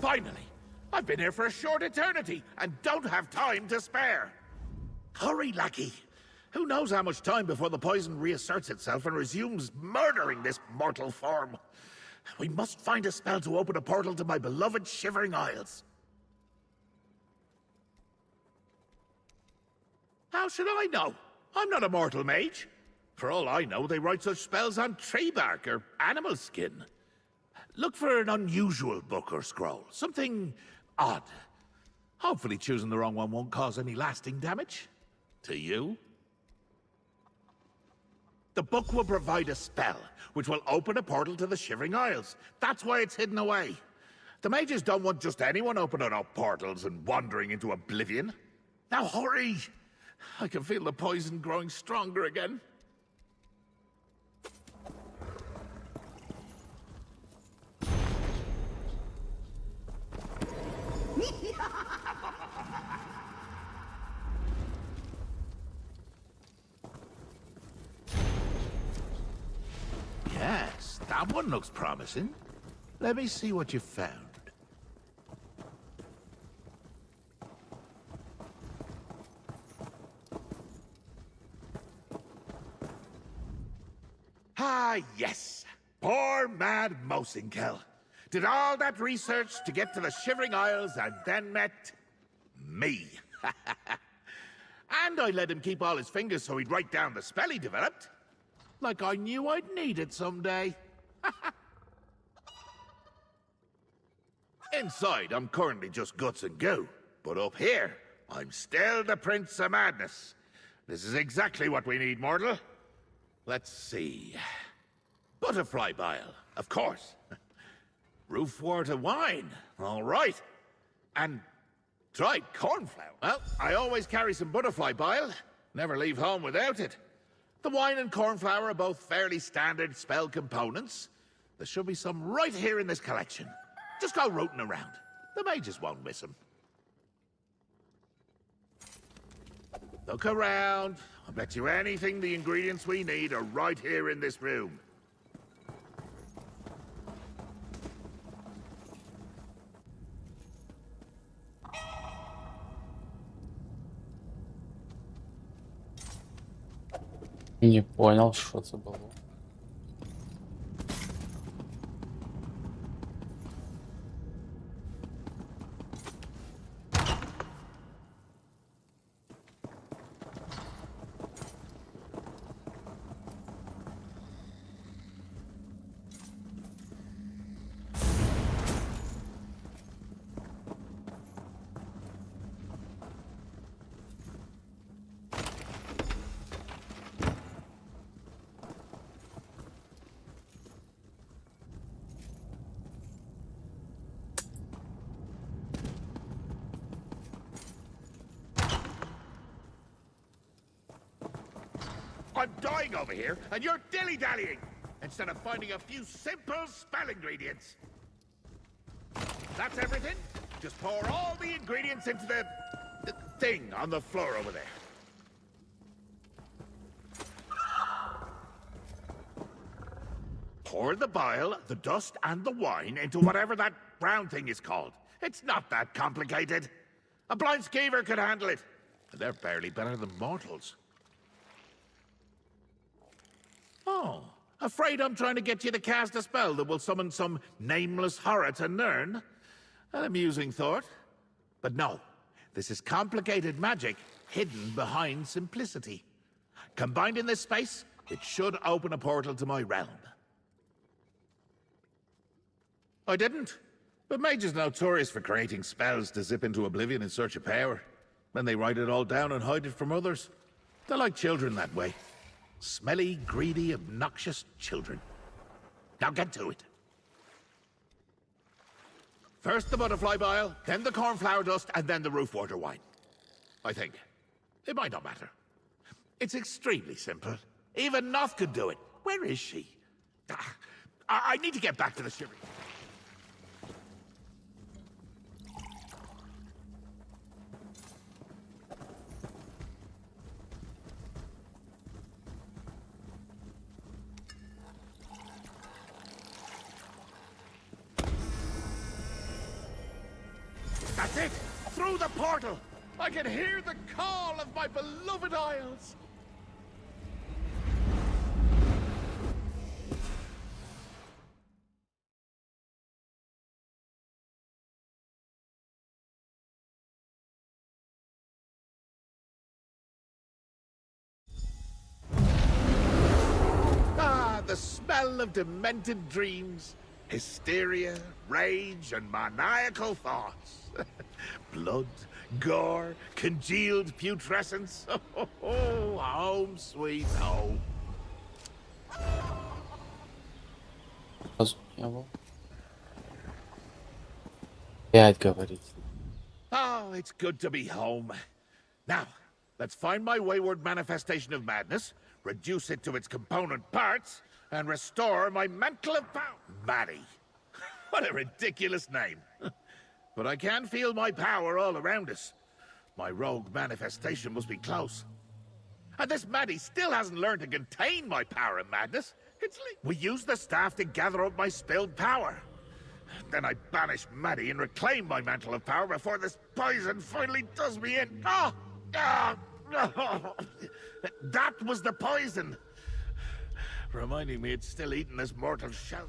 Finally! I've been here for a short eternity, and don't have time to spare. Hurry, lackey. Who knows how much time before the poison reasserts itself and resumes murdering this mortal form. We must find a spell to open a portal to my beloved Shivering Isles. How should I know? I'm not a mortal mage. For all I know, they write such spells on tree bark or animal skin. Look for an unusual book or scroll, something odd. Hopefully choosing the wrong one won't cause any lasting damage. To you. The book will provide a spell, which will open a portal to the Shivering Isles. That's why it's hidden away. The mages don't want just anyone opening up portals and wandering into oblivion. Now hurry! I can feel the poison growing stronger again. Yes, that one looks promising. Let me see what you found. Ah, yes. Poor mad Mosinkel. Did all that research to get to the Shivering Isles and then met me. And I let him keep all his fingers so he'd write down the spell he developed. Like I knew I'd need it someday. Inside, I'm currently just guts and goo. But up here, I'm still the Prince of Madness. This is exactly what we need, mortal. Let's see. Butterfly bile, of course. Roof water wine, all right. And dried cornflour. Well, I always carry some butterfly bile. Never leave home without it. The wine and cornflour are both fairly standard spell components. There should be some right here in this collection. Just go rooting around. The mages won't miss them. Look around. I bet you anything the ingredients we need are right here in this room. Не понял, що це було. I'm dying over here, and you're dilly-dallying, instead of finding a few simple spell ingredients. That's everything? Just pour all the ingredients into the thing on the floor over there. Pour the bile, the dust, and the wine into whatever that brown thing is called. It's not that complicated. A blind skeever could handle it. They're barely better than mortals. Oh, afraid I'm trying to get you to cast a spell that will summon some nameless horror to Nirn? An amusing thought. But no, this is complicated magic hidden behind simplicity. Combined in this space, it should open a portal to my realm. I didn't. But mages notorious for creating spells to zip into oblivion in search of power. Then they write it all down and hide it from others. They're like children that way. Smelly, greedy, obnoxious children. Now get to it. First the butterfly bile, then the cornflower dust, and then the roof water wine. I think. It might not matter. It's extremely simple. Even Noth could do it. Where is she? I need to get back to the shivering. That's it! Through the portal! I can hear the call of my beloved isles! the smell of demented dreams, hysteria, rage, and maniacal thoughts. Blood, gore, congealed putrescence. Oh, home sweet home. Опять говорить. Oh, it's good to be home. Now, let's find my wayward manifestation of madness, reduce it to its component parts, and restore my mantle of power. Maddie. What a ridiculous name. But I can feel my power all around us. My rogue manifestation must be close. And this Maddie still hasn't learned to contain my power and madness. We use the staff to gather up my spilled power. Then I banish Maddie and reclaim my mantle of power before this poison finally does me in. Oh! Oh! Oh! That was the poison! Reminding me it's still eating this mortal shell.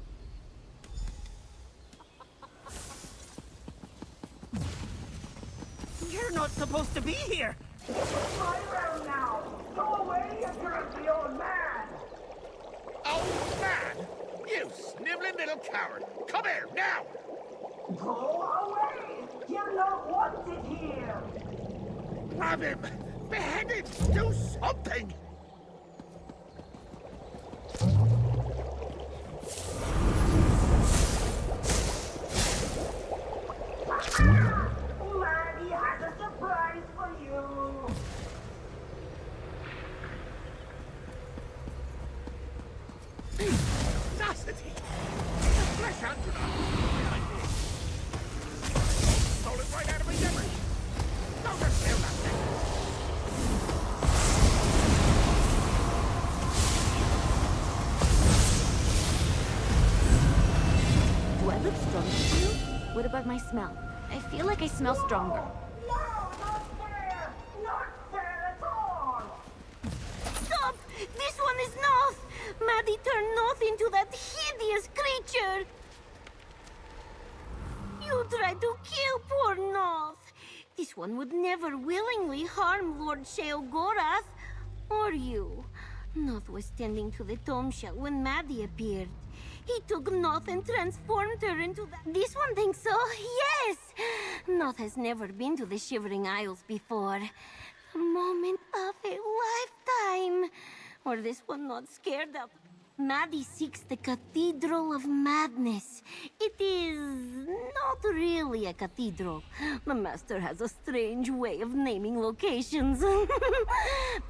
You're not supposed to be here! Fly around now! Go away if you're the old man! Old man? You sniveling little coward! Come here, now! Go away! You're not wanted here! Grab him! Behead him! Do something! Laddie has a surprise for you! Audacity! The flesh astronaut! Stole it right out of my memory! Don't reveal that thing! Do I look strong to you? What about my smell? I feel like I smell stronger. No, not fair! Not fair at all! Stop! This one is Noth! Maddie turned Noth into that hideous creature! You tried to kill poor Noth! This one would never willingly harm Lord Sheogorath, or you. Noth was tending to the tomb shell when Maddie appeared. He took Noth and transformed her into that. This one thinks so? Yes! Noth has never been to the Shivering Isles before. The moment of a lifetime. Or this one not scared of. Maddie seeks the Cathedral of Madness. It is not really a cathedral. The Master has a strange way of naming locations.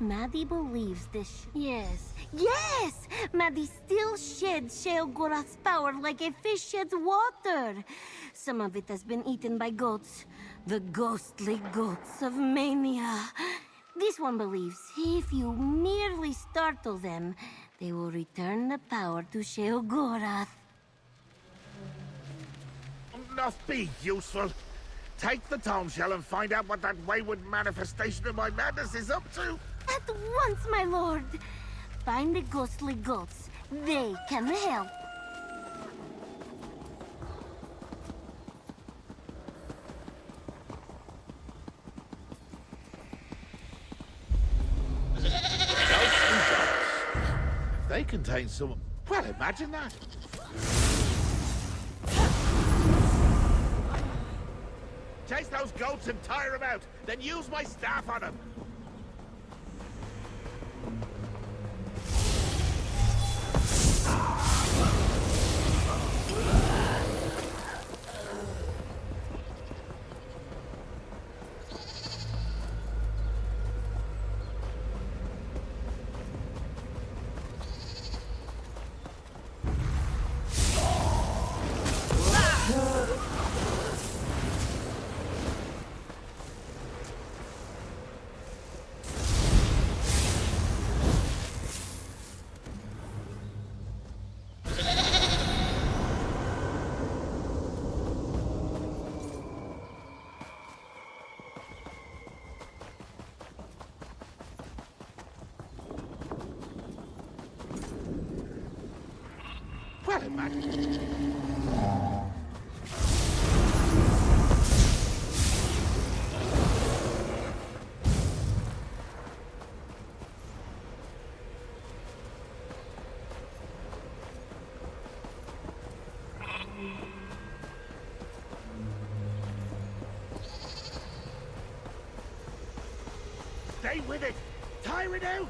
Maddie believes this. Yes. Yes! Maddie still sheds Sheogorath's power like a fish sheds water. Some of it has been eaten by goats. The ghostly goats of Mania. This one believes if you merely startle them, they will return the power to Sheogorath. Must be useful. Take the tomb shell and find out what that wayward manifestation of my madness is up to. At once, my lord. Find the ghostly goats. They can help. They contain some... Well, imagine that. Chase those goats and tire them out. Then use my staff on them. Well, imagine... away with it! Tire it out!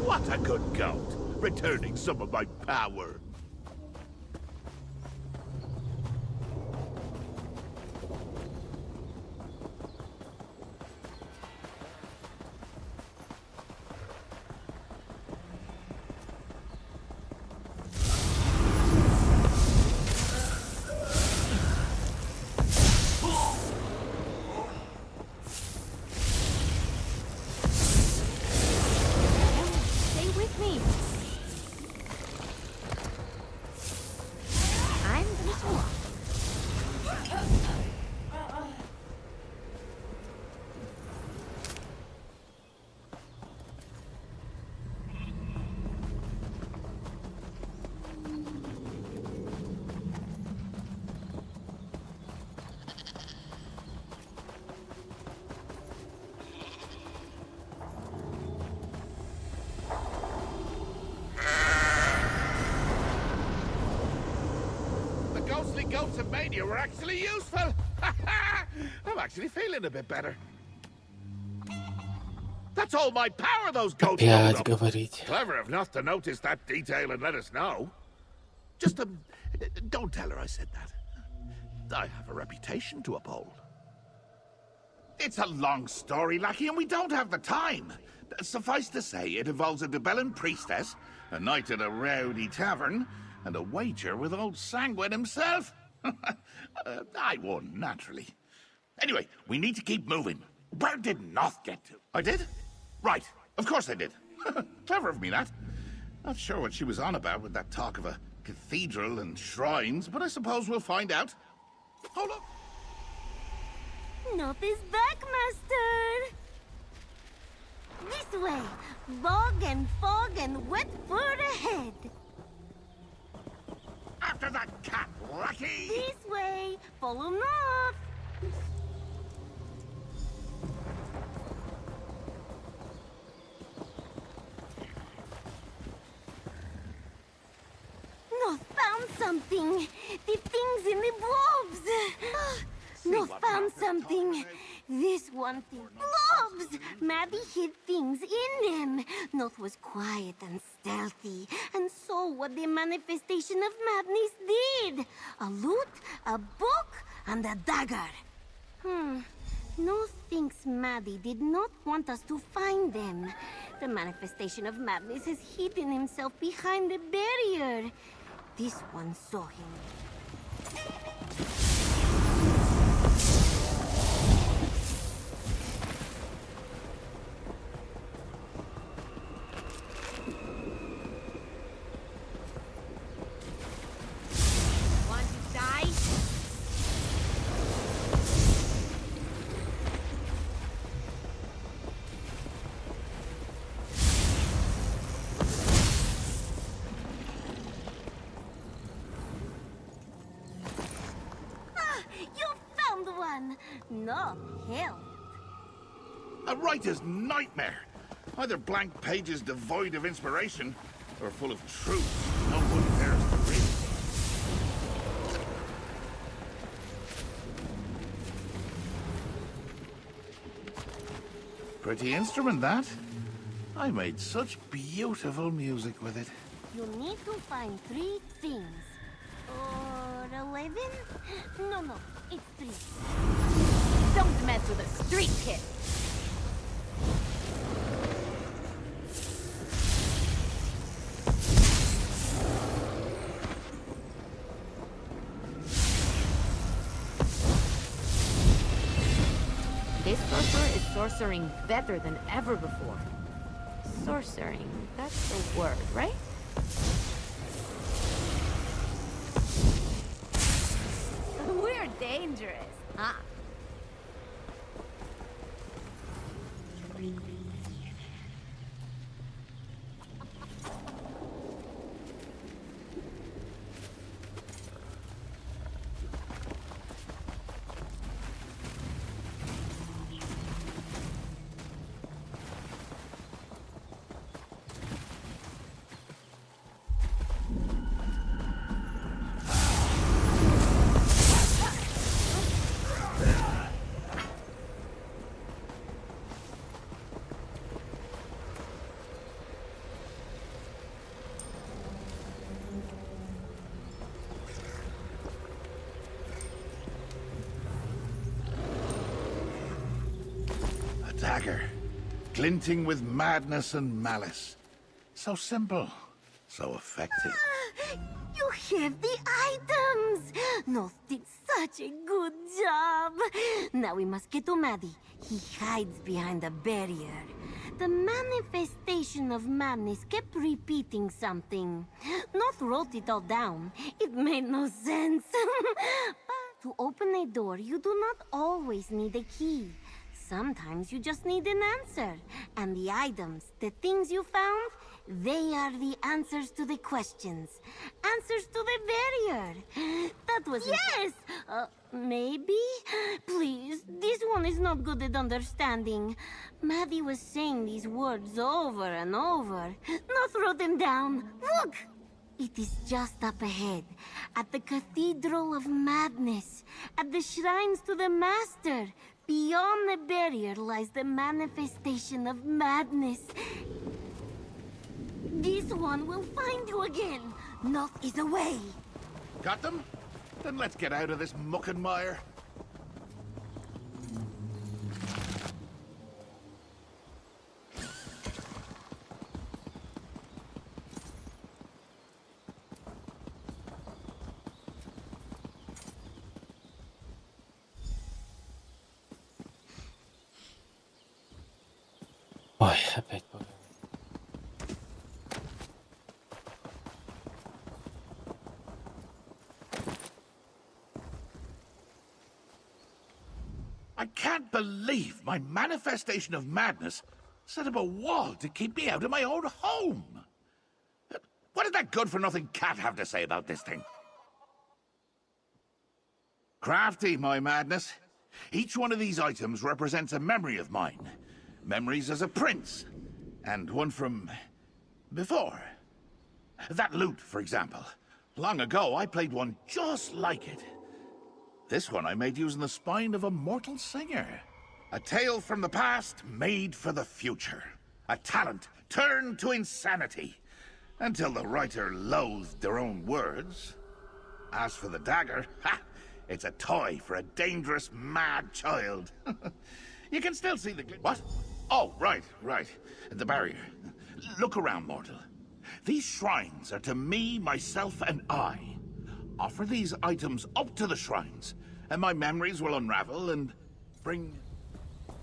What a good goat! Returning some of my power. Goats of mania were actually useful. I'm actually feeling a bit better. That's all my power those goats hold up. Clever enough to notice that detail and let us know. Just don't tell her I said that. I have a reputation to uphold. It's a long story, Lackey, and we don't have the time. Suffice to say, it involves a Debellan priestess, a night at a rowdy tavern, and a wager with old Sanguine himself. I won, naturally. Anyway, we need to keep moving. Where did Noth get to? I did? Right, of course I did. Clever of me, that. Not sure what she was on about with that talk of a cathedral and shrines, but I suppose we'll find out. Hold up. Noth is back, Master! This way! Bog and fog and wet fur ahead! After that cat, Lucky! This way! Follow Noth! Noth found something! The things in the blobs! Noth found something! This one thing. Blobs! Maddie hid things in them. Noth was quiet and stealthy, and saw what the manifestation of madness did. A loot, a book, and a dagger. Noth thinks Maddie did not want us to find them. The manifestation of madness has hidden himself behind the barrier. This one saw him. No help. A writer's nightmare. Either blank pages devoid of inspiration, or full of truth no one dares to read. Pretty instrument, that. I made such beautiful music with it. You need to find 3 things. Or 11? No, it's 3. Don't mess with a street kid. This sorcerer is sorcering better than ever before. Sorcering, that's the word, right? We're dangerous, huh? dagger, glinting with madness and malice. So simple, so effective. You have the items! Noth did such a good job. Now we must get to Maddie. He hides behind a barrier. The manifestation of madness kept repeating something. Noth wrote it all down. It made no sense. But to open a door, you do not always need a key. Sometimes you just need an answer. And the items, the things you found, they are the answers to the questions. Answers to the barrier. That was... Yes! Maybe? Please, this one is not good at understanding. Maddie was saying these words over and over. Not wrote them down. Look! It is just up ahead, at the Cathedral of Madness, at the shrines to the Master. Beyond the barrier lies the manifestation of madness. This one will find you again. Noth is away. Got them? Then let's get out of this muck and mire. Ой, опять пора. I can't believe my manifestation of madness set up a wall to keep me out of my own home. What did that good-for-nothing cat have to say about this thing? Crafty, my madness. Each one of these items represents a memory of mine. Memories as a prince, and one from before. That lute, for example. Long ago, I played one just like it. This one I made using the spine of a mortal singer. A tale from the past made for the future. A talent turned to insanity. Until the writer loathed their own words. As for the dagger, ha! It's a toy for a dangerous, mad child. You can still see the... What? Oh, right. The barrier. Look around, mortal. These shrines are to me, myself, and I. Offer these items up to the shrines, and my memories will unravel and bring...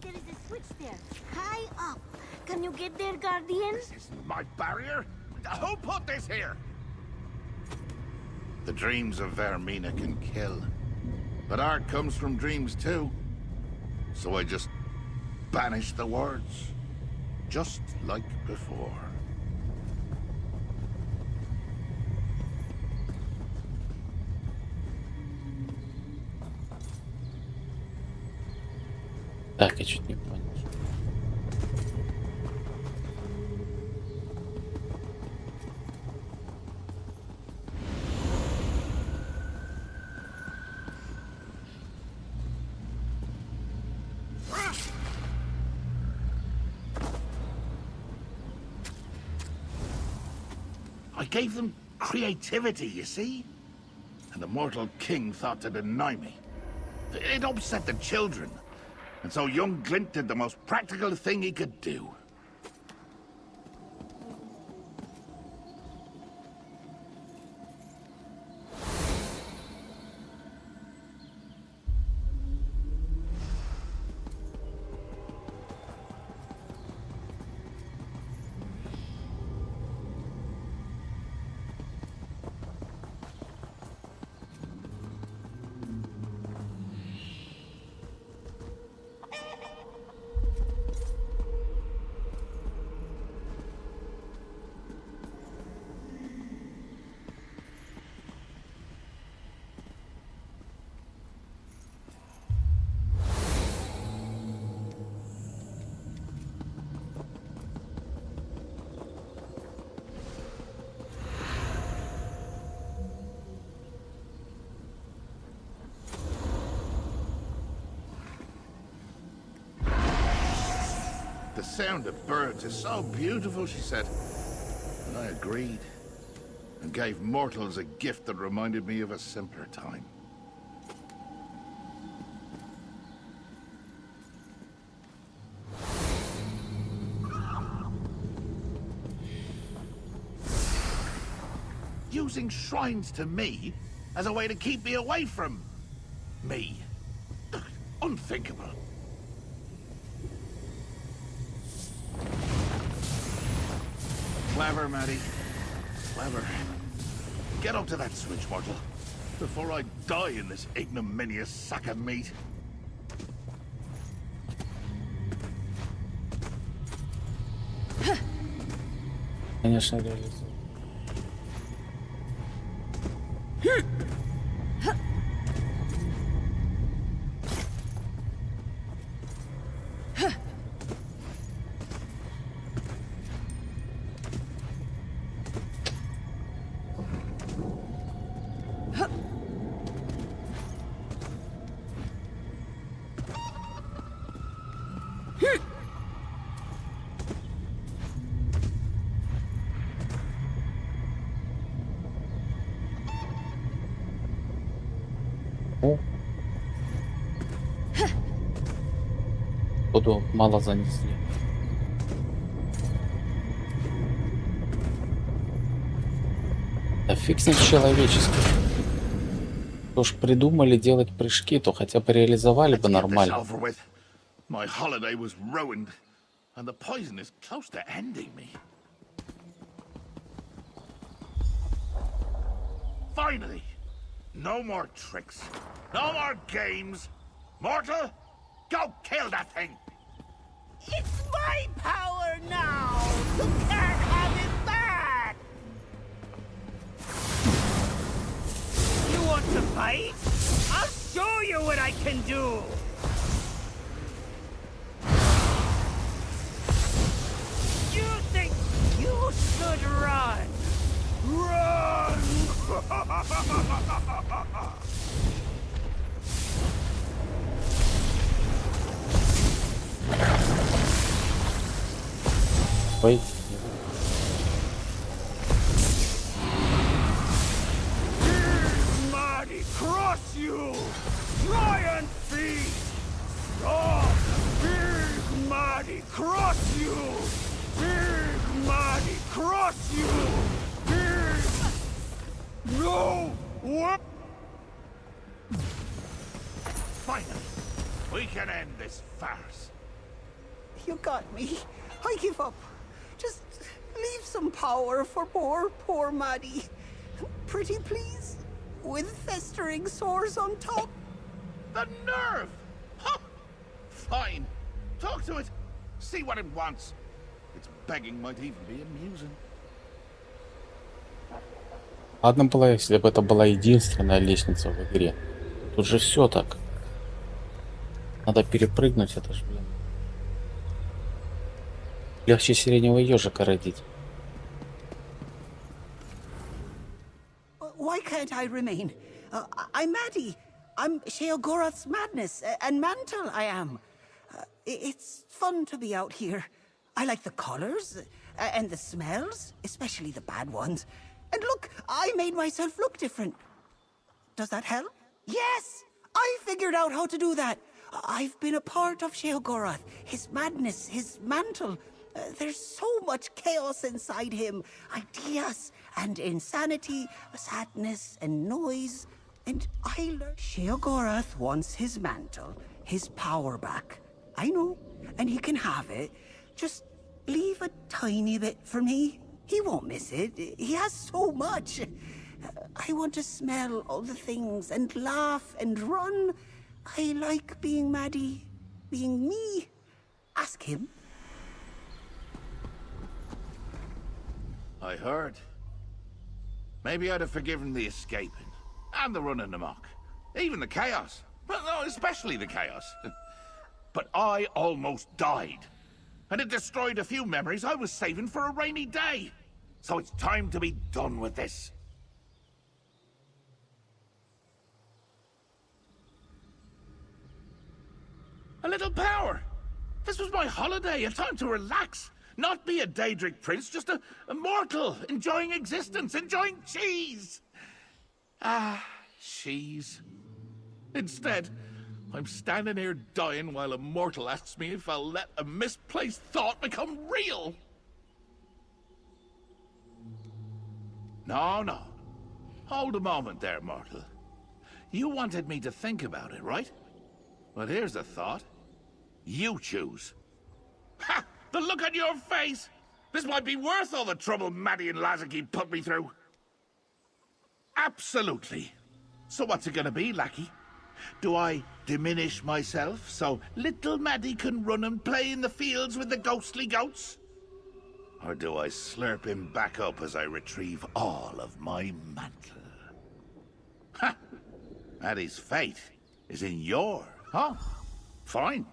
There is a switch there, high up. Can you get there, Guardian? This is my barrier? Who put this here? The dreams of Vermina can kill. But art comes from dreams too. So I just banish the words. Just like before. Так, я чуть не понял. I gave them creativity, you see? And the mortal king thought to deny me. It upset the children. And so young Glint did the most practical thing he could do. The sound of birds is so beautiful, she said. And I agreed. And gave mortals a gift that reminded me of a simpler time. using shrines to me as a way to keep me away from me. Unthinkable. Clever, Maddie. Clever. Get up to that switch, mortal, before I die in this ignominious sack of meat. Конечно, реализую. Буду мало занесли. Да фиг с ним человеческим. То ж придумали делать прыжки, то хотя бы реализовали бы нормально. My holiday was ruined, and the poison is close to ending me. Finally! No more tricks. No more games. Mortal, go kill that thing! It's my power now! You can't have it back! You want to fight? I'll show you what I can do! You think you should run? Run! Wait. Marty, cross you! Try and feed! Stop! Big Marty, cross you! Big Marty, cross you! Big... No! What? Finally, we can end this farce. You got me. I give up. Just leave some power for poor Maddie. Pretty please? With festering sores on top. The nerve! Huh. Fine. Talk to it. See what it wants. Its begging might even be amusing. Ладно было, если бы это была единственная лестница в игре. Тут же все так. Надо перепрыгнуть, это ж, блин. Легче сиреневого ежика родить. Why can't I remain? I'm Maddie. I'm Sheogorath's madness and mantle I am. It's fun to be out here. I like the colors and the smells, especially the bad ones. And look, I made myself look different. Does that help? Yes! I figured out how to do that. I've been a part of Sheogorath, his madness, his mantle. There's so much chaos inside him. Ideas and insanity, sadness and noise. And I learned Sheogorath wants his mantle, his power back. I know, and he can have it. Just leave a tiny bit for me. He won't miss it. He has so much. I want to smell all the things and laugh and run. I like being Maddie, being me. Ask him. I heard. Maybe I'd have forgiven the escaping, and the running amok, even the chaos. Well, no, especially the chaos. But I almost died, and it destroyed a few memories I was saving for a rainy day. So it's time to be done with this. A little power. This was my holiday, a time to relax. Not be a Daedric prince, just a mortal, enjoying existence, enjoying cheese. Ah, cheese. Instead, I'm standing here dying while a mortal asks me if I'll let a misplaced thought become real. No, Hold a moment there, mortal. You wanted me to think about it, right? Well, here's a thought. You choose. Ha! The look on your face! This might be worth all the trouble Maddie and Lazarky put me through. Absolutely. So what's it gonna be, Lackey? Do I diminish myself so little Maddie can run and play in the fields with the ghostly goats? Or do I slurp him back up as I retrieve all of my mantle? Ha! Maddie's fate is in your... Huh? Fine.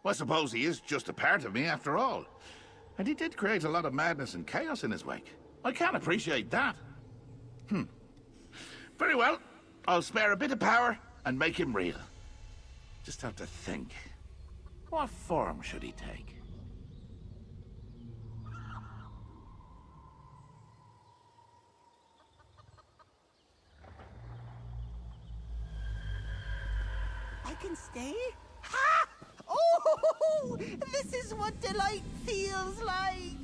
Well, I suppose he is just a part of me after all. And he did create a lot of madness and chaos in his wake. I can't appreciate that. Very well. I'll spare a bit of power and make him real. Just have to think. What form should he take? I can stay? Ha! Oh, this is what delight feels like.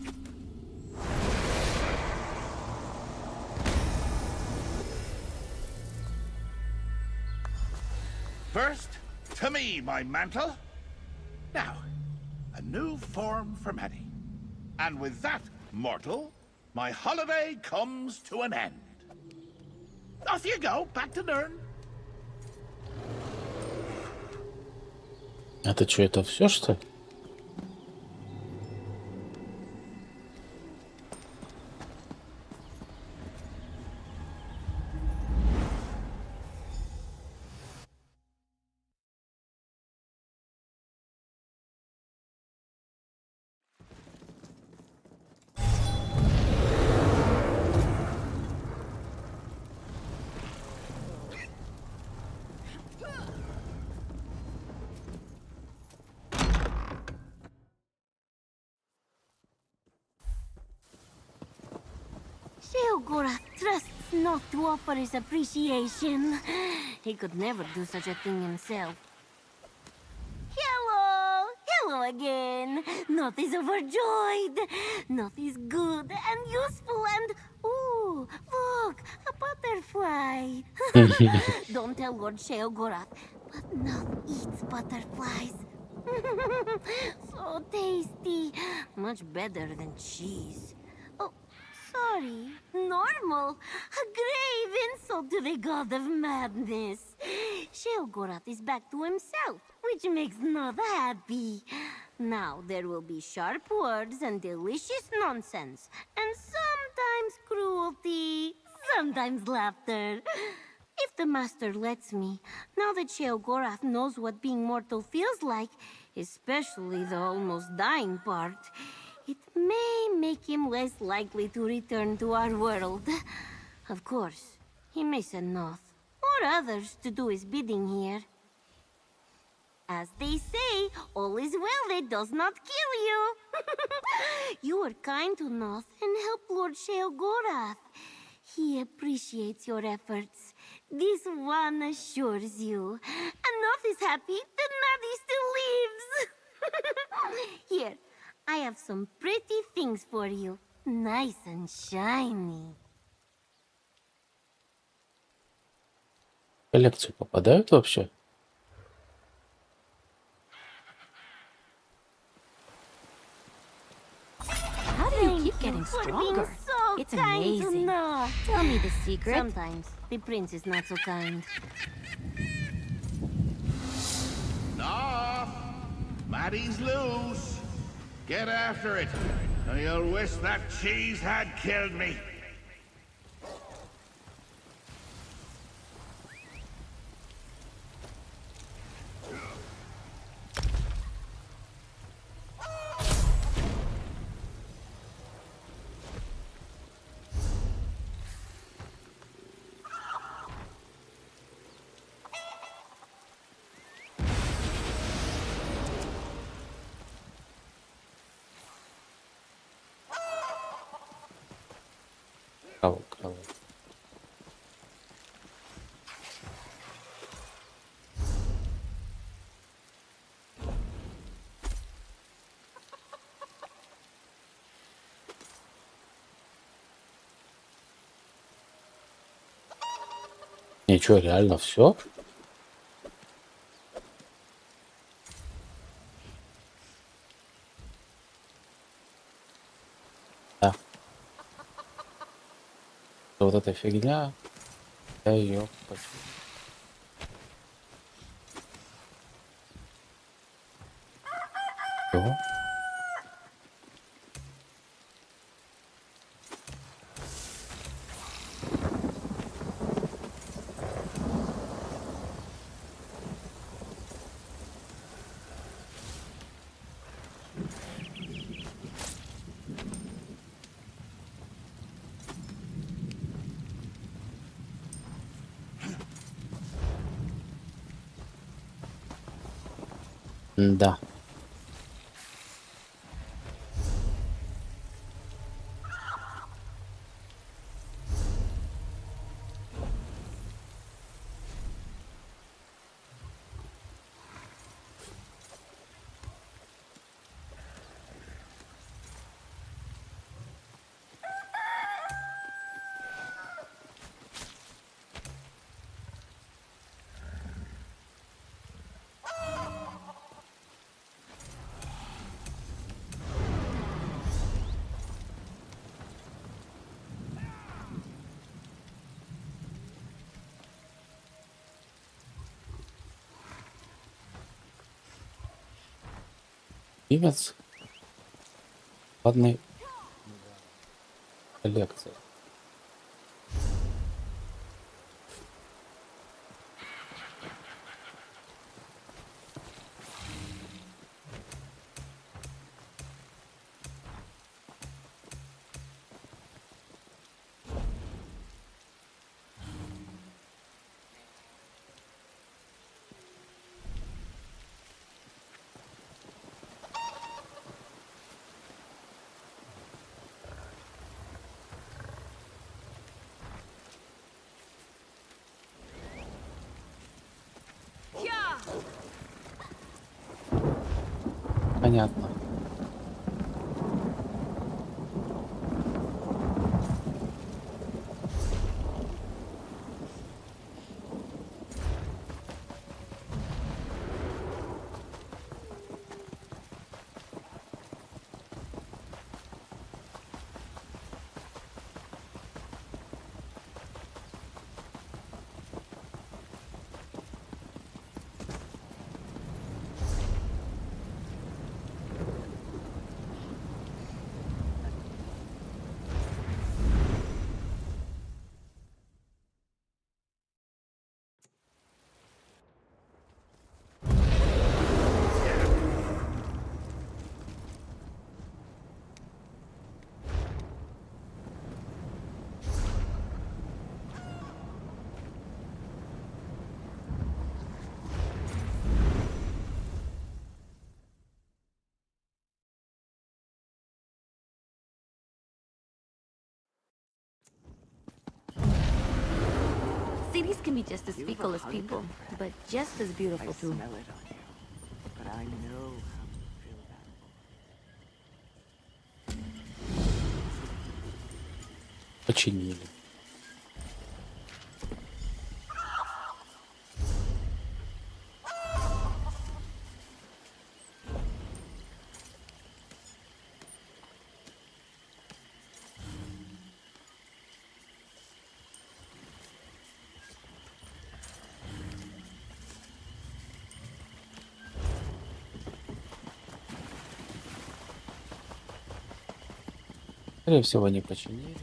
First, to me, my mantle. Now, a new form for Maddie. And with that, mortal, my holiday comes to an end. Off you go, back to Nern. Это что, это все, что ли? Sheogorath trusts not to offer his appreciation. He could never do such a thing himself. Hello! Hello again! Noth is overjoyed. Noth is good and useful and... Ooh, look! A butterfly! Don't tell Lord Sheogorath, but Noth eats butterflies. So tasty. Much better than cheese. Sorry, normal. A grave insult to the god of madness. Sheogorath is back to himself, which makes Noth happy. Now there will be sharp words and delicious nonsense, and sometimes cruelty, sometimes laughter. If the master lets me, now that Sheogorath knows what being mortal feels like, especially the almost dying part, it may make him less likely to return to our world. Of course, he may send Noth, or others, to do his bidding here. As they say, all is well that does not kill you. You were kind to Noth and helped Lord Sheogorath. He appreciates your efforts. This one assures you. And Noth is happy that Maddie still lives. Here. I have some pretty things for you. Nice and shiny. В коллекцию попадают вообще? How do you keep getting stronger? So it's amazing. Tell me the secret. Sometimes the prince is not so kind. No, Maddie's loose. Get after it, or you'll wish that cheese had killed me. Кого? Ничего, реально все? Да. Вот эта фигня, я ее хочу. Чего? Да. Немец ладной коллекции. Понятно. Cities can be just as fickle as people, but just as beautiful too. But I know how you feel about it. Починили. Скорее всего, не починили.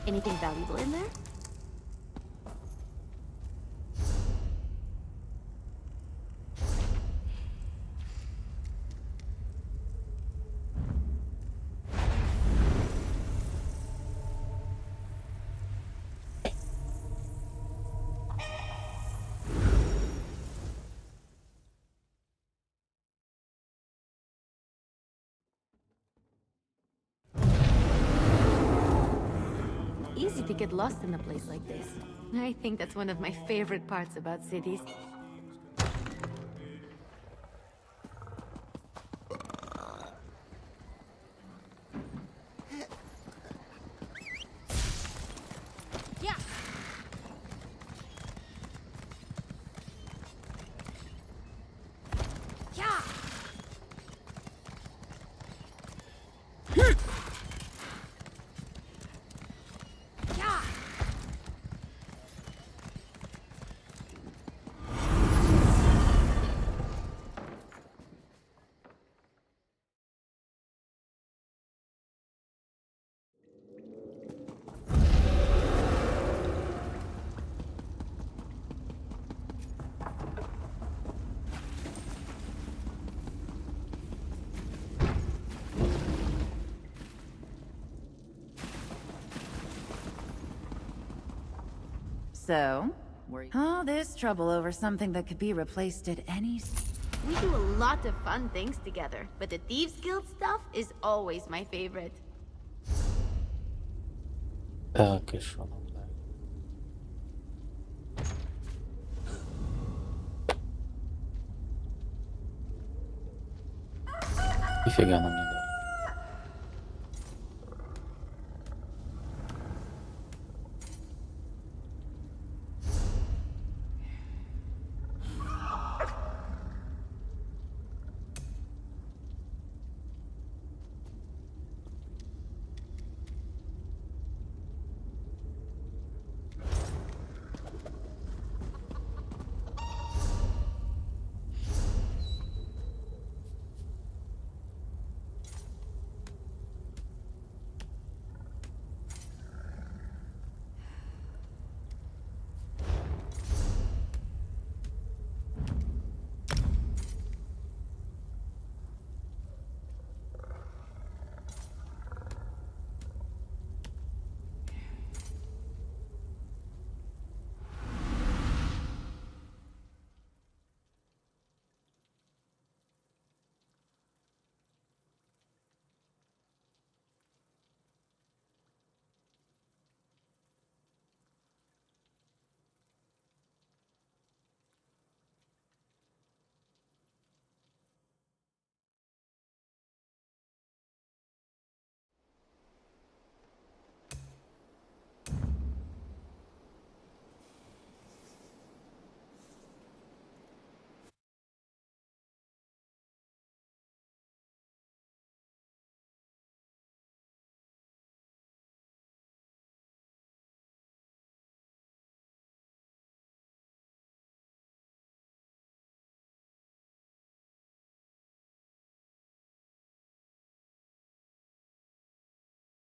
Anything valuable in there? Easy to get lost in a place like this. I think that's one of my favorite parts about cities. Yeah. Yeah. So, all this trouble over something that could be replaced at any... We do a lot of fun things together, but the Thieves Guild stuff is always my favorite. Так, и что нам дали? Нифига нам не дали.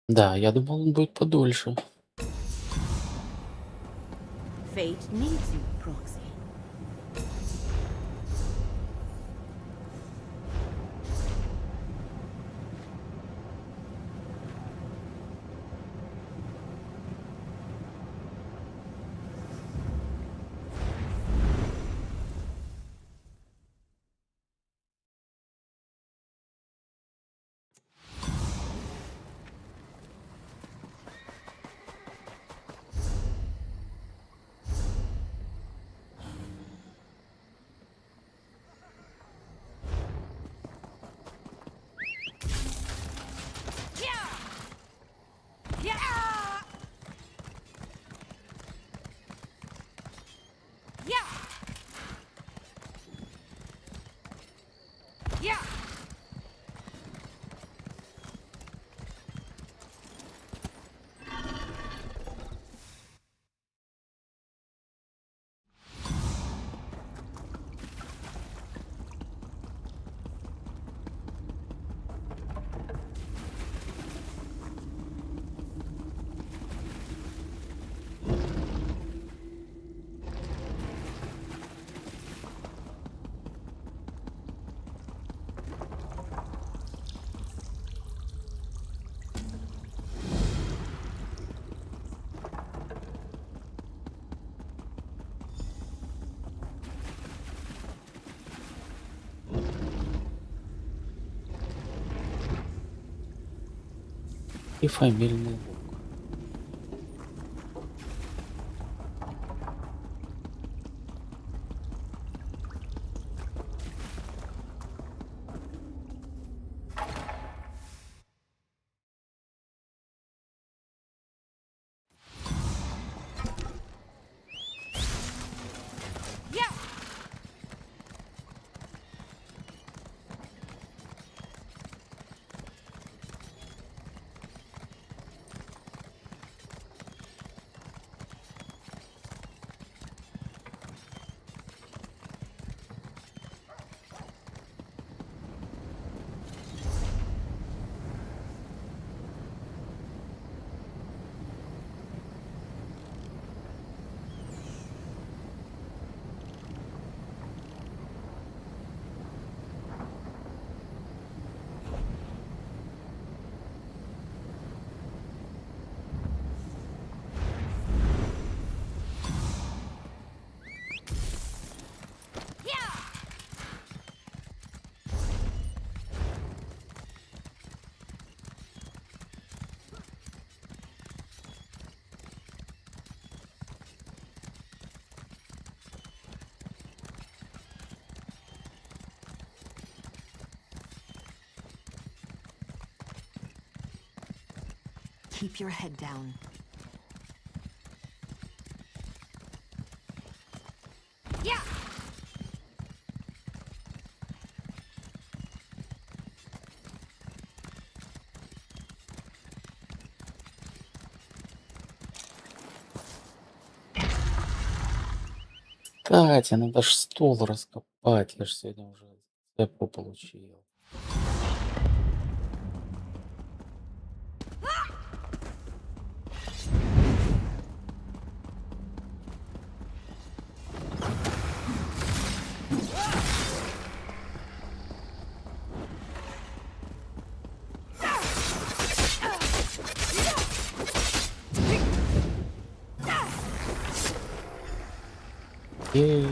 Да, я думал, он будет подольше. Fate needs you, Proxy. И фамильный лук. Keep your head down. Yeah. Катя, надо ж стол раскопать. Я ж сегодня уже цепку получил. Ей.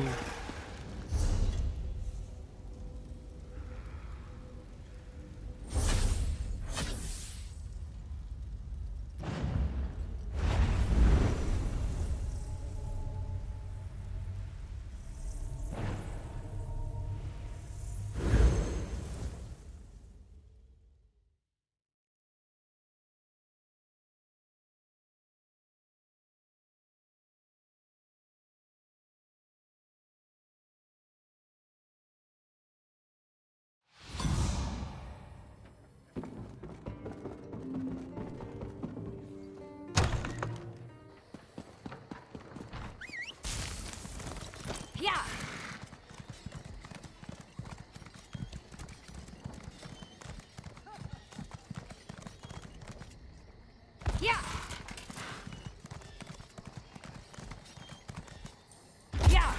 Yeah. Yeah. Yeah.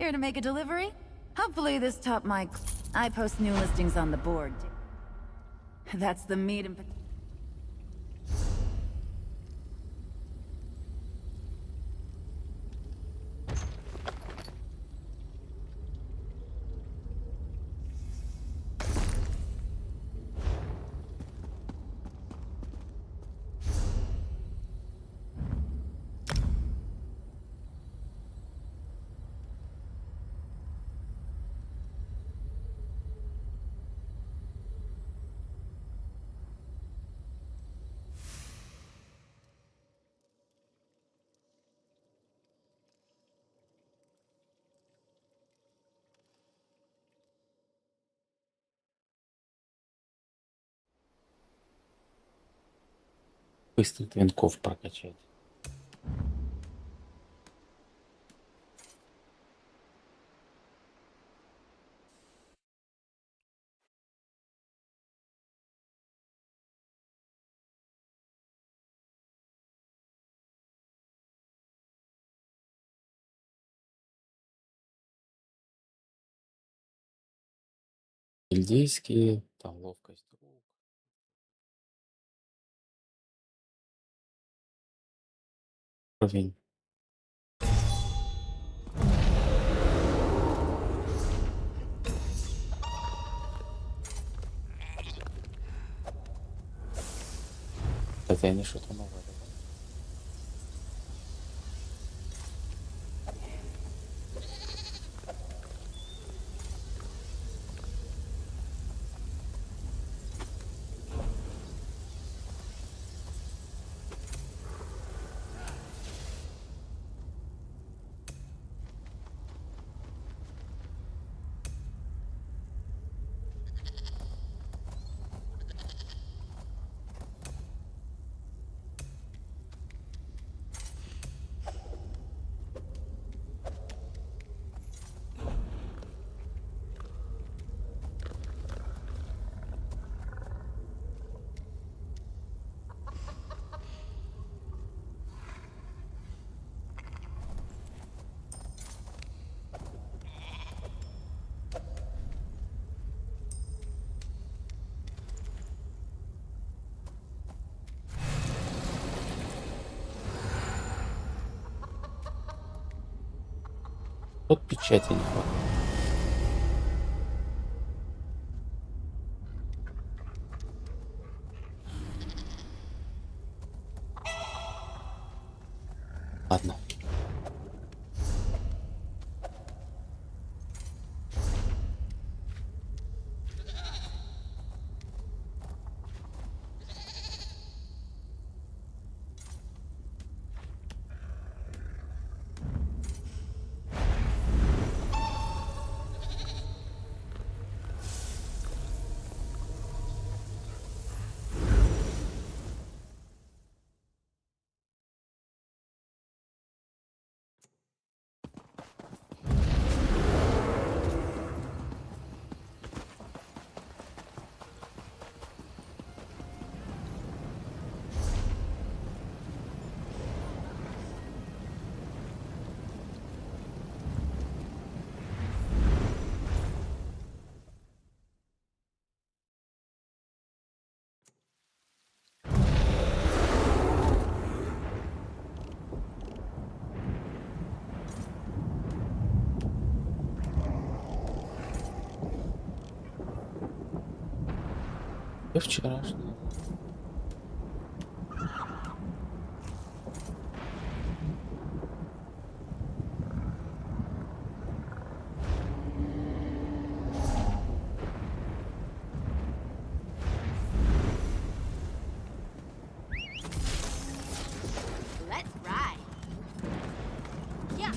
Here to make a delivery? Hopefully this top mic. I post new listings on the board. That's the meat and Быстрый твинков прокачать. Гильдейские, там ловкость рук. Уровень. Хотя они что-то новое. Тут печати не хватает. Ладно. И вчерашний. Let's ride. Yeah.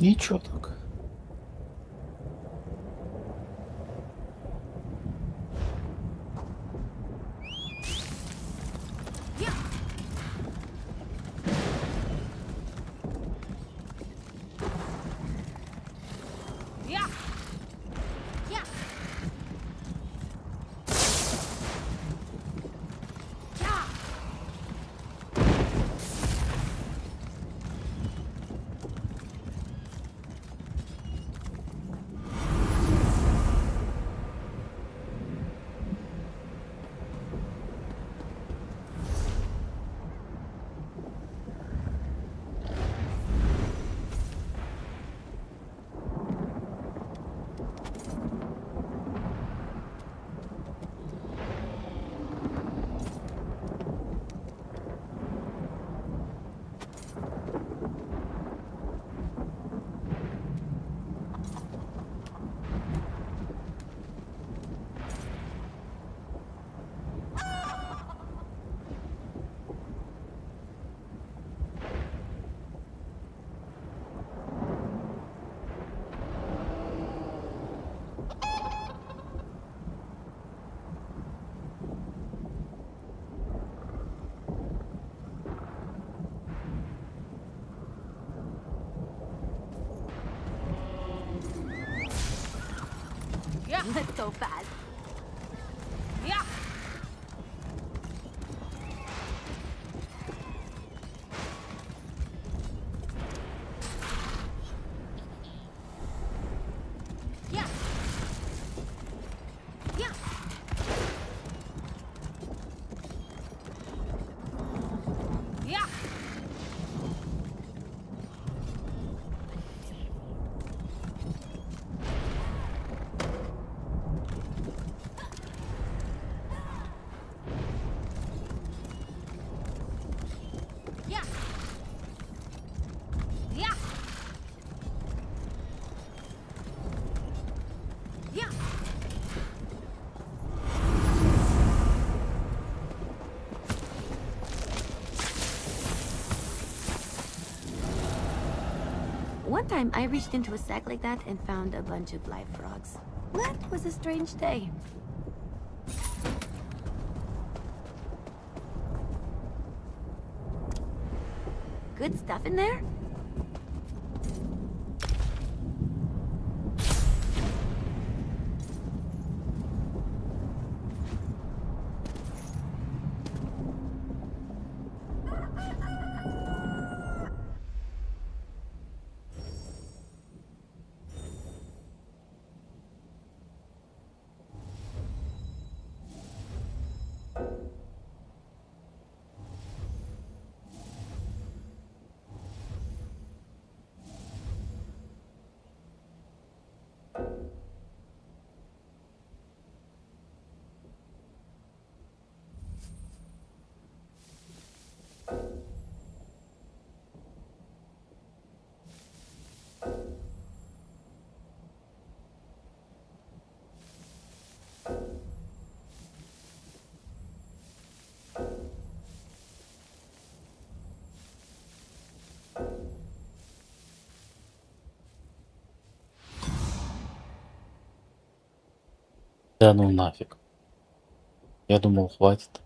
Ничего так. That's so fast. Yeah. Yeah. Yeah. Yeah. One time I reached into a sack like that and found a bunch of live frogs. That was a strange day. Good stuff in there? Да ну нафиг. Я думал, хватит.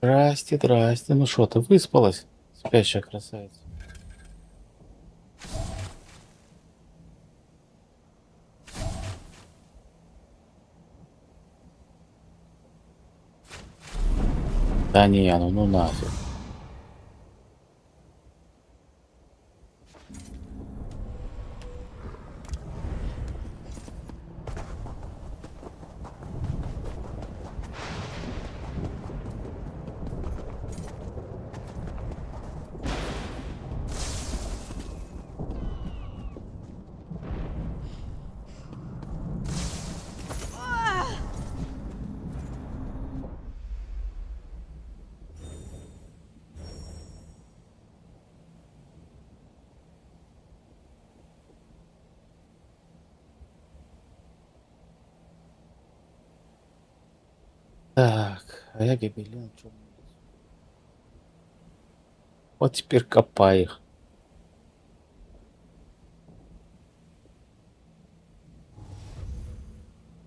Здрасте, здрасте. Ну что, ты выспалась? Спящая красавица. Да не, ну нафиг. Так, а я гибелин. Вот теперь копай их.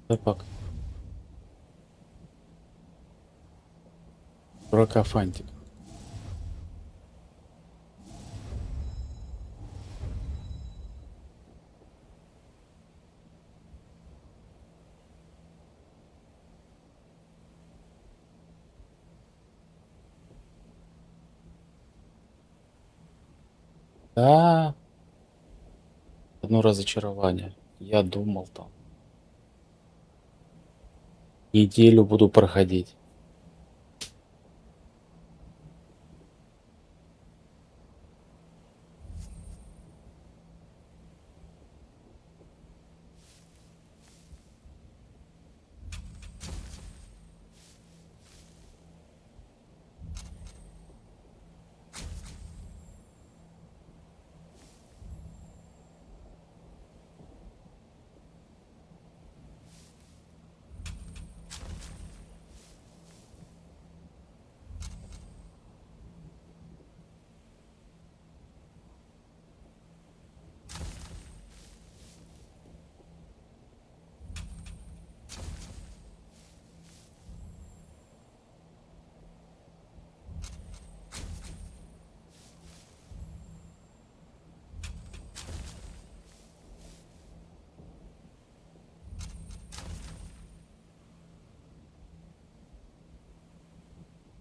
Так. Прокофантик. Да. Одно разочарование. Я думал там. Неделю буду проходить.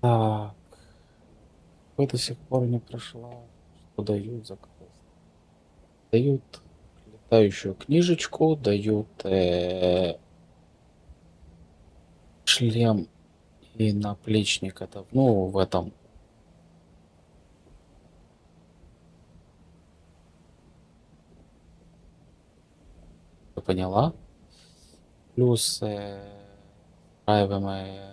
Так. Какой до сих пор не прошла. Что дают за квест? Дают летающую книжечку, дают шлем и наплечник. Это, ну, в этом. Ты поняла? Плюс встраиваемые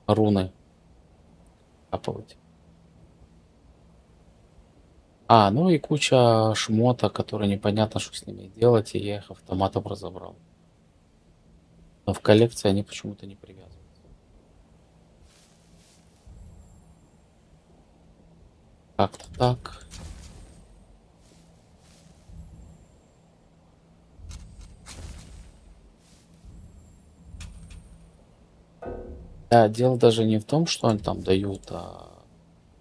руны капывать. А, ну и куча шмота, которые непонятно, что с ними делать, и я их автоматом разобрал. Но в коллекции они почему-то не привязываются. Как-то так. Да, дело даже не в том, что они там дают, а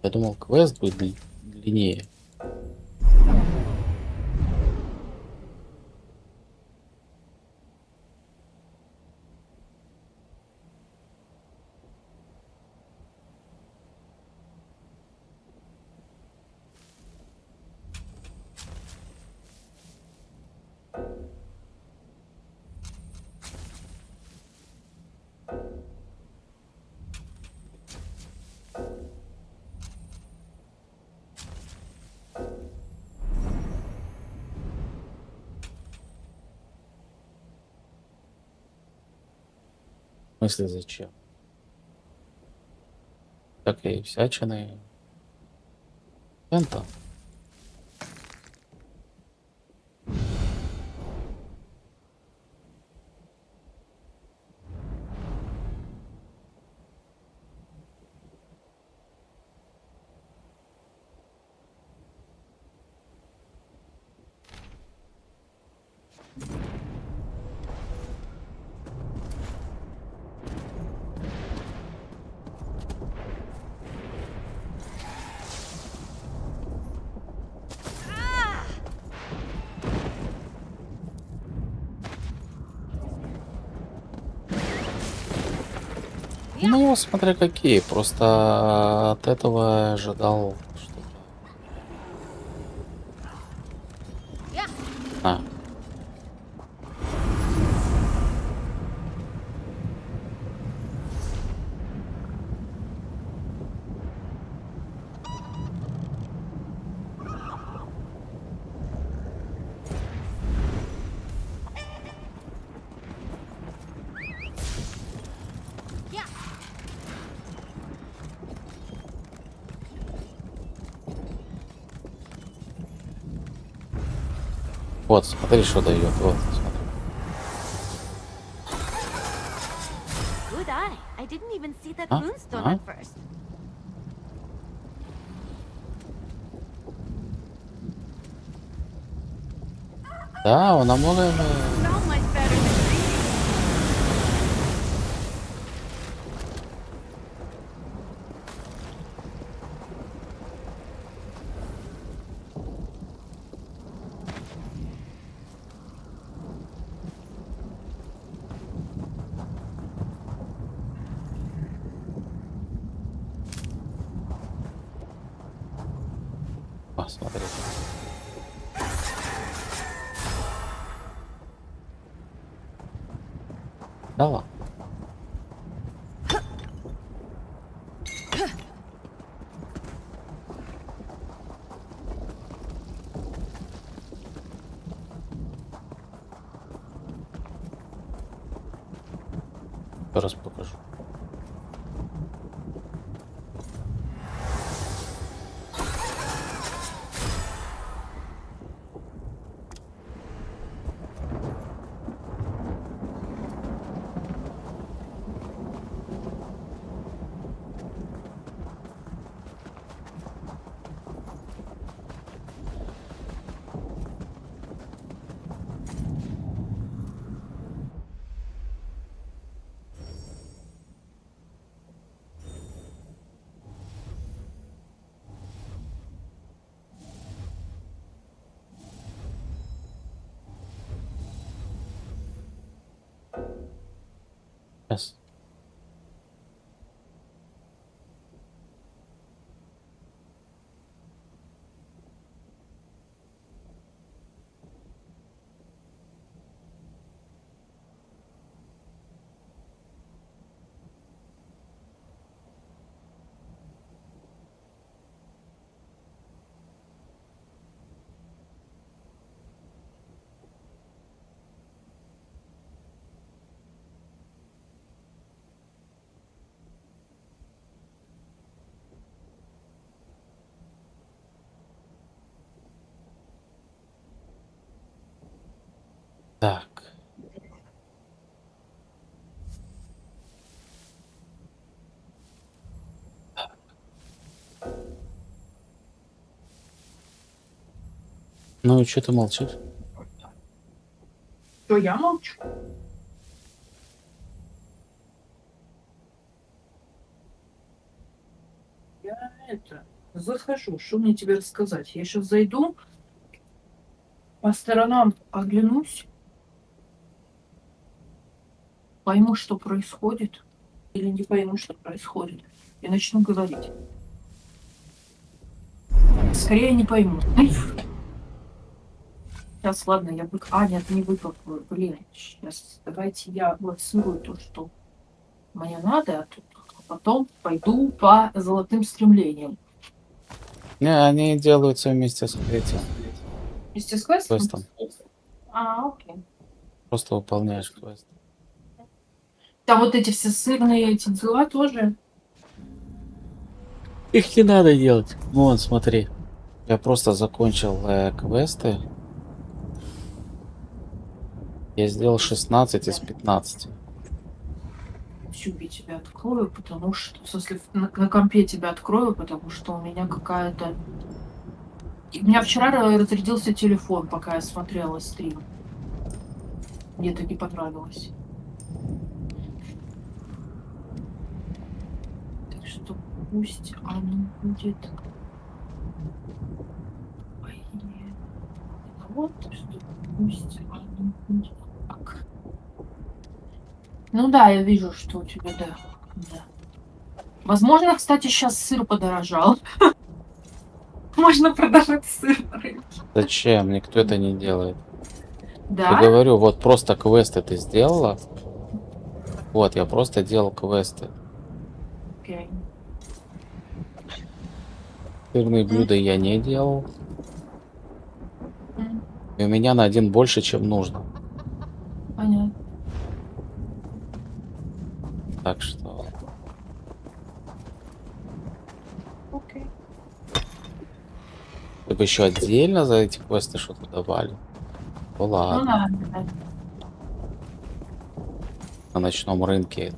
я думал, квест будет длиннее. В смысле, зачем? Так и всячины. Это. Ну, смотря какие. Просто от этого ожидал что-то. А. Вот, смотри, что дает. Вот, смотри. Good eye. I didn't even see that А? moonstone А? at first. Да, он намного... Smells much better than Посмотри. Да ладно. Еще раз покажу. Сейчас. Так. Ну и что ты молчишь? Что, я молчу? Я захожу. Что мне тебе рассказать? Я сейчас зайду, по сторонам оглянусь, пойму, что происходит, или не пойму, что происходит, и начну говорить. Скорее не пойму. Сейчас, ладно, я бы... А, нет, не выпакую. Блин, сейчас давайте я блокирую то, что мне надо, а потом пойду по золотым стремлениям. Не, они делаются вместе с этим. Вместе с квестом? Квестом. А, окей. Просто выполняешь квест. Там вот эти все сырные эти дела тоже. Их не надо делать. Вон, смотри. Я просто закончил квесты. Я сделал 16 из 15. Сюби тебя открою, потому что... В смысле, на компе тебя открою, потому что у меня какая-то... У меня вчера разрядился телефон, пока я смотрела стрим. Мне это не понравилось. Так что пусть оно будет... Ой, вот, что пусть оно будет так. Ну да, я вижу, что у тебя, да. Возможно, кстати, сейчас сыр подорожал. Можно продавать сыр на рынке. Зачем? Никто это не делает. Да? Я говорю, вот просто квесты ты сделала. Вот, я просто делал квесты. Окей. Сырные блюда я не делал. И у меня на один больше, чем нужно. Понятно. Так что... Окей. Ты бы еще отдельно за эти квесты что-то давали? Ну ладно. Ну да. На ночном рынке.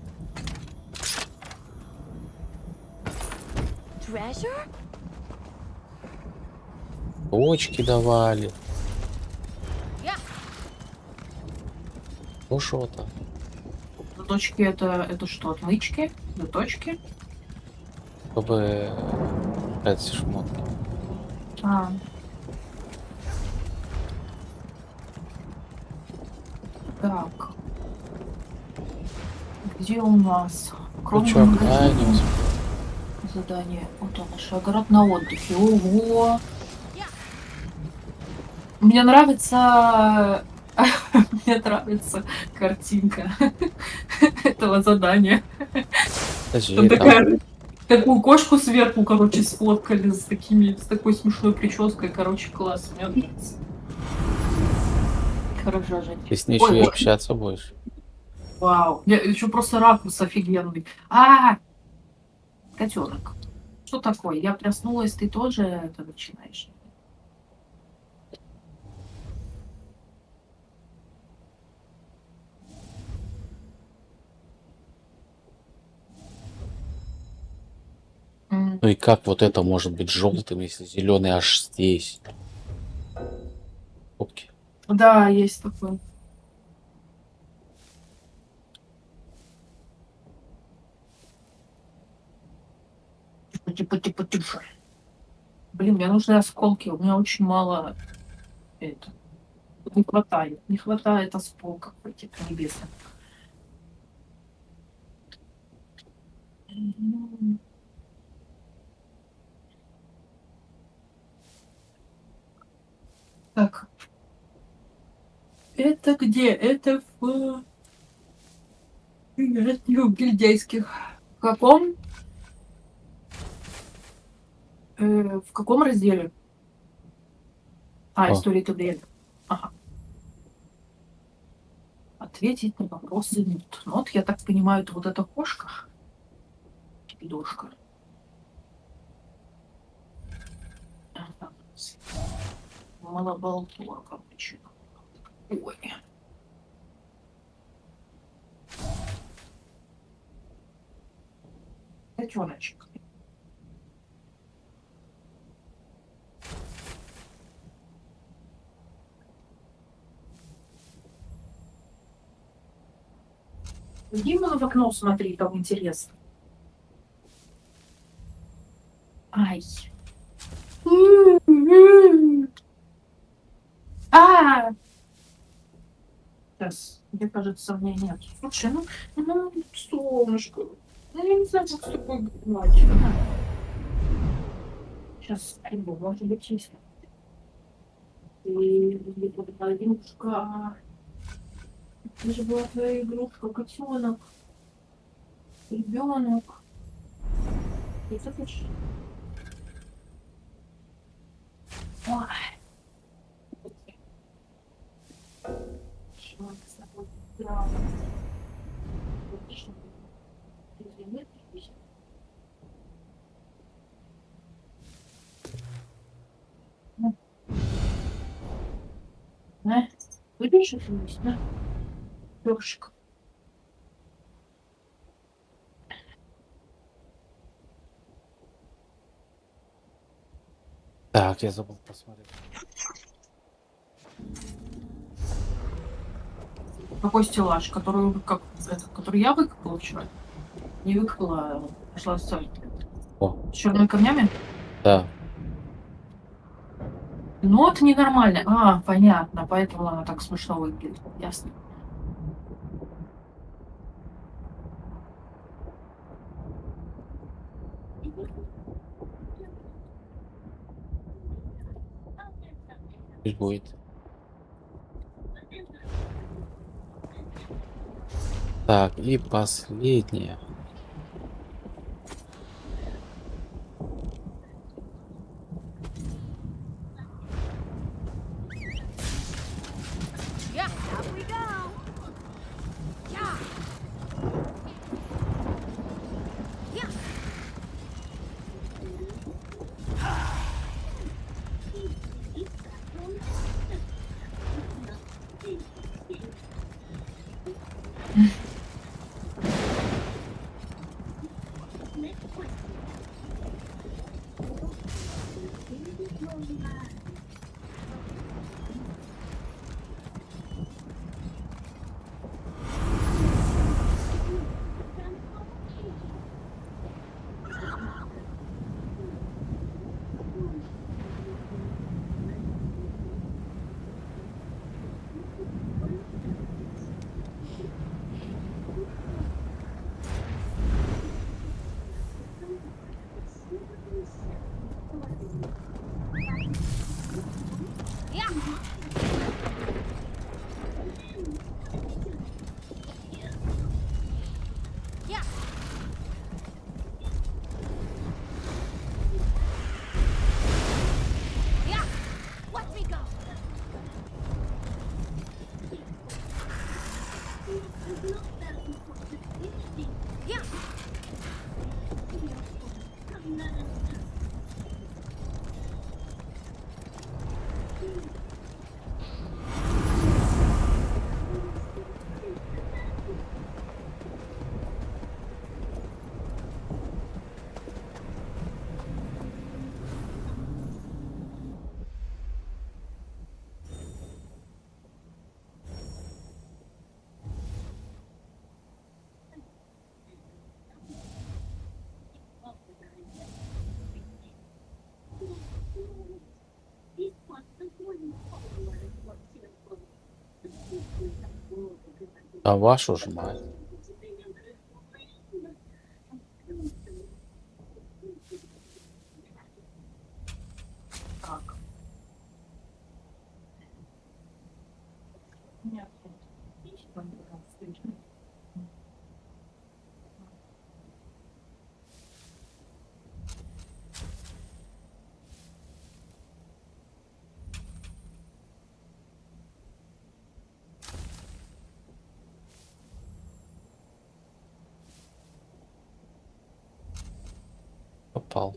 Treasure? Почки давали. Ну что-то. Точки это что? Отмычки? Точки? Чтобы брать шмотки. А. Так. Где у нас? Крючок, задание. Вот он наш огород на отдыхе. Ого! Мне нравится... Мне нравится картинка этого задания. Такую кошку сверху, короче, сфоткали с такой смешной прической. Короче, класс. Мне нравится. Хорошо, Жень. Ты с ней еще и общаться будешь. Вау. Еще просто ракурс офигенный. Котенок. Что такое? Я проснулась, ты тоже это начинаешь? Ну и как вот это может быть желтым, если зеленый аж здесь? Опки. Да, есть такой. Типа. Блин, мне нужны осколки. У меня очень мало это. Не хватает. Не хватает осколков этих небесных. Так. Это где? Это в гильдейских. В каком? В каком разделе? История таблеток. Ага. Ответить на вопросы нет. Ну, вот, я так понимаю, это вот эта кошка. Кипидошка. Малоболтура, короче. Ой. Котеночек. Иди в окно смотри, там интересно. Ай. Сейчас, мне кажется, у меня нет. Слушай, ну солнышко. Ну, я не знаю, как с тобой говорить. Сейчас, может быть, есть. И игрушка. Это же была твоя игрушка, котенок. Ребенок. И ты хочешь? Ой. Что с тобой играла? На, выберешь это вместе, да? Перышек. Так, я забыл посмотреть. Какой стеллаж, который я выкопала вчера? Не выкопала, а пошла ставить. С черными камнями? Да. Ну, это ненормально. Понятно, поэтому она так смешно выглядит. Ясно. Пусть будет. Так, и последнее. Yeah, up we go. Yeah. Yeah. А вашу ж мать. Так. Нет. Попал.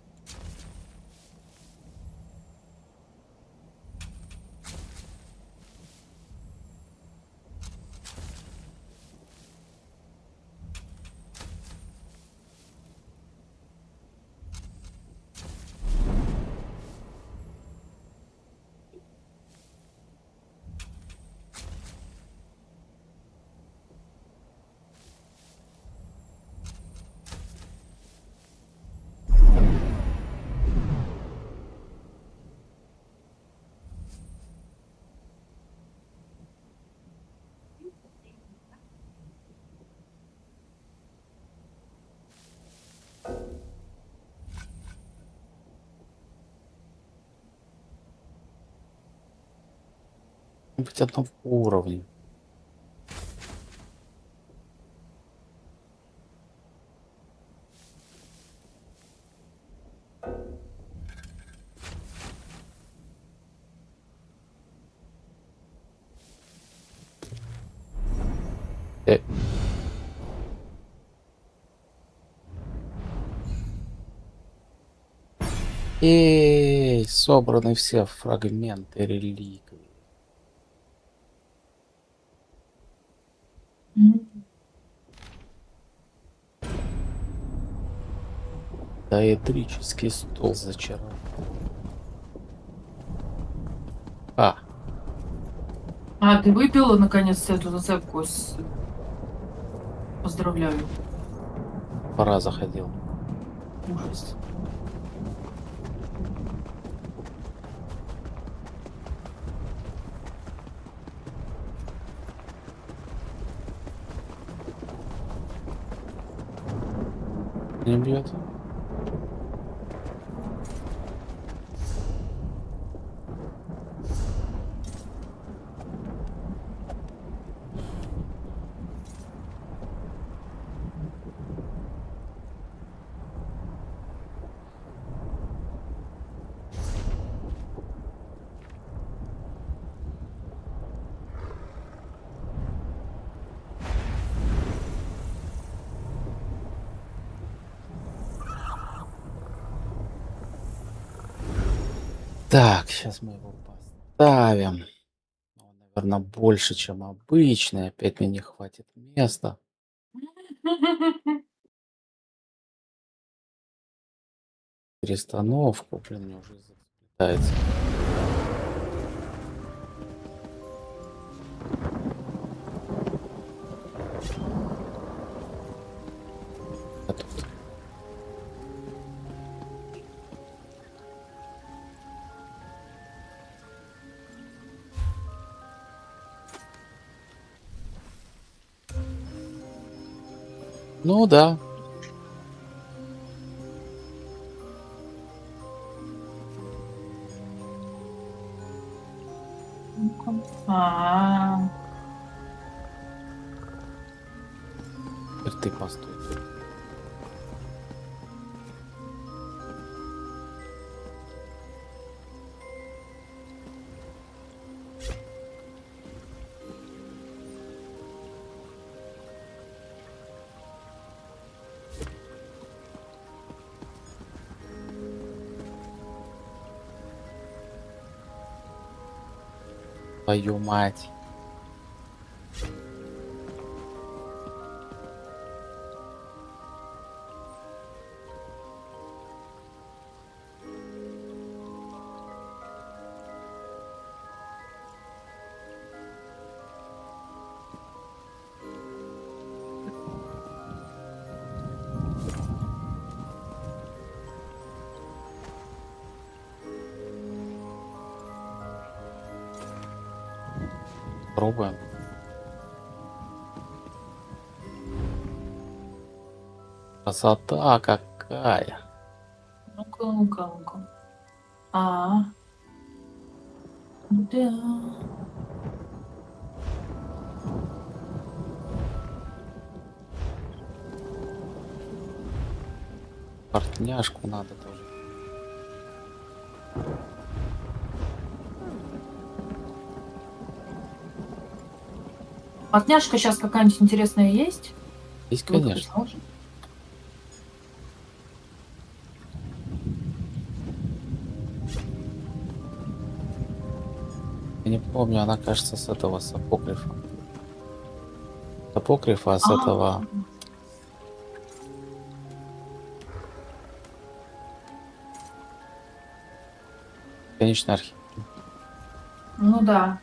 Быть одного уровня. Эй, собраны все фрагменты реликвий. Доэдрический стол зачарован. А, ты выпила наконец-то эту зацепку? Поздравляю. Пора заходил. Ужас. Не бьет. Так, сейчас мы его поставим. Он, наверное, больше, чем обычный. Опять мне не хватит места. Перестановку, блин, мне уже заплетается. А тут. Ну да. А, Теперь ты постой. Твою мать. Пробуем. Красота какая. ну-ка, ну-ка, ну-ка. А, да. Портняшку надо тоже. Портняшка сейчас какая-нибудь интересная есть? Есть, конечно. Я не помню, она, кажется, с этого, с апокрифа. С апокрифа, а с этого... Конечно, архив. Ну да.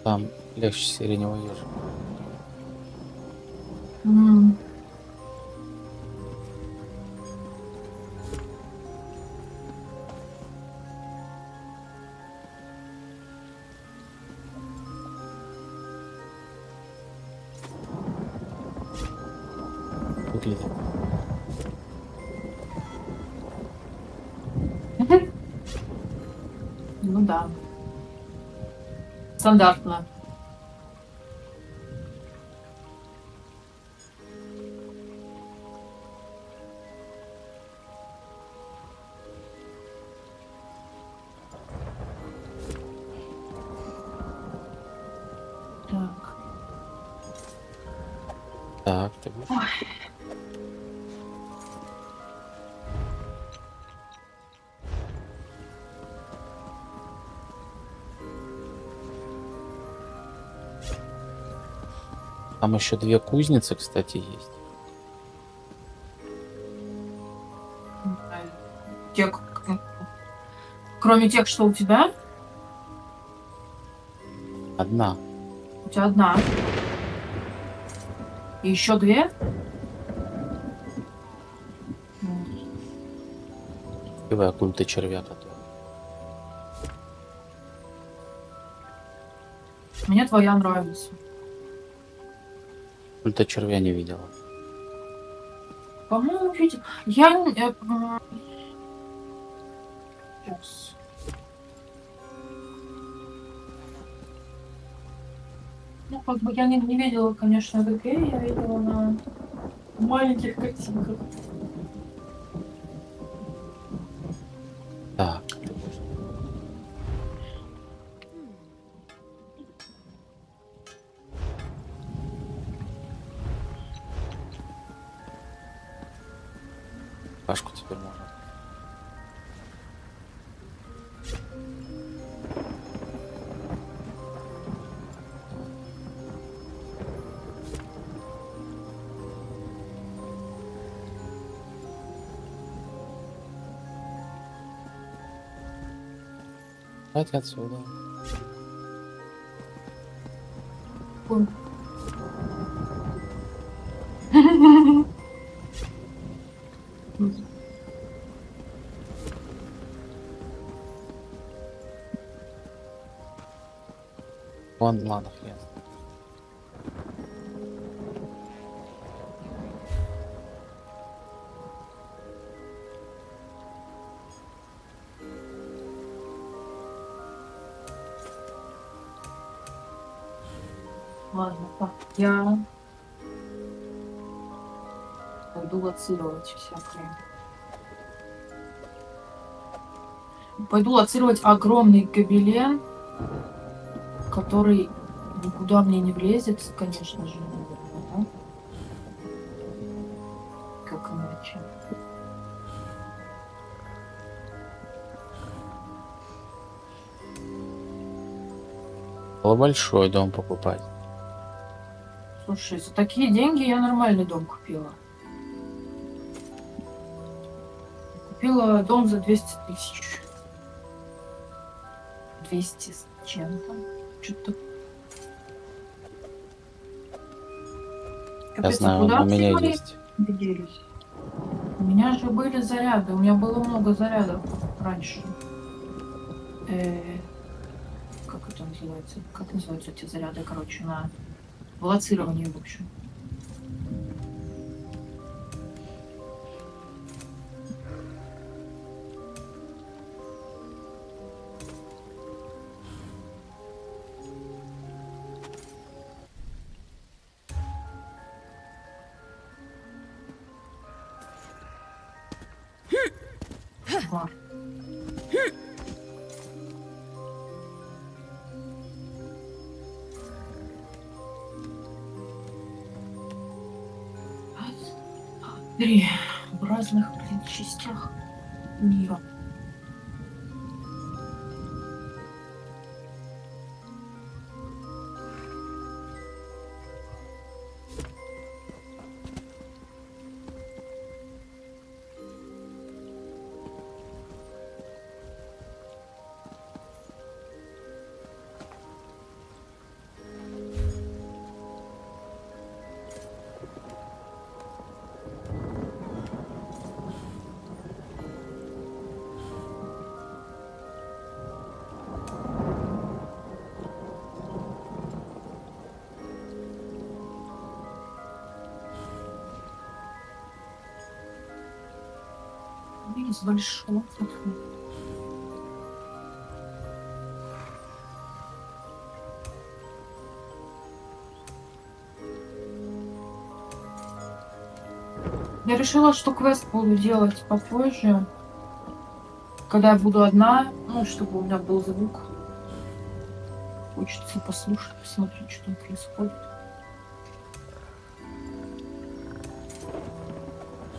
Там легче сиреневого ежа. Выглядит. Ну да. Стандартно. Так. Так, ты будешь? Там еще 2 кузницы, кстати, есть. Кроме тех, что у тебя? Одна. У тебя одна. И еще 2? Красивая культа червя, которая. Мне твоя нравится. Культа червя не видела. По-моему, видел. Я... Сейчас. Ну, как бы я не видела, конечно, в игре, я видела на маленьких картинках. Так. Кашку теперь можно. Давайте отсюда. Вон, ладно, хрен. Ладно, так, я пойду лоцировать всякое. Пойду лоцировать огромный гобелен, который никуда мне не влезет, конечно же, наверное, да? Как иначе? Большой дом покупать. Слушай, за такие деньги я нормальный дом купила. Купила дом за 200 тысяч. 200 с чем-то. Что-то. Я знаю, у меня есть. Делись? У меня же были заряды. У меня было много зарядов раньше. Как это называется? Как называются эти заряды, короче, на лоцирование, в общем. Ладно. Три в разных, блин, частях мира. Из большого. Я решила, что квест буду делать попозже, когда я буду одна, ну, чтобы у меня был звук. Хочется послушать, посмотреть, что там происходит.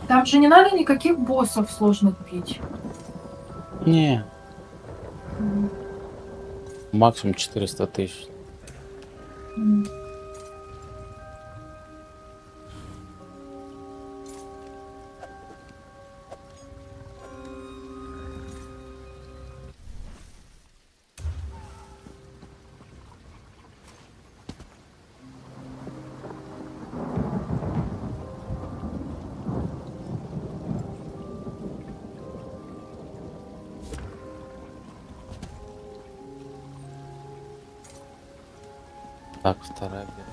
Там же не надо никаких боссов сложных бить. Не. Максимум 400 тысяч. Так, вторая беда.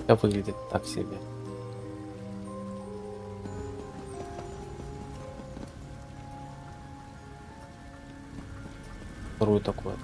Это выглядит так себе. Вторую такую.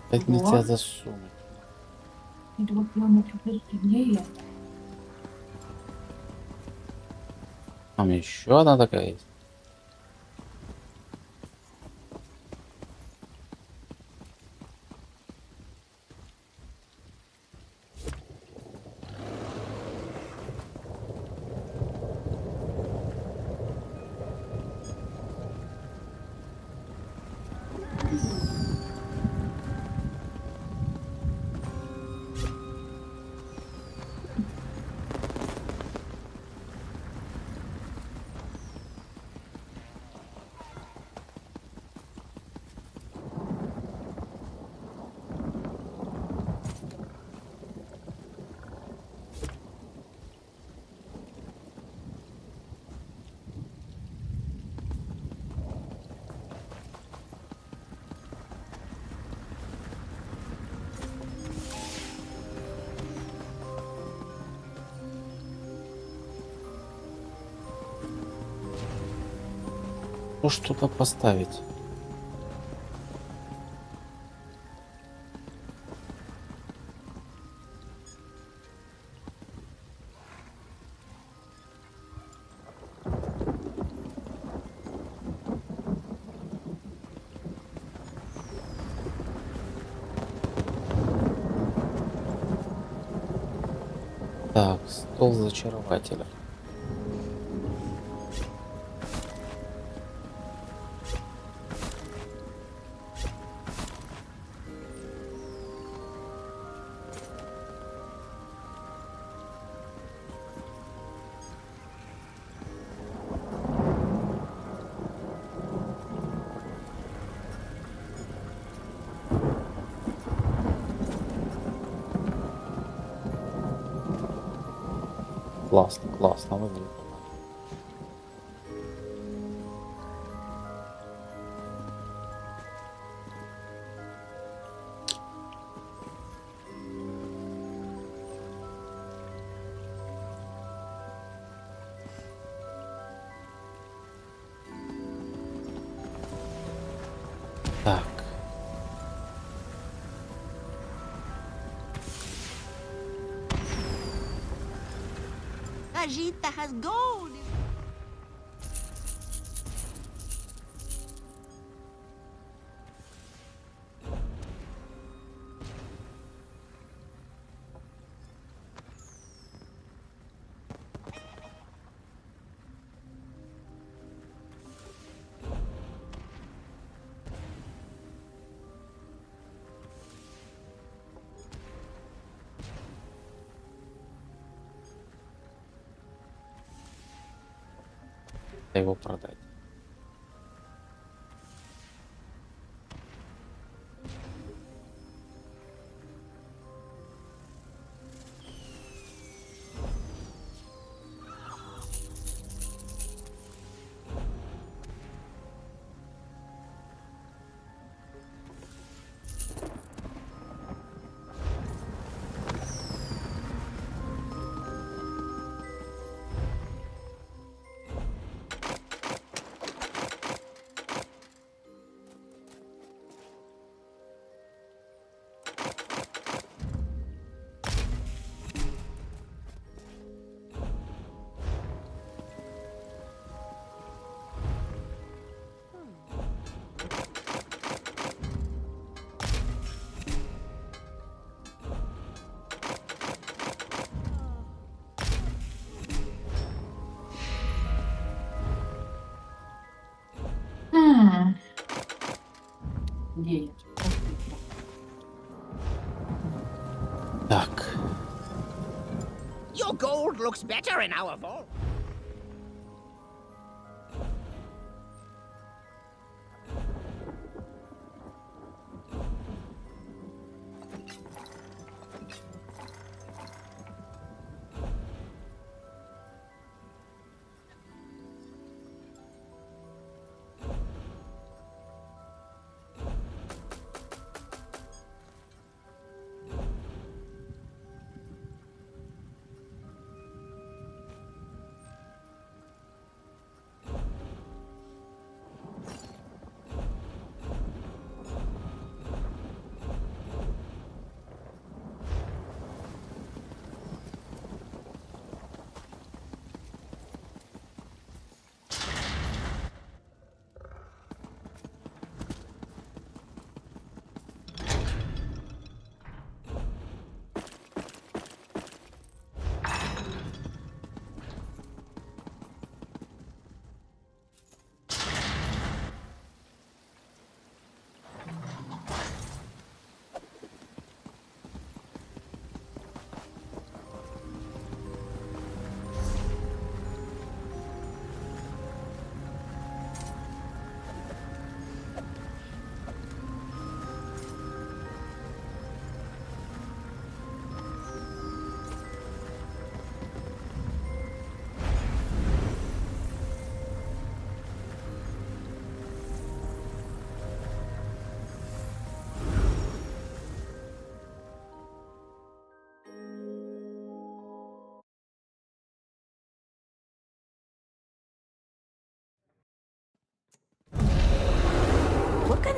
Опять нельзя засунуть. Это вот прямо теперь длиннее. Там еще одна такая есть. Что ж туда поставить? Так, стол зачарователя. Классно, классно выглядит. Так. Vegeta has gold. Его продать. Так. Your gold looks better in our vault.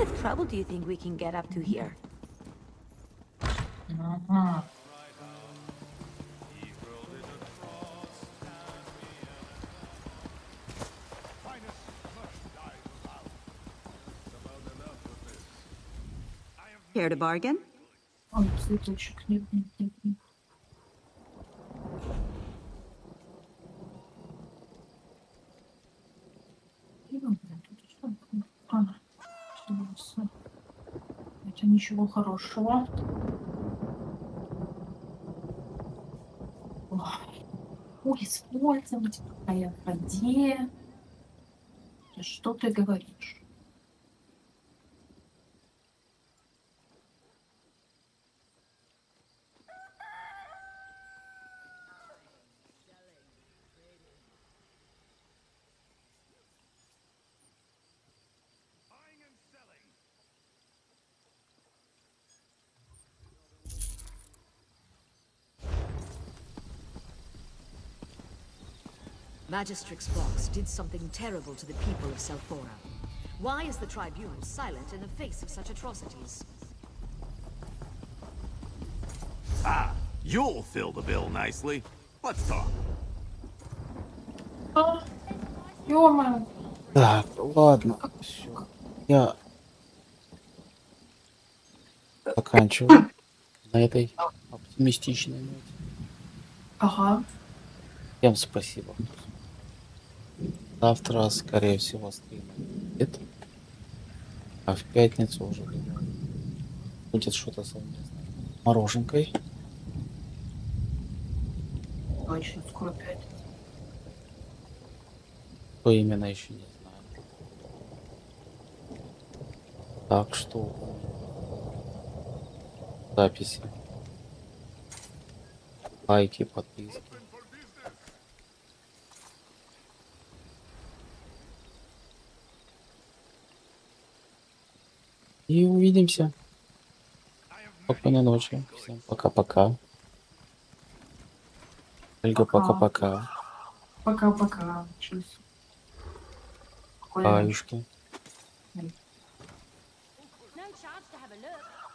kind of trouble do you think we can get up to here? Ага. Care to bargain? Ой, цветочек. Нет, нет, нет, нет. Это ничего хорошего. Ой, использовать, пока я в воде. Да что ты говоришь? Magistrix Box did something terrible to the people of Selphora. Why is the tribunal silent in the face of such atrocities? Ah, you'll fill the bill nicely. Let's talk. Ё-моё. Так, ладно. Всё. Я заканчиваю на этой оптимистичной ноте. Ага. Всем спасибо. Завтра, скорее всего, стрим будет. А в пятницу уже будет что-то совместное. Мороженкой. Точно, скоро пятница. Кто именно еще не знаю. Так что записи, лайки, подписки. И увидимся. Спокойной ночи. Всем пока-пока. Ольга, пока-пока. Пока-пока. Чус. Аюшки. No chance to have a look.